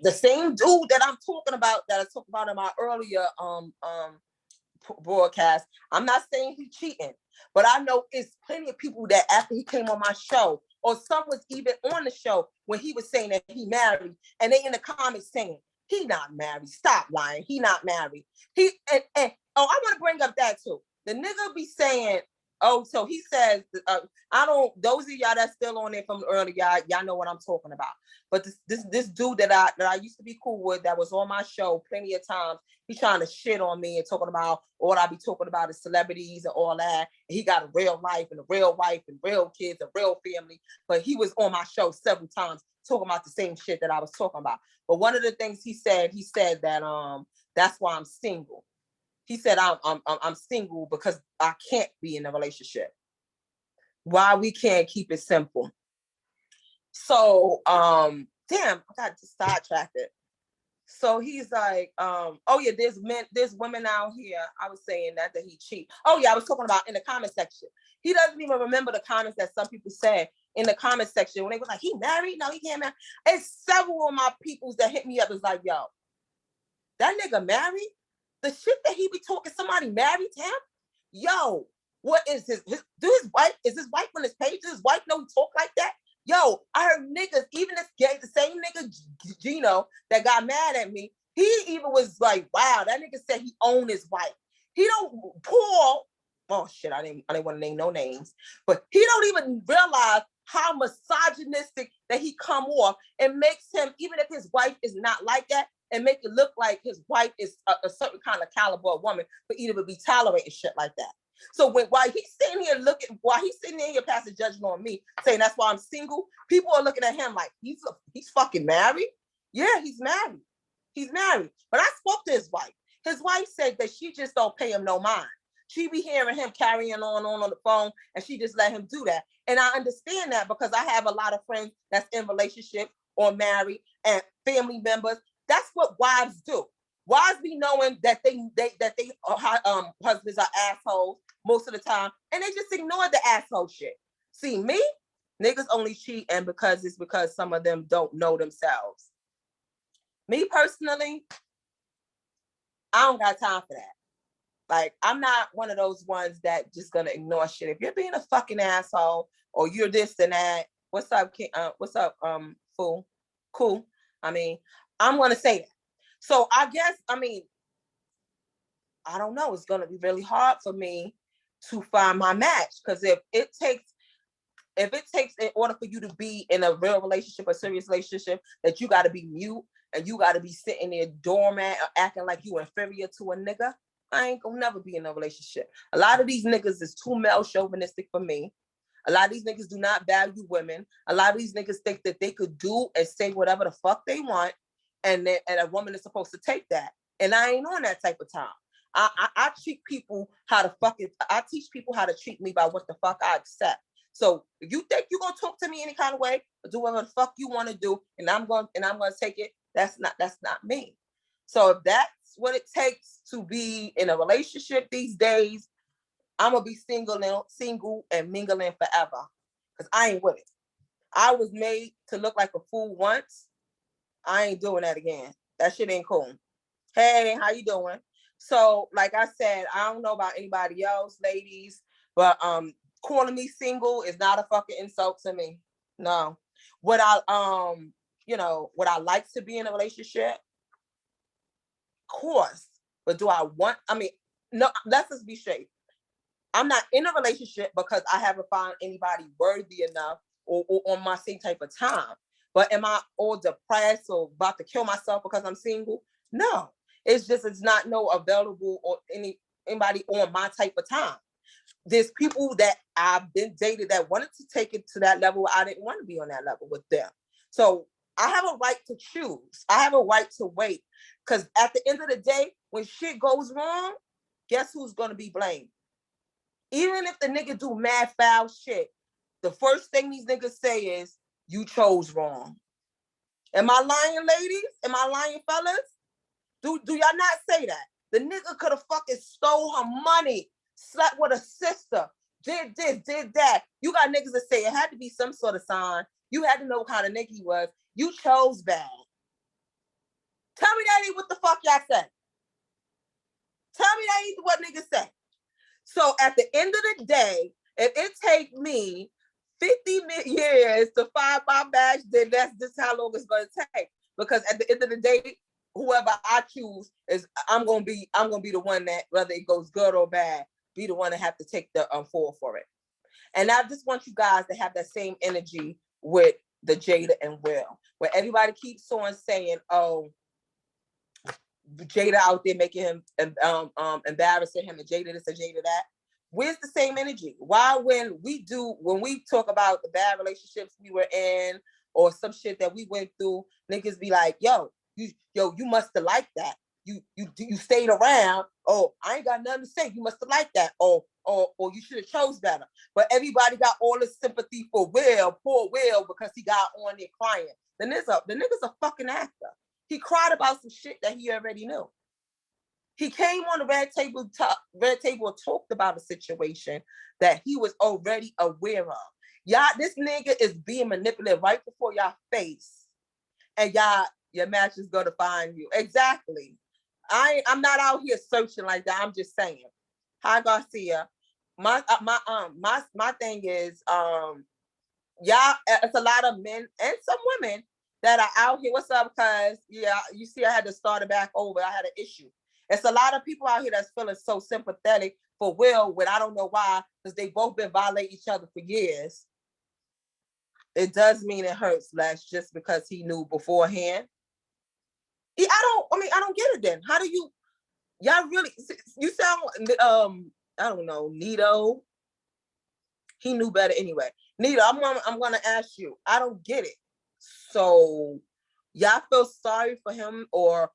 The same dude that I'm talking about, that I talked about in my earlier broadcast, I'm not saying he's cheating, but I know it's plenty of people that after he came on my show, or some was even on the show when he was saying that he married, and they in the comments saying, he not married. Stop lying. He not married. I want to bring up that too. The nigga be saying, oh, so he says, those of y'all that's still on there from earlier, y'all know what I'm talking about. But this dude that I used to be cool with, that was on my show plenty of times, he trying to shit on me and talking about all I be talking about is celebrities and all that. And he got a real life and a real wife and real kids, a real family. But he was on my show several times talking about the same shit that I was talking about. But one of the things he said that that's why I'm single. He said I'm single because I can't be in a relationship. Why we can't keep it simple? So damn, I got to sidetrack it. So he's like, oh yeah, there's women out here. I was saying that he cheat. Oh yeah, I was talking about in the comment section. He doesn't even remember the comments that some people said in the comment section when they were like, he married? No, he can't marry. It's several of my peoples that hit me up. Is like, yo, that nigga married? The shit that he be talking, somebody married him? Yo, what is his wife? Is his wife on his page? Does his wife know he talk like that? Yo, I heard niggas, even this gay, the same nigga Gino that got mad at me, he even was like, wow, that nigga said he owned his wife. He don't, Paul, oh shit, I didn't want to name no names, but he don't even realize how misogynistic that he come off and makes him, even if his wife is not like that, and make it look like his wife is a certain kind of caliber of woman, but either would be tolerating shit like that. So while he's sitting here passing judgment on me, saying that's why I'm single, people are looking at him like he's fucking married. Yeah, he's married. He's married. But I spoke to his wife. His wife said that she just don't pay him no mind. She be hearing him carrying on the phone, and she just let him do that. And I understand that because I have a lot of friends that's in relationships or married and family members. That's what wives do. Wives be knowing that they husbands are assholes most of the time, and they just ignore the asshole shit. See, me, niggas only cheat, and because some of them don't know themselves. Me personally, I don't got time for that. Like, I'm not one of those ones that just gonna ignore shit. If you're being a fucking asshole or you're this and that, what's up, fool? Cool. I mean, I'm gonna say that. So I guess, I don't know. It's going to be really hard for me to find my match, because if it takes in order for you to be in a real relationship, a serious relationship, that you got to be mute and you got to be sitting there doormat or acting like you inferior to a nigga, I ain't gonna never be in a relationship. A lot of these niggas is too male chauvinistic for me. A lot of these niggas do not value women. A lot of these niggas think that they could do and say whatever the fuck they want, and a woman is supposed to take that. And I ain't on that type of time. I teach people how to treat me by what the fuck I accept. So if you think you're gonna talk to me any kind of way, or do whatever the fuck you want to do, and I'm gonna take it, that's not me. So if that's what it takes to be in a relationship these days, I'm gonna be single and mingling forever. Cause I ain't with it. I was made to look like a fool once. I ain't doing that again. That shit ain't cool. Hey, how you doing? So, like I said, I don't know about anybody else, ladies, but calling me single is not a fucking insult to me. No. Would I would I like to be in a relationship? Of course. But do I want, no, let's just be straight. I'm not in a relationship because I haven't found anybody worthy enough or on my same type of time. But am I all depressed or about to kill myself because I'm single? No. It's not no available or anybody on my type of time. There's people that I've been dated that wanted to take it to that level. I didn't want to be on that level with them. So I have a right to choose. I have a right to wait. Because at the end of the day, when shit goes wrong, guess who's going to be blamed? Even if the nigga do mad foul shit, the first thing these niggas say is, you chose wrong. Am I lying, ladies? Am I lying, fellas? Do y'all not say that? The nigga could have fucking stole her money, slept with a sister, did this, did that. You got niggas that say it had to be some sort of sign. You had to know what kind of nigga he was. You chose bad. Tell me that ain't what the fuck y'all say. Tell me that ain't what niggas say. So at the end of the day, if it take me 50 years to find my match, then that's just how long it's going to take. Because at the end of the day, whoever I choose is I'm gonna be the one that, whether it goes good or bad, be the one that have to take the fall for it. And I just want you guys to have that same energy with the Jada and Will, where everybody keeps on saying, "Oh, Jada out there making him embarrassing him, and Jada this and Jada that." Where's the same energy? Why when we talk about the bad relationships we were in or some shit that we went through, niggas be like, yo, you must have liked that. You stayed around. Oh, I ain't got nothing to say. You must have liked that. Or you should have chose better. But everybody got all this sympathy for Will, poor Will, because he got on there crying. The nigga's a fucking actor. He cried about some shit that he already knew. He came on the red table and talked about a situation that he was already aware of. Y'all, this nigga is being manipulated right before y'all face. And your match is gonna find you. Exactly. I'm not out here searching like that. I'm just saying. Hi, Garcia. My thing is, y'all, it's a lot of men and some women that are out here. What's up, cuz? Yeah, you see, I had to start it back over. I had an issue. It's a lot of people out here that's feeling so sympathetic for Will when I don't know why, because they both been violating each other for years. It does mean it hurts less just because he knew beforehand. I don't get it then. How do y'all really, you sound, I don't know, Nito. He knew better anyway. Nito, I'm gonna ask you, I don't get it. So y'all feel sorry for him, or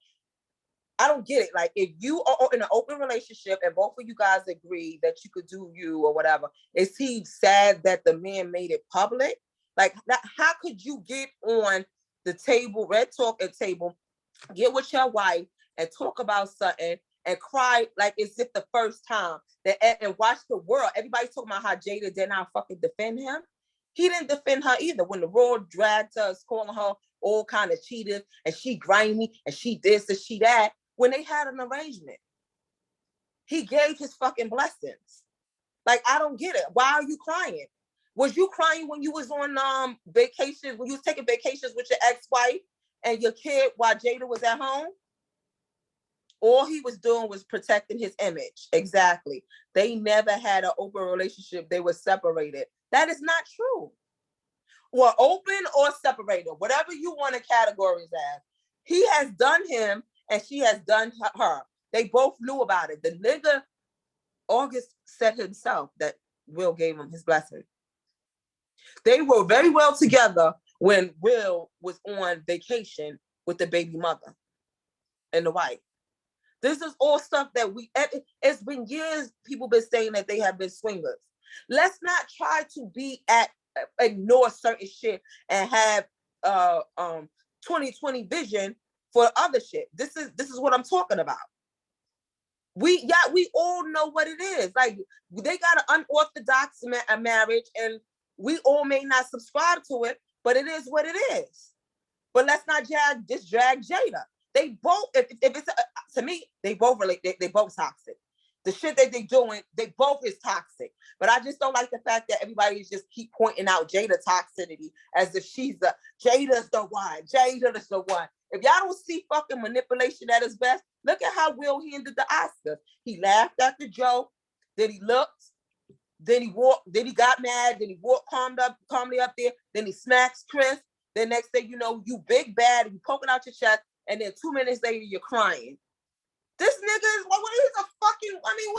I don't get it. Like, if you are in an open relationship and both of you guys agree that you could do you or whatever, is he sad that the man made it public? Like, how could you get on the table, red talk at table, get with your wife and talk about something and cry like it's if the first time and watch the world? Everybody's talking about how Jada did not fucking defend him. He didn't defend her either. When the world dragged us, calling her all kind of cheaters, and she grimy, and she this and she that, when they had an arrangement, he gave his fucking blessings. Like, I don't get it. Why are you crying? Was you crying when you was on vacations, when you was taking vacations with your ex-wife and your kid while Jada was at home? All he was doing was protecting his image. Exactly. They never had an open relationship. They were separated. That is not true. Or open or separated, whatever you want to categorize as. He has done him and she has done her. They both knew about it. The nigga, August, said himself that Will gave him his blessing. They were very well together when Will was on vacation with the baby mother and the wife. This is all stuff that it's been years people been saying that they have been swingers. Let's not try to ignore certain shit and have 2020 vision for other shit. This is what I'm talking about. We all know what it is. Like, they got an unorthodox marriage, and we all may not subscribe to it, but it is what it is. But let's not drag Jada. They both, if it's to me, they both they both toxic. The shit that they doing, they both is toxic. But I just don't like the fact that everybody just keep pointing out Jada toxicity as if Jada's the one. Jada's the one. If y'all don't see fucking manipulation at its best, look at how Will handled the Oscars. He laughed at the joke, then he looked, then he walked, then he got mad, then he walked calmly up there, then he smacks Chris. Then next thing you know, you big bad, you poking out your chest, and then 2 minutes later you're crying. This nigga is he's a fucking. I mean,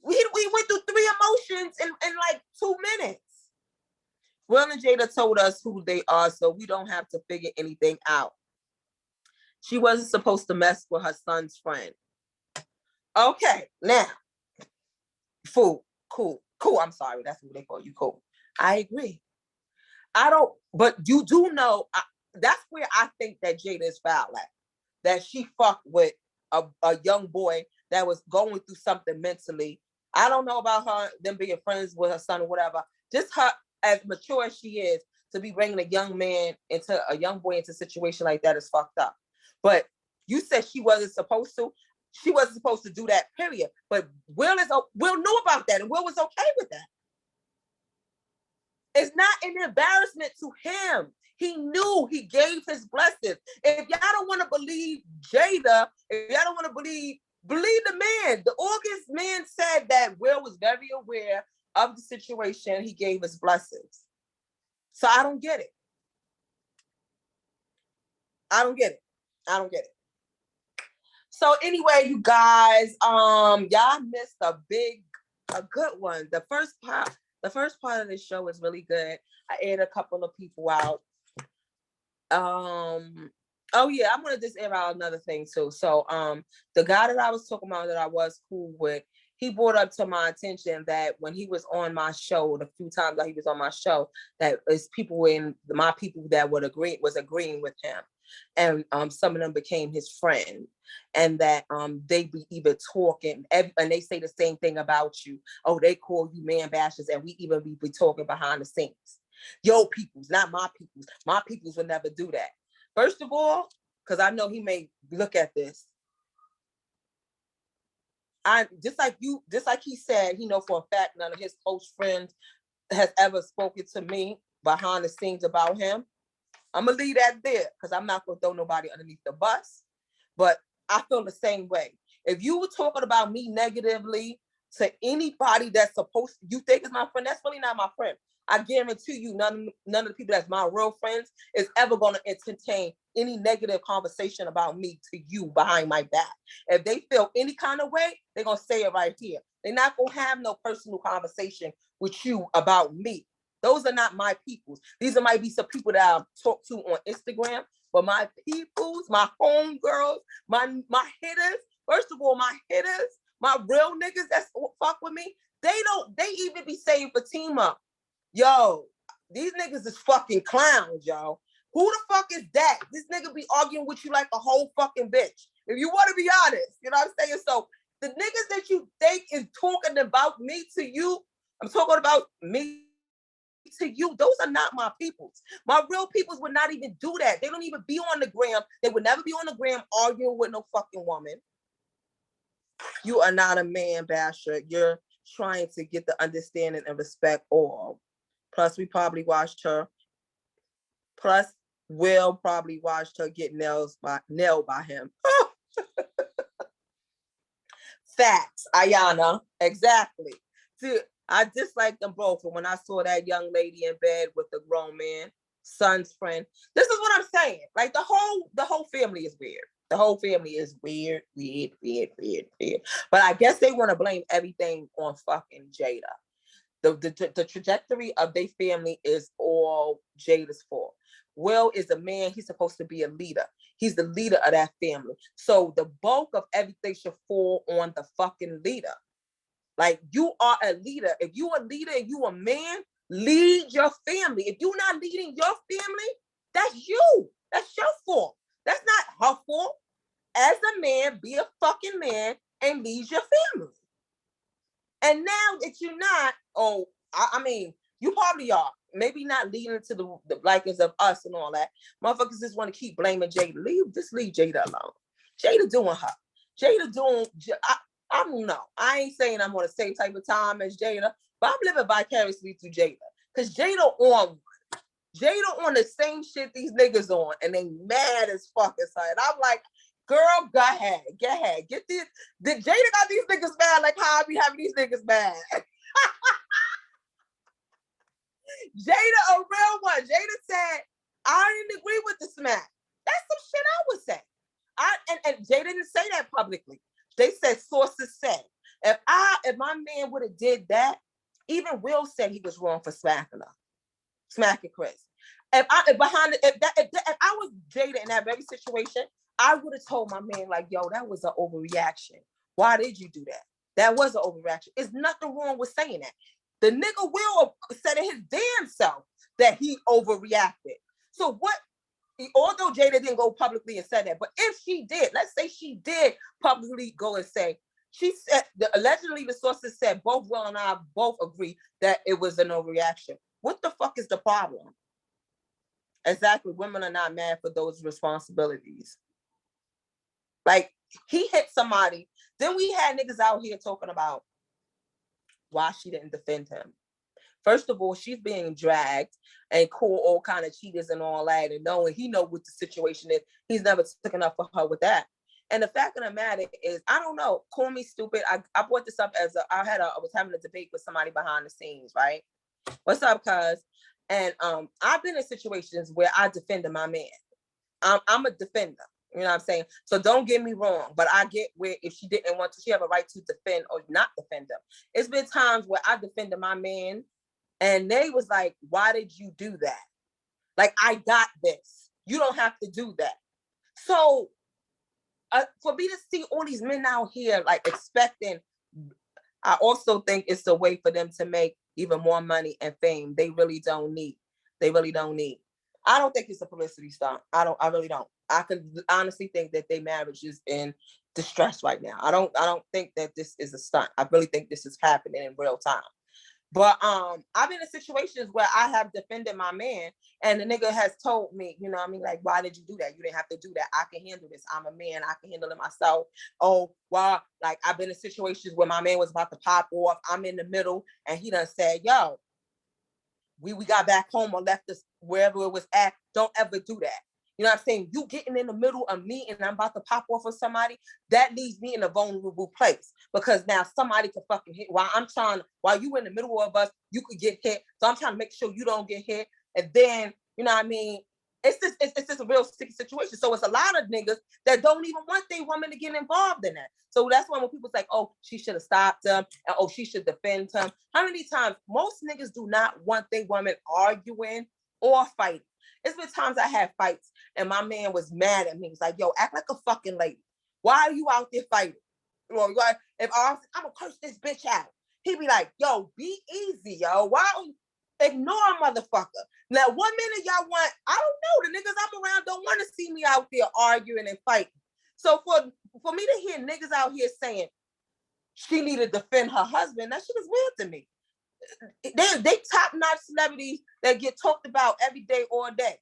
we went through 3 emotions in like 2 minutes. Will and Jada told us who they are, so we don't have to figure anything out. She wasn't supposed to mess with her son's friend. Okay, now, fool, cool. I'm sorry, that's what they call you, cool. I agree. But you do know, that's where I think that Jada is foul at. That she fucked with a young boy that was going through something mentally. I don't know about her, them being friends with her son or whatever. Just her, as mature as she is, to be bringing a young boy into a situation like that is fucked up. But you said she wasn't supposed to. She wasn't supposed to do that, period. But Will knew about that, and Will was okay with that. It's not an embarrassment to him. He knew, he gave his blessings. If y'all don't want to believe Jada, if y'all don't want to believe the man. The August man said that Will was very aware of the situation. He gave his blessings. So I don't get it. So anyway, you guys, y'all missed a good one. The first part of the show is really good. I aired a couple of people out. Oh yeah, I'm gonna just air out another thing too. So the guy that I was talking about that I was cool with, he brought up to my attention that when he was on my show, the few times that he was on my show, that is people my people that was agreeing with him. And some of them became his friend, and that they be even talking, and they say the same thing about you. Oh, they call you man bashers, and we even be talking behind the scenes. Yo, peoples, not my peoples. My peoples would never do that. First of all, because I know he may look at this. Just like he said, he know for a fact none of his close friends has ever spoken to me behind the scenes about him. I'm gonna leave that there because I'm not gonna throw nobody underneath the bus. But I feel the same way. If you were talking about me negatively to anybody that's you think is my friend, that's really not my friend. I guarantee you none of the people that's my real friends is ever going to entertain any negative conversation about me to you behind my back. If they feel any kind of way, they're going to say it right here. They're not going to have no personal conversation with you about me. Those are not my peoples. These might be some people that I talk to on Instagram, but my peoples, my homegirls, my hitters, first of all, my hitters, my real niggas that fuck with me, they even be saying Fatima, yo, these niggas is fucking clowns, yo. Who the fuck is that? This nigga be arguing with you like a whole fucking bitch. If you want to be honest, you know what I'm saying? So the niggas that you think is talking about me to you, I'm talking about me to you, those are not my peoples. My real peoples would not even do that. They don't even be on the gram. They would never be on the gram arguing with no fucking woman. You are not a man basher. You're trying to get the understanding and respect all. Plus, we probably watched her. Plus, Will probably watched her get nailed by him. Facts, Ayana. Exactly. See, I dislike them both. And when I saw that young lady in bed with the grown man, son's friend, this is what I'm saying. Like the whole family is weird. The whole family is weird. But I guess they want to blame everything on fucking Jada. The trajectory of their family is all Jada's fault. Will is a man. He's supposed to be a leader. He's the leader of that family. So the bulk of everything should fall on the fucking leader. Like, you are a leader. If you a leader and you a man, lead your family. If you're not leading your family, that's you. That's your fault. That's not her fault. As a man, be a fucking man and lead your family. And now that you're not, I mean, you probably are. Maybe not leading to the likeness of us and all that. Motherfuckers just want to keep blaming Jada. Just leave Jada alone. Jada doing her. Jada doing, I don't know. I ain't saying I'm on the same type of time as Jada, but I'm living vicariously through Jada. Because Jada on one. Jada on the same shit these niggas on, and they mad as fuck inside. I'm like, girl, go ahead. Get this. Jada got these niggas mad like how I be having these niggas mad. Jada, a real one. Jada said, I didn't agree with the smack. That's some shit I would say. And Jada didn't say that publicly. They said sources said. If my man would have did that, even Will said he was wrong for smacking Chris. If I was Jada in that very situation, I would have told my man, like, yo, that was an overreaction. Why did you do that? That was an overreaction. There's nothing wrong with saying that. The nigga Will said it his damn self that he overreacted. So what, although Jada didn't go publicly and said that, but if she did, let's say she did publicly go and say, she said, allegedly the sources said both Will and I both agree that it was an overreaction. What the fuck is the problem? Exactly. Women are not mad for those responsibilities. Like, he hit somebody. Then we had niggas out here talking about why she didn't defend him. First of all, she's being dragged and call all kind of cheaters and all that, and knowing he know what the situation is. He's never taken up for her with that. And the fact of the matter is, I don't know, call me stupid. I brought this up as I was having a debate with somebody behind the scenes, right? What's up, cuz? And I've been in situations where I defended my man. I'm a defender. You know what I'm saying? So don't get me wrong, but I get where if she didn't want to, she have a right to defend or not defend them. It's been times where I defended my man and they was like, why did you do that? Like, I got this. You don't have to do that. So for me to see all these men out here like expecting, I also think it's a way for them to make even more money and fame. They really don't need. I don't think it's a publicity stunt. I really don't. I can honestly think that their marriage is in distress right now. I don't think that this is a stunt. I really think this is happening in real time. But I've been in situations where I have defended my man and the nigga has told me, you know what I mean? Like, why did you do that? You didn't have to do that. I can handle this. I'm a man. I can handle it myself. Oh, well, like, I've been in situations where my man was about to pop off. I'm in the middle and he done said, yo, we got back home or left us wherever it was at. Don't ever do that. You know what I'm saying? You getting in the middle of me and I'm about to pop off of somebody, that leaves me in a vulnerable place because now somebody can fucking hit while you in the middle of us, you could get hit. So I'm trying to make sure you don't get hit. And then, you know what I mean? It's just a real sticky situation. So it's a lot of niggas that don't even want their woman to get involved in that. So that's why when people say, oh, she should have stopped him, and oh, she should defend him. How many times most niggas do not want their woman arguing or fighting? It's been times I had fights and my man was mad at me. He's like, yo, act like a fucking lady. Why are you out there fighting? Well, if I'm gonna curse this bitch out, he'd be like, yo, be easy, yo. Why don't you ignore a motherfucker? Now, 1 minute y'all want, I don't know, the niggas I'm around don't want to see me out there arguing and fighting. So for me to hear niggas out here saying she need to defend her husband, that shit is weird to me. They top-notch celebrities that get talked about every day, all day.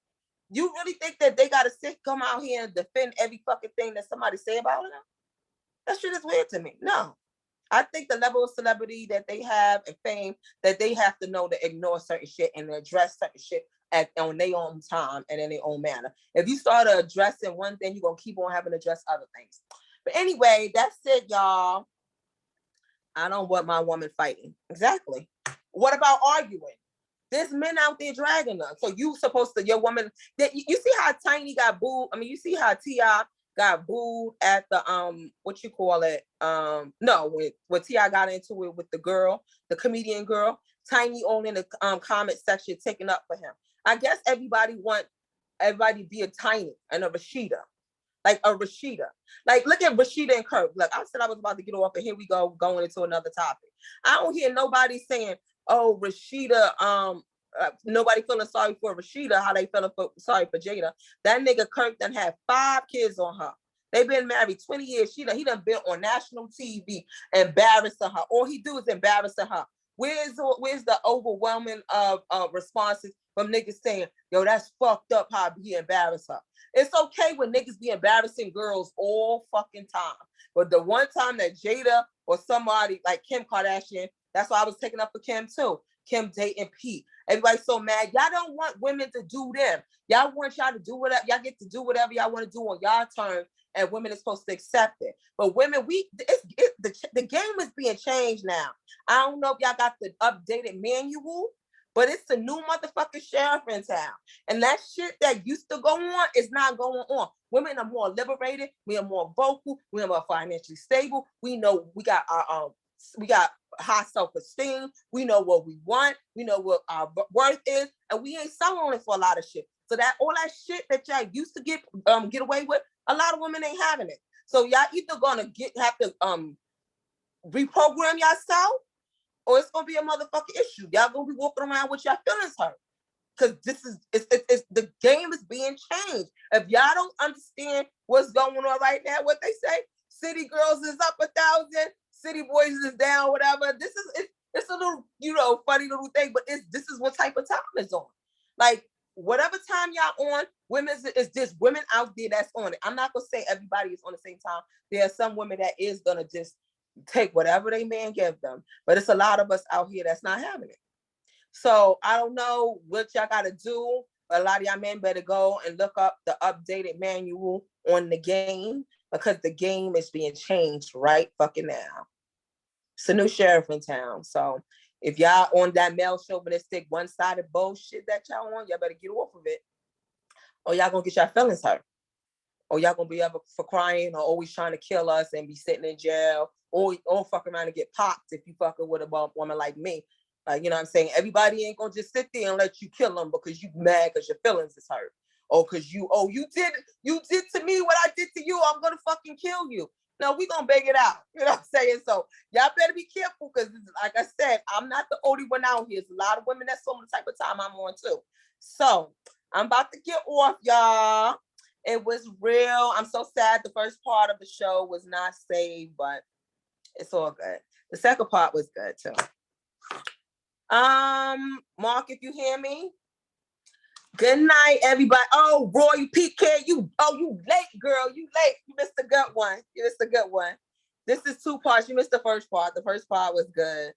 You really think that they gotta come out here and defend every fucking thing that somebody say about them? That shit is weird to me. No. I think the level of celebrity that they have and fame, that they have to know to ignore certain shit and address certain shit on their own time and in their own manner. If you start addressing one thing, you're gonna keep on having to address other things. But anyway, that's it, y'all. I don't want my woman fighting. Exactly. What about arguing? There's men out there dragging them. So you supposed to, your woman, you see how Tiny got booed? I mean, you see how T.I. got booed at the, what you call it? When T.I. got into it with the girl, the comedian girl, Tiny on in the comment section taking up for him. I guess everybody be a Tiny and a Rashida. like a Rashida. Like, look at Rashida and Kirk. Look, I said I was about to get off, and here we go, going into another topic. I don't hear nobody saying, oh, Rashida, nobody feeling sorry for Rashida, how they feeling sorry for Jada. That nigga Kirk done had 5 kids on her. They've been married 20 years. He done been on national TV embarrassing her. All he do is embarrassing her. Where's the overwhelming responses from niggas saying, yo, that's fucked up how he embarrassed her. It's okay when niggas be embarrassing girls all fucking time. But the one time that Jada or somebody like Kim Kardashian, that's why I was taking up for Kim too. Kim dating Pete. Everybody's so mad. Y'all don't want women to do them. Y'all want y'all to do whatever. Y'all get to do whatever y'all want to do on y'all terms, and women are supposed to accept it. But women, the game is being changed now. I don't know if y'all got the updated manual, but it's a new motherfucking sheriff in town. And that shit that used to go on is not going on. Women are more liberated. We are more vocal. We are more financially stable. We know we got high self-esteem. We know what we want. We know what our worth is, and we ain't selling it for a lot of shit. So that all that shit that y'all used to get away with, a lot of women ain't having it. So y'all either gonna have to reprogram yourself, or it's gonna be a motherfucking issue. Y'all gonna be walking around with your feelings hurt. Because it's the game is being changed. If y'all don't understand what's going on right now, what they say, city girls is up 1,000, city boys is down, whatever. It's a little, funny little thing, but this is what type of time it's on. Like, whatever time y'all on, women is just women out there that's on it. I'm not gonna say everybody is on the same time. There are some women that is gonna just take whatever they man give them, but it's a lot of us out here that's not having it. So I don't know what y'all gotta do, but a lot of y'all men better go and look up the updated manual on the game, because the game is being changed right fucking now. It's a new sheriff in town. So if y'all on that male chauvinistic one-sided bullshit that y'all on, y'all better get off of it, or y'all gonna get your feelings hurt, or y'all gonna be ever for crying, or always trying to kill us and be sitting in jail, or fuck around and get popped if you fucking with a woman like me. Like, you know what I'm saying? Everybody ain't gonna just sit there and let you kill them because you mad because your feelings is hurt, or because you did to me what I did to you, I'm gonna fucking kill you. No, we gonna beg it out. You know what I'm saying? So y'all better be careful, because like I said, I'm not the only one out here. There's a lot of women that's on the type of time I'm on too. So I'm about to get off, y'all. It was real. I'm so sad the first part of the show was not saved, but it's all good. The second part was good too. Mark, if you hear me, good night, everybody. Oh, Roy, you PK, you late, girl. You late. You missed a good one. This is 2 parts. You missed the first part. The first part was good.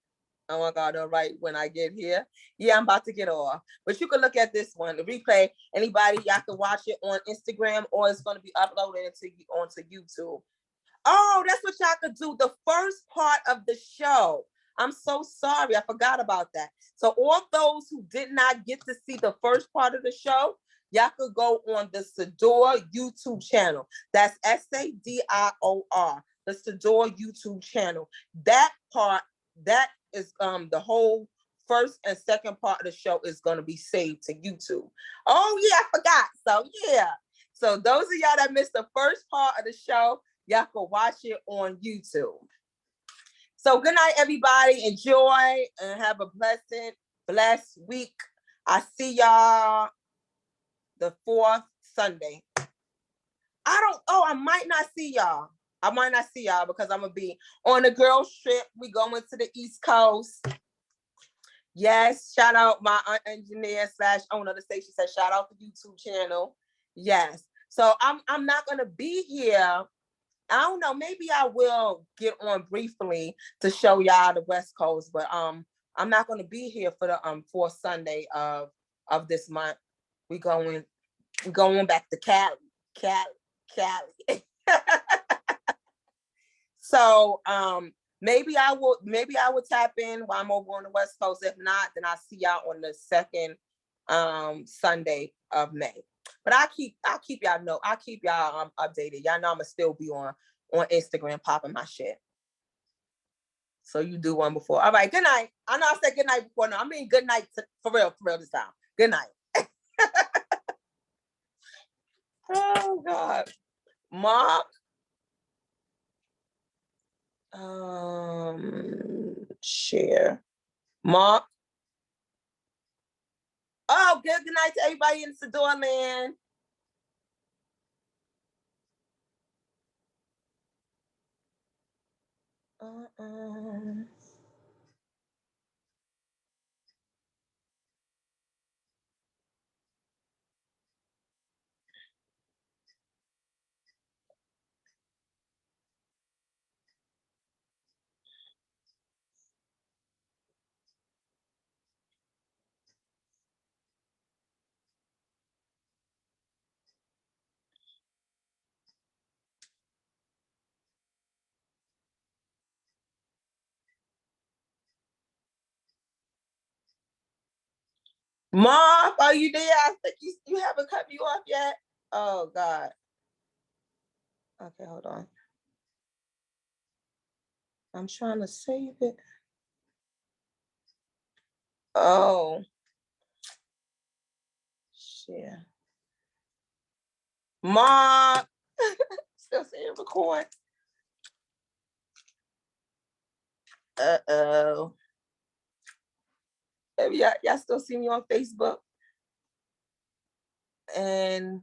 Oh my God, all right, when I get here. Yeah, I'm about to get off. But you can look at this one, the replay. Anybody, y'all can watch it on Instagram, or it's going to be uploaded onto YouTube. Oh, that's what y'all could do. The first part of the show. I'm so sorry. I forgot about that. So all those who did not get to see the first part of the show, y'all could go on the Sadior YouTube channel. That's SADIOR, the Sadior YouTube channel. That part, that is the whole first and second part of the show is going to be saved to YouTube. Oh yeah, I forgot. So yeah. So those of y'all that missed the first part of the show, y'all can watch it on YouTube. So good night, everybody. Enjoy and have a blessed week. I see y'all the 4th Sunday. I might not see y'all. Because I'm going to be on a girls trip. We going to the East Coast. Yes, shout out my engineer / owner of the station said shout out the YouTube channel. Yes. So I'm not going to be here. I don't know, maybe I will get on briefly to show y'all the West Coast, but I'm not going to be here for the 4th Sunday of this month. We going back to Cali. So maybe I will tap in while I'm over on the West Coast. If not, then I'll see y'all on the 2nd Sunday of May. But I'll keep y'all updated. Y'all know I'ma still be on Instagram popping my shit. So you do one before. All right, good night. I know I said good night before. No, I mean good night for real this time. Good night. Oh God. Mark. Share. Mark. Oh, good night to everybody in Sadior land. Mark, are you there? I think you haven't cut me off yet. Oh God. Okay, hold on. I'm trying to save it. Oh. Share. Mark. Still saying record. Uh-oh. Y'all still see me on Facebook? And